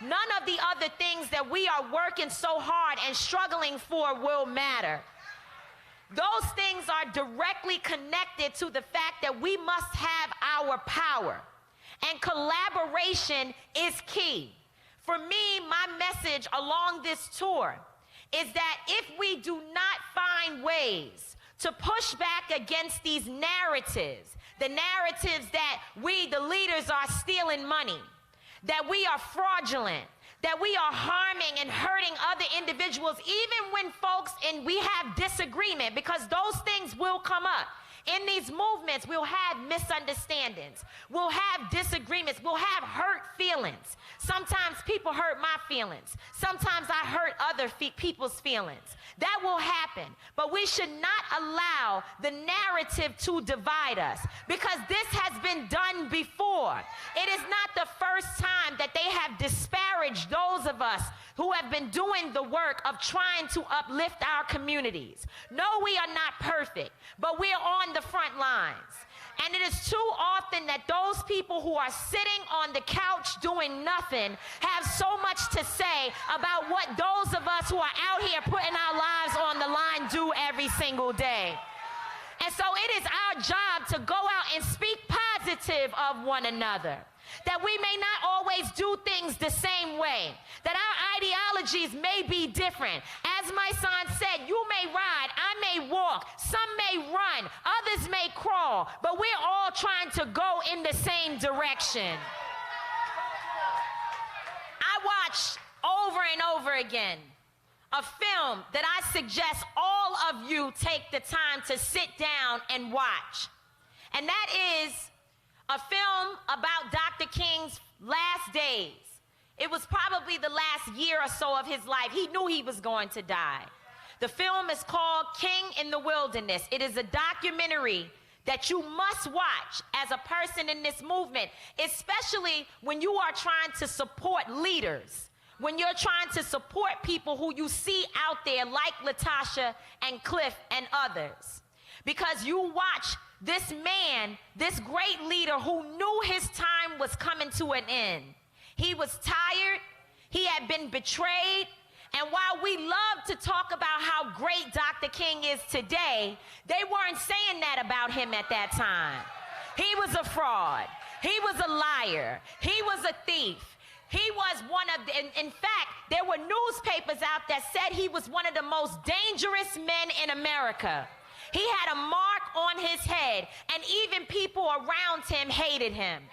none of the other things that we are working so hard and struggling for will matter. Those things are directly connected to the fact that we must have our power. And collaboration is key. For me, my message along this tour is that if we do not find ways to push back against these narratives, the narratives that we, the leaders, are stealing money, that we are fraudulent, that we are harming and hurting other individuals, even when folks, and we have disagreement, because those things will come up. In these movements, we'll have misunderstandings. We'll have disagreements. We'll have hurt feelings. Sometimes people hurt my feelings. Sometimes I hurt other people's feelings. That will happen. But we should not allow the narrative to divide us, because this has been done before. It is not the first time that they have disparaged those of us who have been doing the work of trying to uplift our communities. No, we are not perfect, but we're on the front lines. And it is too often that those people who are sitting on the couch doing nothing have so much to say about what those of us who are out here putting our lives on the line do every single day. And so it is our job to go out and speak positive of one another, that we may not always do things the same way, that our ideologies may be different. As my son said, you may ride, I may walk, some may run, others may crawl, but we're all trying to go in the same direction. I watched over and over again a film that I suggest all of you take the time to sit down and watch. And that is a film about Dr. King's last days. It was probably the last year or so of his life. He knew he was going to die. The film is called King in the Wilderness. It is a documentary that you must watch as a person in this movement, especially when you are trying to support leaders, when you're trying to support people who you see out there like Latasha and Cliff and others. Because you watch this man, this great leader who knew his time was coming to an end. He was tired, he had been betrayed, and while we love to talk about how great Dr. King is today, they weren't saying that about him at that time. He was a fraud, he was a liar, he was a thief. He was one of the, in fact, there were newspapers out that said he was one of the most dangerous men in America. He had a mark on his head, and even people around him hated him.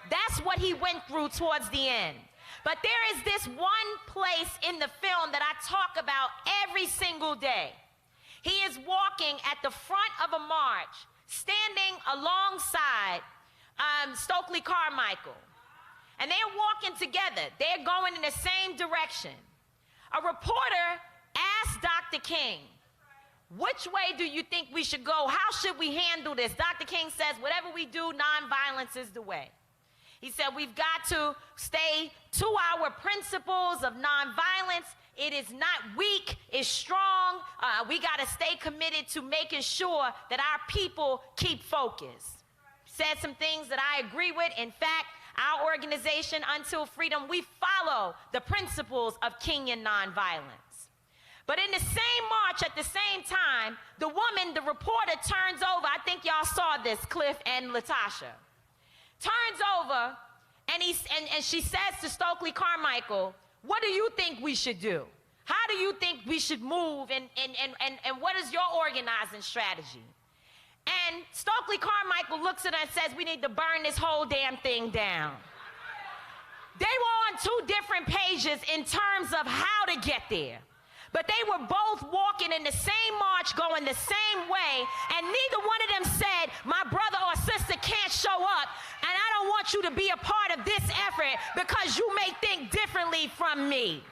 That's what he went through towards the end. But there is this one place in the film that I talk about every single day. He is walking at the front of a march, standing alongside Stokely Carmichael. And they're walking together. They're going in the same direction. A reporter asked Dr. King, which way do you think we should go? How should we handle this? Dr. King says, whatever we do, nonviolence is the way. He said, we've got to stay to our principles of nonviolence. It is not weak, it's strong. We got to stay committed to making sure that our people keep focused. Said some things that I agree with. In fact, our organization, Until Freedom, we follow the principles of Kenyan nonviolence. But in the same march, at the same time, the woman, the reporter, turns over. I think y'all saw this, Cliff and Latasha. Turns over, and she says to Stokely Carmichael, what do you think we should do? How do you think we should move, and what is your organizing strategy? And Stokely Carmichael looks at her and says, we need to burn this whole damn thing down. They were on two different pages in terms of how to get there. But they were both walking in the same march, going the same way, and neither one of them said, my brother or sister can't show up, and I don't want you to be a part of this effort because you may think differently from me.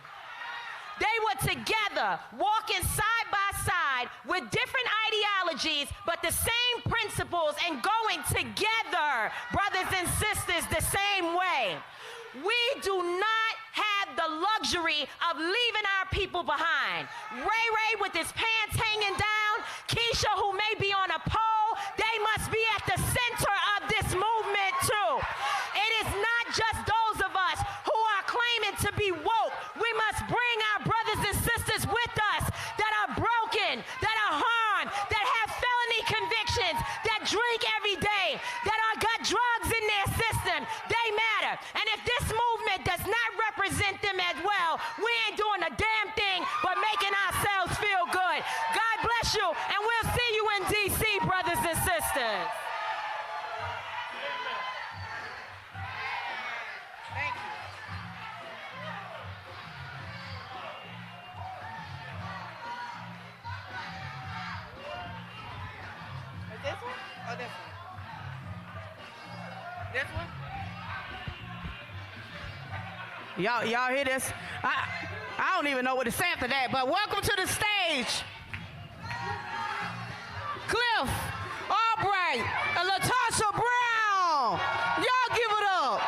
They were together, walking side by side with different ideologies, but the same principles, and going together, brothers and sisters, the same way. We do not have the luxury of leaving our people behind. Ray with his pants hanging down, Keisha, who may be on a pole, they must be at the center of this movement too. It is not just those of us who are claiming to be woke. We must bring our brothers and sisters with us that are broken, that are harmed, that have felony convictions, that drink every day, that got drugs in their system. They matter. And if this movement does not represent them as well, we ain't doing a damn thing but making ourselves feel good. God bless you, and we'll see you in D.C., brothers and sisters. Thank you. Is this one? Oh, this one. This one? Y'all hear this? I don't even know what to say after that, but welcome to the stage, Cliff Albright and Latasha Brown. Y'all give it up.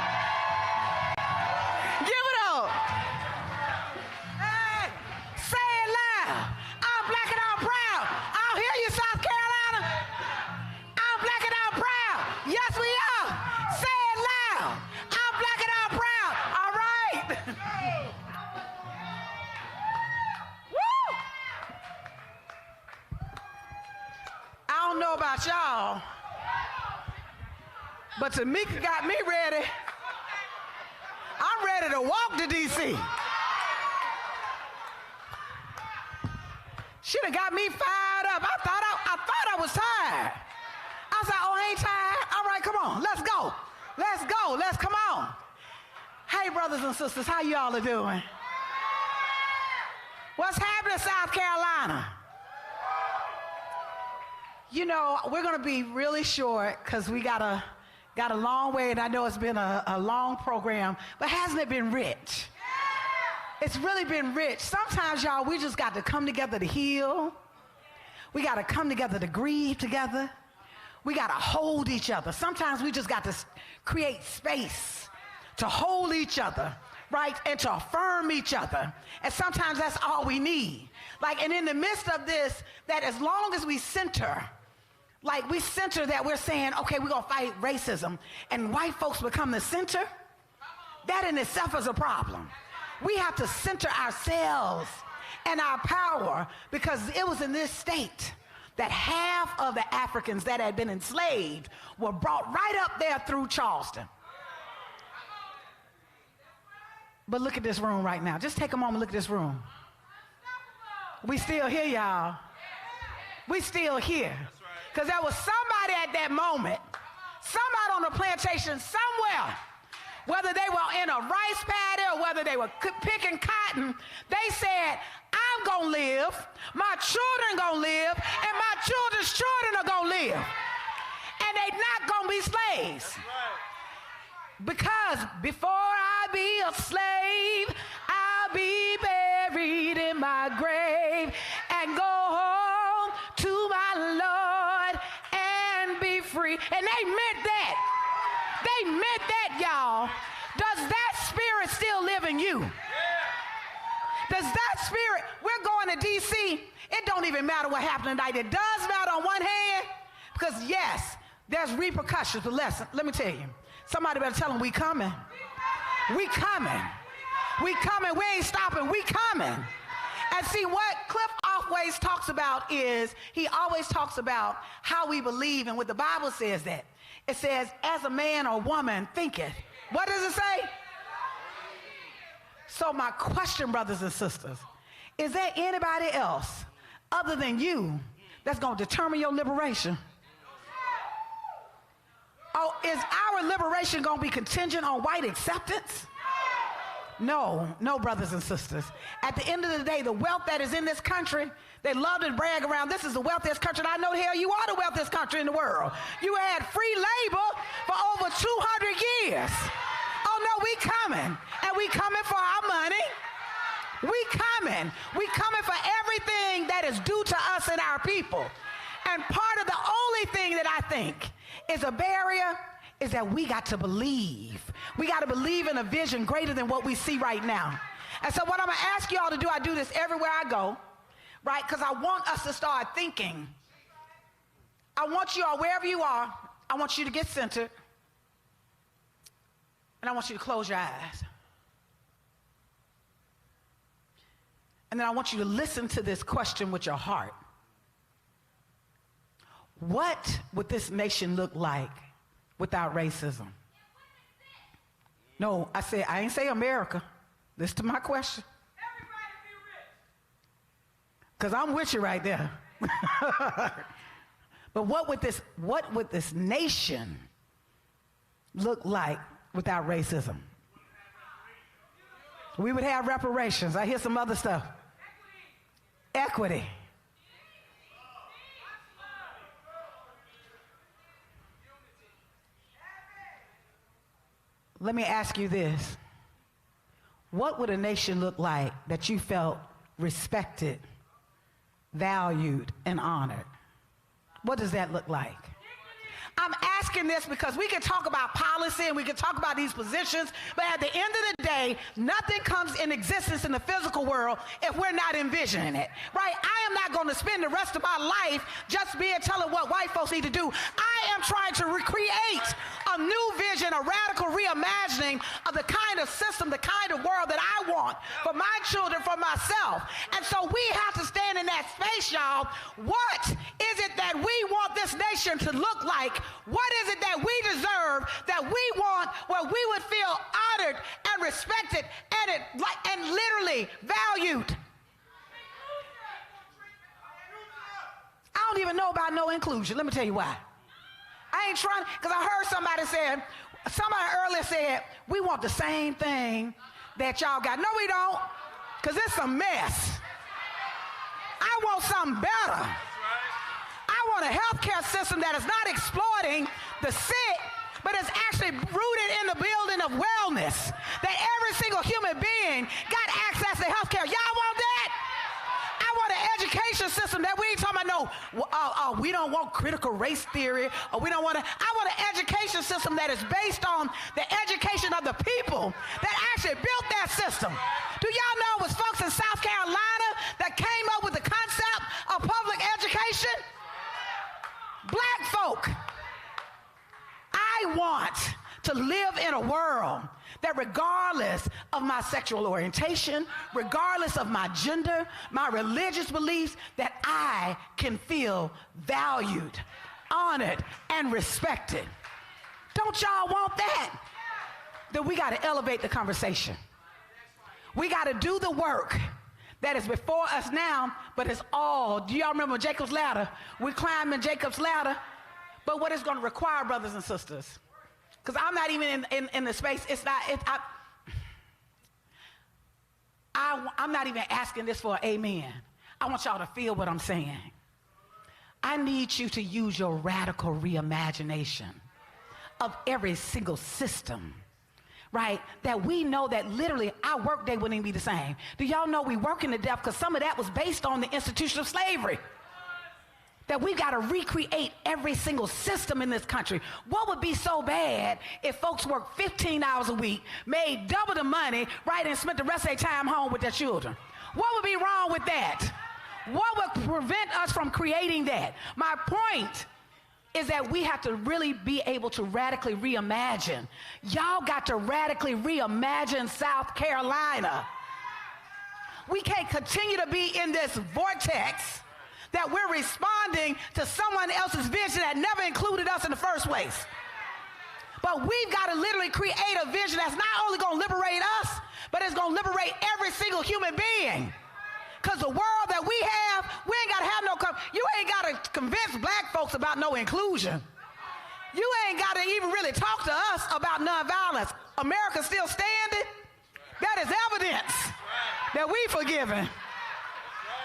Give it up. Hey, say it loud. I'm black and I'm proud. I'll hear you, South Carolina. I'm black and I'm proud. Yes, we are. Say it loud. I'm black and I'm proud. All right. Woo! I don't know about y'all, but Tamika got me ready. I'm ready to walk to D.C. She done got me fired up. I thought I was tired. I was like, oh, I ain't tired. All right, come on, let's go. Let's go, let's come on. Hey, brothers and sisters, how y'all are doing? What's happening, South Carolina? You know, we're gonna be really short because we got a long way, and I know it's been a long program, but hasn't it been rich? It's really been rich. Sometimes, y'all, we just got to come together to heal. We got to come together to grieve together. We got to hold each other. Sometimes we just got to create space to hold each other, right, and to affirm each other. And sometimes that's all we need. Like, and in the midst of this, that as long as we center, like we center that we're saying, okay, we're going to fight racism, and white folks become the center, that in itself is a problem. We have to center ourselves and our power, because it was in this state that half of the Africans that had been enslaved were brought right up there through Charleston. But look at this room right now. Just take a moment, look at this room. We still here, y'all. We still here. Because there was somebody at that moment, somebody on the plantation somewhere, whether they were in a rice paddy or whether they were picking cotton, they said, I'm going to live, my children going to live, and my children's children are going to live. And they not going to be slaves. Because before I be a slave, I'll be buried in my grave and go home to my Lord and be free. And they meant that. They meant that, y'all. Does that spirit still live in you? Does that spirit, we're going to D.C. It don't even matter what happened tonight. It does matter on one hand, because yes, there's repercussions. But listen, let me tell you, somebody better tell them we coming. We coming. We coming. We ain't stopping. We coming. And see, what Cliff always talks about is, he always talks about how we believe, and what the Bible says that. It says, as a man or woman thinketh. What does it say? So my question, brothers and sisters, is there anybody else other than you that's going to determine your liberation? Oh, is our liberation going to be contingent on white acceptance? No, no, brothers and sisters. At the end of the day, the wealth that is in this country, they love to brag around, this is the wealthiest country. And I know, hell, you are the wealthiest country in the world. You had free labor for over 200 years. Oh, no, we coming. And we coming for our money. We coming. We coming for everything that is due to us and our people. And part of the only thing that I think is a barrier is that we got to believe. We got to believe in a vision greater than what we see right now. And so what I'm going to ask y'all to do, I do this everywhere I go, right? Because I want us to start thinking. I want you all, wherever you are, I want you to get centered. And I want you to close your eyes. And then I want you to listen to this question with your heart. What would this nation look like without racism? No, I ain't say America. Listen to my question. Because I'm with you right there. But what would this nation look like without racism? We would have reparations. I hear some other stuff. Equity. Let me ask you this. What would a nation look like that you felt respected, valued, and honored? What does that look like? I'm asking this because we can talk about policy and we can talk about these positions, but at the end of the day, nothing comes in existence in the physical world if we're not envisioning it, right? I am not going to spend the rest of my life just telling what white folks need to do. I am trying to recreate a new vision, a radical reimagining of the kind of system, the kind of world that I want for my children, for myself. And so we have to stand in that space, y'all. What is it that we want this nation to look like? What is it that we deserve, that we want, where we would feel honored and respected and literally valued? I don't even know about no inclusion. Let me tell you why. I ain't trying, because I heard somebody earlier said, we want the same thing that y'all got. No, we don't, because it's a mess. I want something better. I want a healthcare system that is not exploiting the sick, but is actually rooted in the building of wellness, that every single human being got access to healthcare. Y'all want that? I want an education system that we ain't talking about we don't want critical race theory, or we don't want to. I want an education system that is based on the education of the people that actually built that system. Do y'all know it was folks in South Carolina that came up with the concept of public education? Black folk. I want to live in a world that regardless of my sexual orientation, regardless of my gender, my religious beliefs, that I can feel valued, honored, and respected. Don't y'all want that? Then we got to elevate the conversation. We got to do the work that is before us now, but it's all, do y'all remember Jacob's ladder? We climbing Jacob's ladder, but what it's going to require, brothers and sisters, because I'm not even in the space, I'm not even asking this for an amen. I want y'all to feel what I'm saying. I need you to use your radical reimagination of every single system, right? That we know that literally our workday wouldn't even be the same. Do y'all know we working to death because some of that was based on the institution of slavery? That we've got to recreate every single system in this country. What would be so bad if folks worked 15 hours a week, made double the money, right, and spent the rest of their time home with their children? What would be wrong with that? What would prevent us from creating that? My point is that we have to really be able to radically reimagine. Y'all got to radically reimagine South Carolina. We can't continue to be in this vortex that we're responding to someone else's vision that never included us in the first place. But we've got to literally create a vision that's not only going to liberate us, but it's going to liberate every single human being. Because the world that we have, we ain't got to have no, you ain't got to convince black folks about no inclusion. You ain't got to even really talk to us about nonviolence. America's still standing. That is evidence that we forgiven.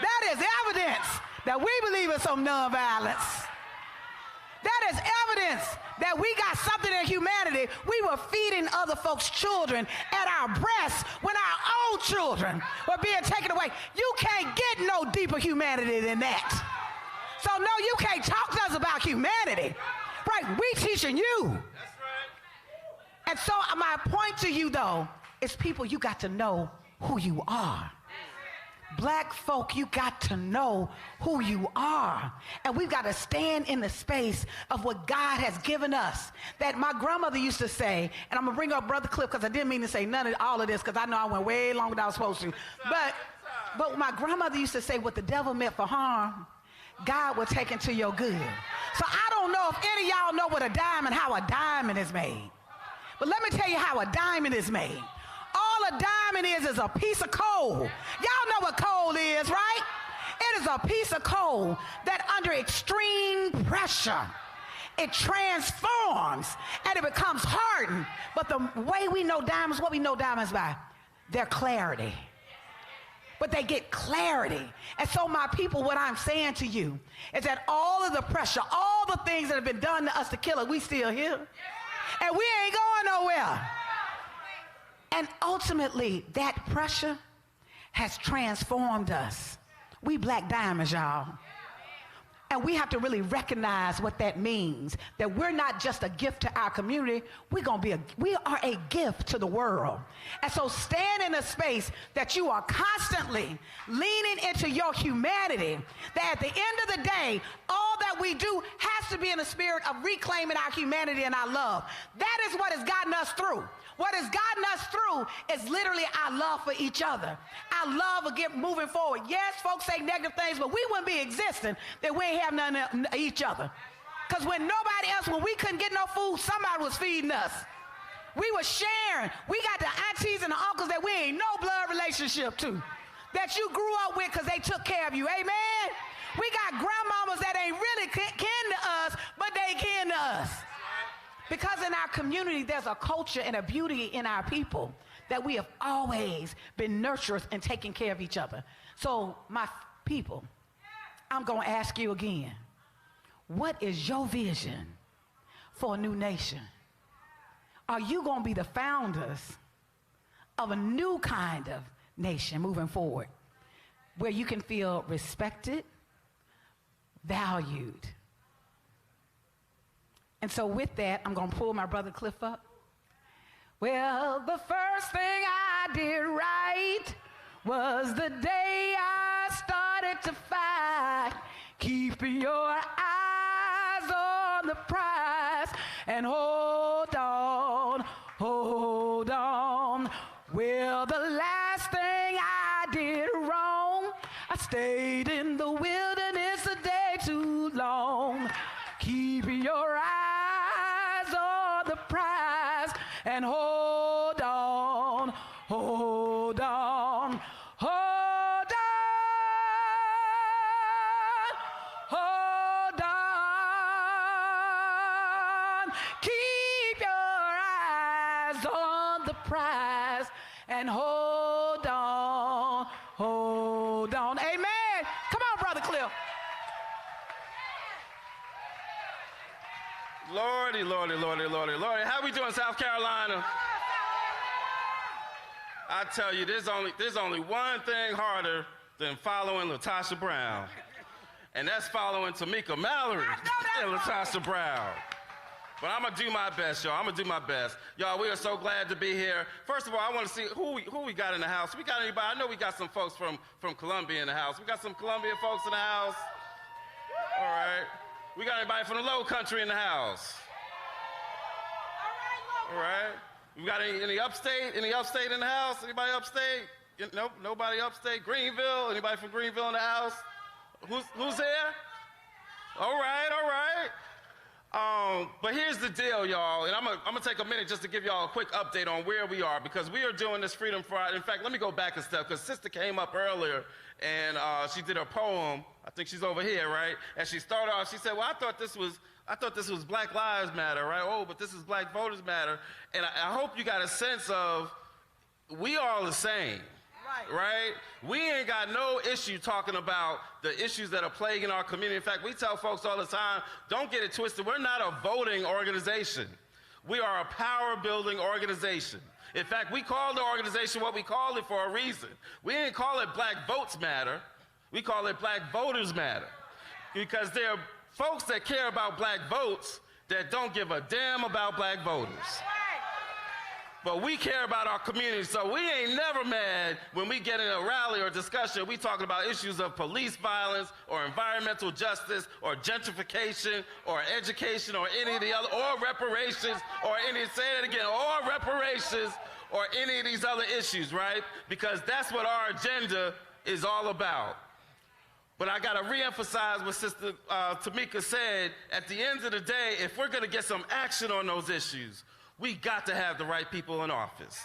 That is evidence that we believe in some nonviolence. That is evidence that we got something in humanity. We were feeding other folks' children at our breasts when our own children were being taken away. You can't get no deeper humanity than that. So no, you can't talk to us about humanity. Right, we teaching you. That's right. And so my point to you though is people, you got to know who you are. Black folk, you got to know who you are. And we've got to stand in the space of what God has given us. That my grandmother used to say, and I'm going to bring up Brother Cliff because I didn't mean to say none of all of this because I know I went way longer than I was supposed to. But my grandmother used to say, what the devil meant for harm, God will take into your good. So I don't know if any of y'all know what how a diamond is made. But let me tell you how a diamond is made. All a diamond is a piece of coal. Y'all know what coal is, right? It is a piece of coal that under extreme pressure, it transforms and it becomes hardened. But the way we know diamonds, what we know diamonds by, their clarity. But they get clarity. And so my people, what I'm saying to you is that all of the pressure, all the things that have been done to us to kill us, we still here. And we ain't going nowhere. And ultimately, that pressure has transformed us. We black diamonds, y'all. And we have to really recognize what that means, that we're not just a gift to our community, we are a gift to the world. And so stand in a space that you are constantly leaning into your humanity, that at the end of the day, all that we do has to be in the spirit of reclaiming our humanity and our love. That is what has gotten us through. What has gotten us through is literally our love for each other. Our love of moving forward. Yes, folks say negative things, but we wouldn't be existing if we ain't have none of each other. Because when nobody else, when we couldn't get no food, somebody was feeding us. We were sharing. We got the aunties and the uncles that we ain't no blood relationship to, that you grew up with because they took care of you. Amen? We got grandmamas that ain't really kin to us, but they kin to us. Because in our community, there's a culture and a beauty in our people that we have always been nurturers and taking care of each other. So my people, I'm going to ask you again, what is your vision for a new nation? Are you going to be the founders of a new kind of nation moving forward where you can feel respected, valued? And so with that, I'm going to pull my brother Cliff up. Well, the first thing I did right was the day I started to fight. Keeping your eyes on the prize and hold on, hold on. Well, the last thing I did wrong, I stayed in the wilderness a day too long. Keep your eyes on the prize and hold on, hold on, hold on, hold on. Keep your eyes on the prize and hold on, hold on. Amen. Come on, Brother Cliff. Lordy, Lordy, Lordy, Lordy, Lordy. How we doing, South Carolina? I tell you, there's only one thing harder than following LaTosha Brown. And that's following Tamika Mallory and LaTosha Brown. But I'm going to do my best, y'all. I'm going to do my best. Y'all, we are so glad to be here. First of all, I want to see who we got in the house. We got anybody? I know we got some folks from Columbia in the house. We got some Columbia folks in the house. All right. We got anybody from the Low Country in the house? All right. We got any upstate? Any upstate in the house? Anybody upstate? Nope, nobody upstate. Greenville? Anybody from Greenville in the house? Who's there? All right, all right. But here's the deal, y'all, and I'm gonna take a minute just to give y'all a quick update on where we are, because we are doing this Freedom Friday. In fact, let me go back a step, because Sister came up earlier and she did her poem. I think she's over here, right? And she started off, she said, well, I thought this was Black Lives Matter, right? Oh, but this is Black Voters Matter. And I hope you got a sense of we all the same. Right? We ain't got no issue talking about the issues that are plaguing our community. In fact, we tell folks all the time, don't get it twisted. We're not a voting organization. We are a power-building organization. In fact, we call the organization what we call it for a reason. We ain't call it Black Votes Matter. We call it Black Voters Matter. Because there are folks that care about black votes that don't give a damn about black voters. But we care about our community, so we ain't never mad when we get in a rally or discussion. We talking about issues of police violence or environmental justice or gentrification or education or any of the other, or reparations or any, say that again, or reparations or any of these other issues, right? Because that's what our agenda is all about. But I gotta reemphasize what Sister Tamika said. At the end of the day, if we're gonna get some action on those issues, we got to have the right people in office.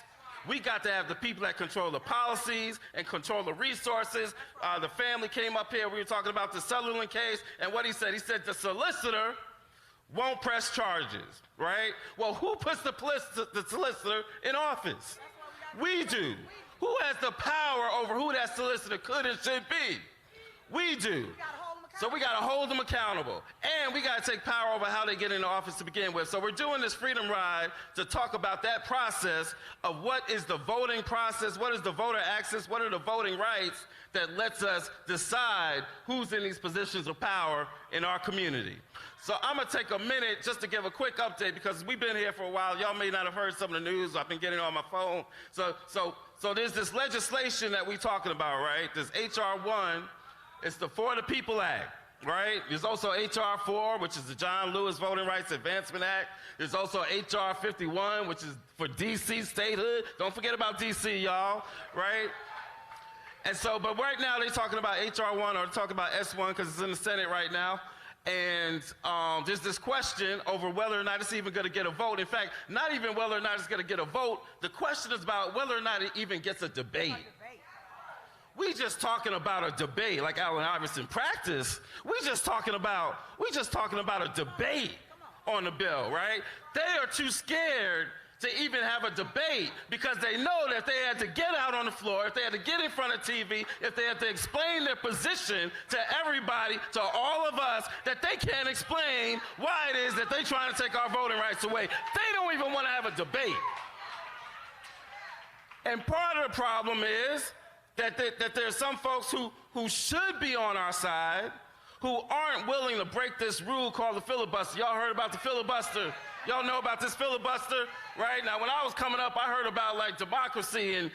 We got to have the people that control the policies and control the resources. The family came up here, we were talking about the Sutherland case, and what he said the solicitor won't press charges, right? Well, who puts the solicitor in office? We do. Who has the power over who that solicitor could and should be? We do. So we got to hold them accountable. And we got to take power over how they get into office to begin with. So we're doing this Freedom Ride to talk about that process of what is the voting process, what is the voter access, what are the voting rights that lets us decide who's in these positions of power in our community. So I'm going to take a minute just to give a quick update, because we've been here for a while. Y'all may not have heard some of the news. I've been getting it on my phone. So there's this legislation that we're talking about, right? There's H.R. 1. It's the For the People Act, right? There's also H.R. 4, which is the John Lewis Voting Rights Advancement Act. There's also H.R. 51, which is for D.C. statehood. Don't forget about D.C., y'all, right? And so, but right now they're talking about H.R. 1, or they're talking about S1, because it's in the Senate right now. And there's this question over whether or not it's even going to get a vote. In fact, not even whether or not it's going to get a vote. The question is about whether or not it even gets a debate. We just talking about a debate, like Allen Iverson practice. We just talking about a debate on the bill, right? They are too scared to even have a debate, because they know that they had to get out on the floor, if they had to get in front of TV, if they had to explain their position to everybody, to all of us, that they can't explain why it is that they're trying to take our voting rights away. They don't even want to have a debate. And part of the problem is that there's some folks who should be on our side who aren't willing to break this rule called the filibuster. Y'all heard about the filibuster? Y'all know about this filibuster, right? Now, when I was coming up, I heard about like democracy and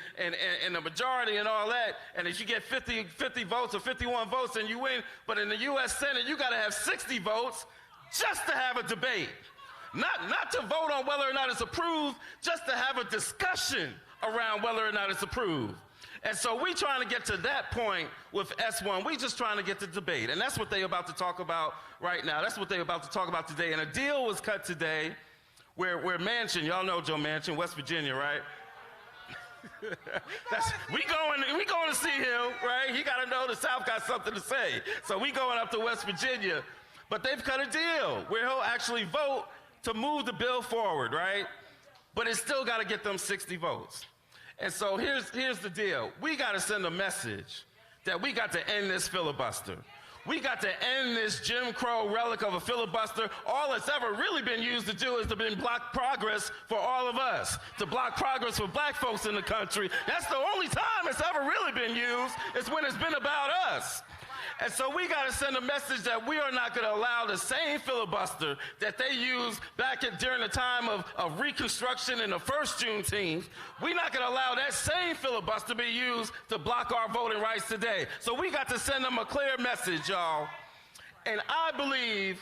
the majority and all that, and if you get 50 votes or 51 votes and you win, but in the U.S. Senate, you got to have 60 votes just to have a debate. Not to vote on whether or not it's approved, just to have a discussion around whether or not it's approved. And so we trying to get to that point with S1. We just trying to get to debate. And that's what they about to talk about right now. That's what they about to talk about today. And a deal was cut today where Manchin, y'all know Joe Manchin, West Virginia, right? we going to see him, right? He got to know the South got something to say. So we going up to West Virginia. But they've cut a deal where he'll actually vote to move the bill forward, right? But it's still got to get them 60 votes. And so here's the deal. We got to send a message that we got to end this filibuster. We got to end this Jim Crow relic of a filibuster. All it's ever really been used to do is to block progress for all of us, to block progress for black folks in the country. That's the only time it's ever really been used, is when it's been about us. And so we got to send a message that we are not going to allow the same filibuster that they used during the time of Reconstruction and the first Juneteenth. We're not going to allow that same filibuster to be used to block our voting rights today. So we got to send them a clear message, y'all. And I believe,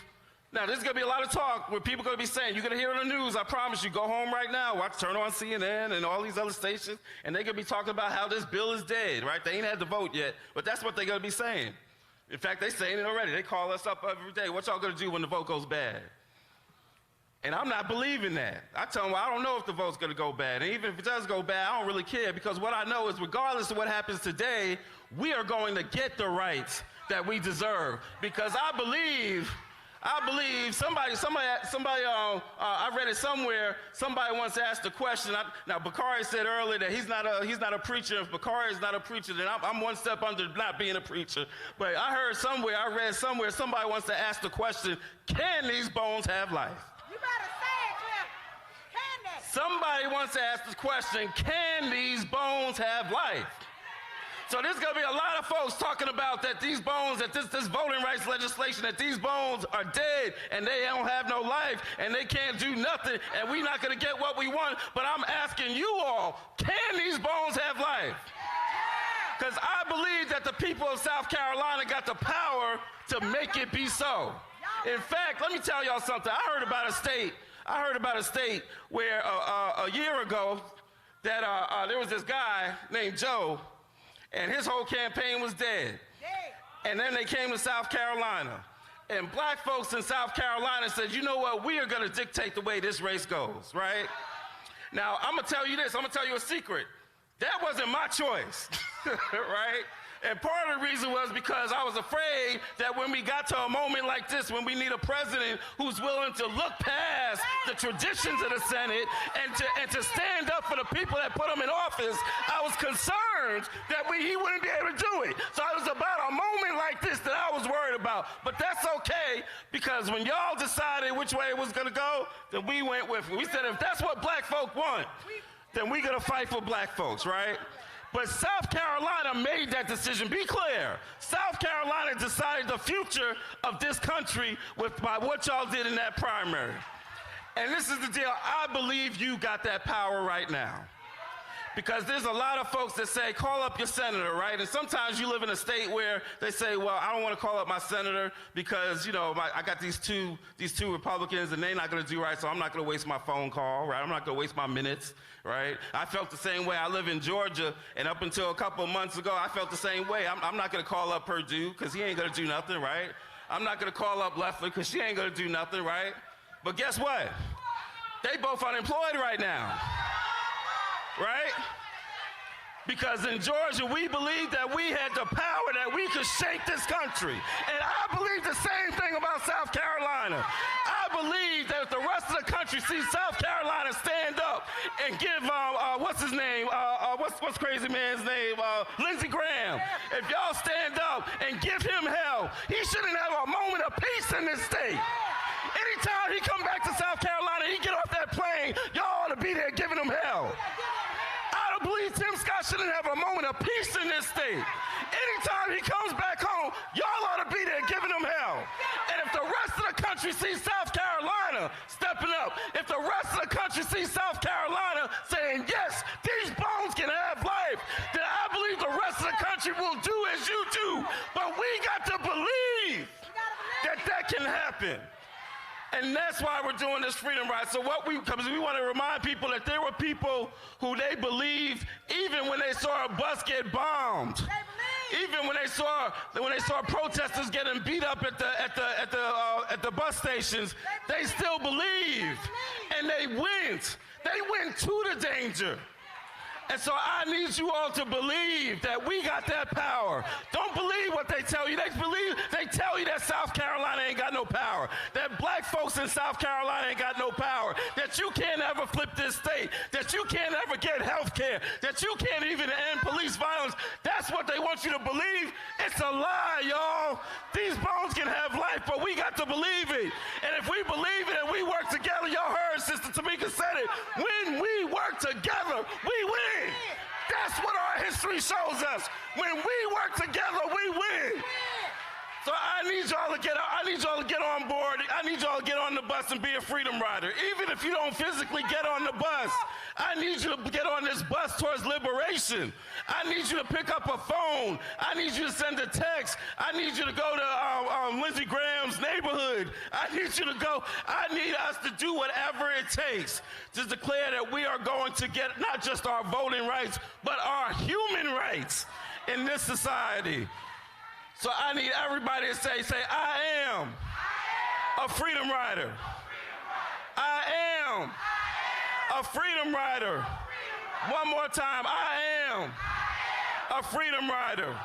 now there's going to be a lot of talk where people are going to be saying, you're going to hear on the news, I promise you, go home right now, turn on CNN and all these other stations, and they're going to be talking about how this bill is dead, right? They ain't had the vote yet, but that's what they're going to be saying. In fact, they're saying it already. They call us up every day. What y'all going to do when the vote goes bad? And I'm not believing that. I tell them, well, I don't know if the vote's going to go bad. And even if it does go bad, I don't really care, because what I know is regardless of what happens today, we are going to get the rights that we deserve. Because I believe I read it somewhere, somebody once asked a question. Now, Bakari said earlier that he's not a preacher. If Bakari is not a preacher, then I'm one step under not being a preacher. But I read somewhere, somebody wants to ask the question, can these bones have life? You better say it, Cliff. Can they? Somebody wants to ask the question, can these bones have life? So there's going to be a lot of folks talking about that these bones, that this voting rights legislation, that these bones are dead and they don't have no life and they can't do nothing and we're not going to get what we want. But I'm asking you all, can these bones have life? Because I believe that the people of South Carolina got the power to make it be so. In fact, let me tell y'all something. I heard about a state where a year ago that there was this guy named Joe, and his whole campaign was dead. And then they came to South Carolina. And black folks in South Carolina said, you know what, we are going to dictate the way this race goes, right? Now, I'm going to tell you this. I'm going to tell you a secret. That wasn't my choice, right? And part of the reason was because I was afraid that when we got to a moment like this, when we need a president who's willing to look past the traditions of the Senate and to stand up for the people that put him in office, I was concerned that he wouldn't be able to do it. So it was about a moment like this that I was worried about. But that's okay, because when y'all decided which way it was going to go, then we went with it. We said, if that's what black folk want, then we're going to fight for black folks, right? But South Carolina made that decision. Be clear. South Carolina decided the future of this country by what y'all did in that primary. And this is the deal. I believe you got that power right now. Because there's a lot of folks that say, call up your senator, right? And sometimes you live in a state where they say, well, I don't want to call up my senator because, you know, I got these two Republicans and they're not going to do right, so I'm not going to waste my phone call, right? I'm not going to waste my minutes, right? I felt the same way. I live in Georgia, and up until a couple of months ago, I felt the same way. I'm not going to call up Perdue because he ain't going to do nothing, right? I'm not going to call up Leffler because she ain't going to do nothing, right? But guess what? They both unemployed right now. Right? Because in Georgia, we believed that we had the power that we could shake this country. And I believe the same thing about South Carolina. I believe that if the rest of the country sees South Carolina stand up and give, what's his name? What's crazy man's name? Lindsey Graham. If y'all stand up and give him hell, he shouldn't have a moment of peace in this state. Anytime he come back to South Carolina, he get off that plane, y'all ought to be there giving him hell. I don't believe Tim Scott shouldn't have a moment of peace in this state. Anytime he comes back home, y'all ought to be there giving him hell. And if the rest of the country sees South Carolina stepping up, if the rest of the country sees South Carolina saying, yes, these bones can have life, then I believe the rest of the country will do as you do. But we got to believe that that can happen. And that's why we're doing this freedom ride. So because we want to remind people that there were people who they believed, even when they saw a bus get bombed, even when they saw protesters getting beat up at the bus stations, they still believed, and they went to the danger. And so I need you all to believe that we got that power. Don't believe what they tell you. They tell you that South Carolina ain't got no power, that black folks in South Carolina ain't got no power, that you can't ever flip this state, that you can't ever get health care, that you can't even end police violence. That's what they want you to believe. It's a lie, y'all. These bones can have life, but we got to believe it. And if we believe it and we work together, y'all heard Sister Tamika said it, when we work together, we win. That's what our history shows us. When we work together, we win. y'all to get on board. I need y'all to get on the bus and be a freedom rider. Even if you don't physically get on the bus, I need you to get on this bus towards liberation. I need you to pick up a phone. I need you to send a text. I need you to go to Lindsey Graham's neighborhood. I need you to go. I need us to do whatever it takes to declare that we are going to get not just our voting rights, but our human rights in this society. So I need everybody to say, I am a freedom rider. I am a freedom rider. One more time, I am a freedom rider.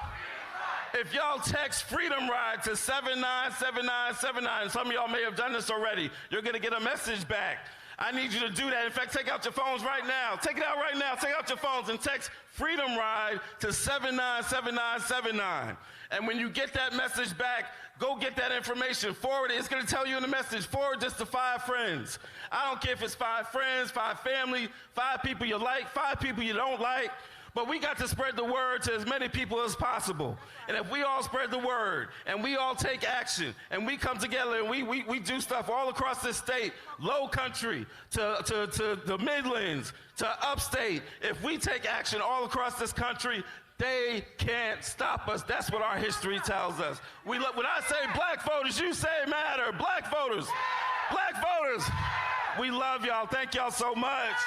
If y'all text Freedom Ride to 797979, some of y'all may have done this already, you're gonna get a message back. I need you to do that. In fact, take out your phones right now. Take it out right now. Take out your phones and text Freedom Ride to 797979. And when you get that message back, go get that information. Forward it. It's going to tell you in the message. Forward this to 5 friends. I don't care if it's 5 friends, 5 family, 5 people you like, 5 people you don't like. But we got to spread the word to as many people as possible. And if we all spread the word and we all take action and we come together and we do stuff all across this state, low country to the Midlands, to upstate, if we take action all across this country, they can't stop us. That's what our history tells us. When I say black voters, you say matter. Black voters. Black voters. We love y'all. Thank y'all so much.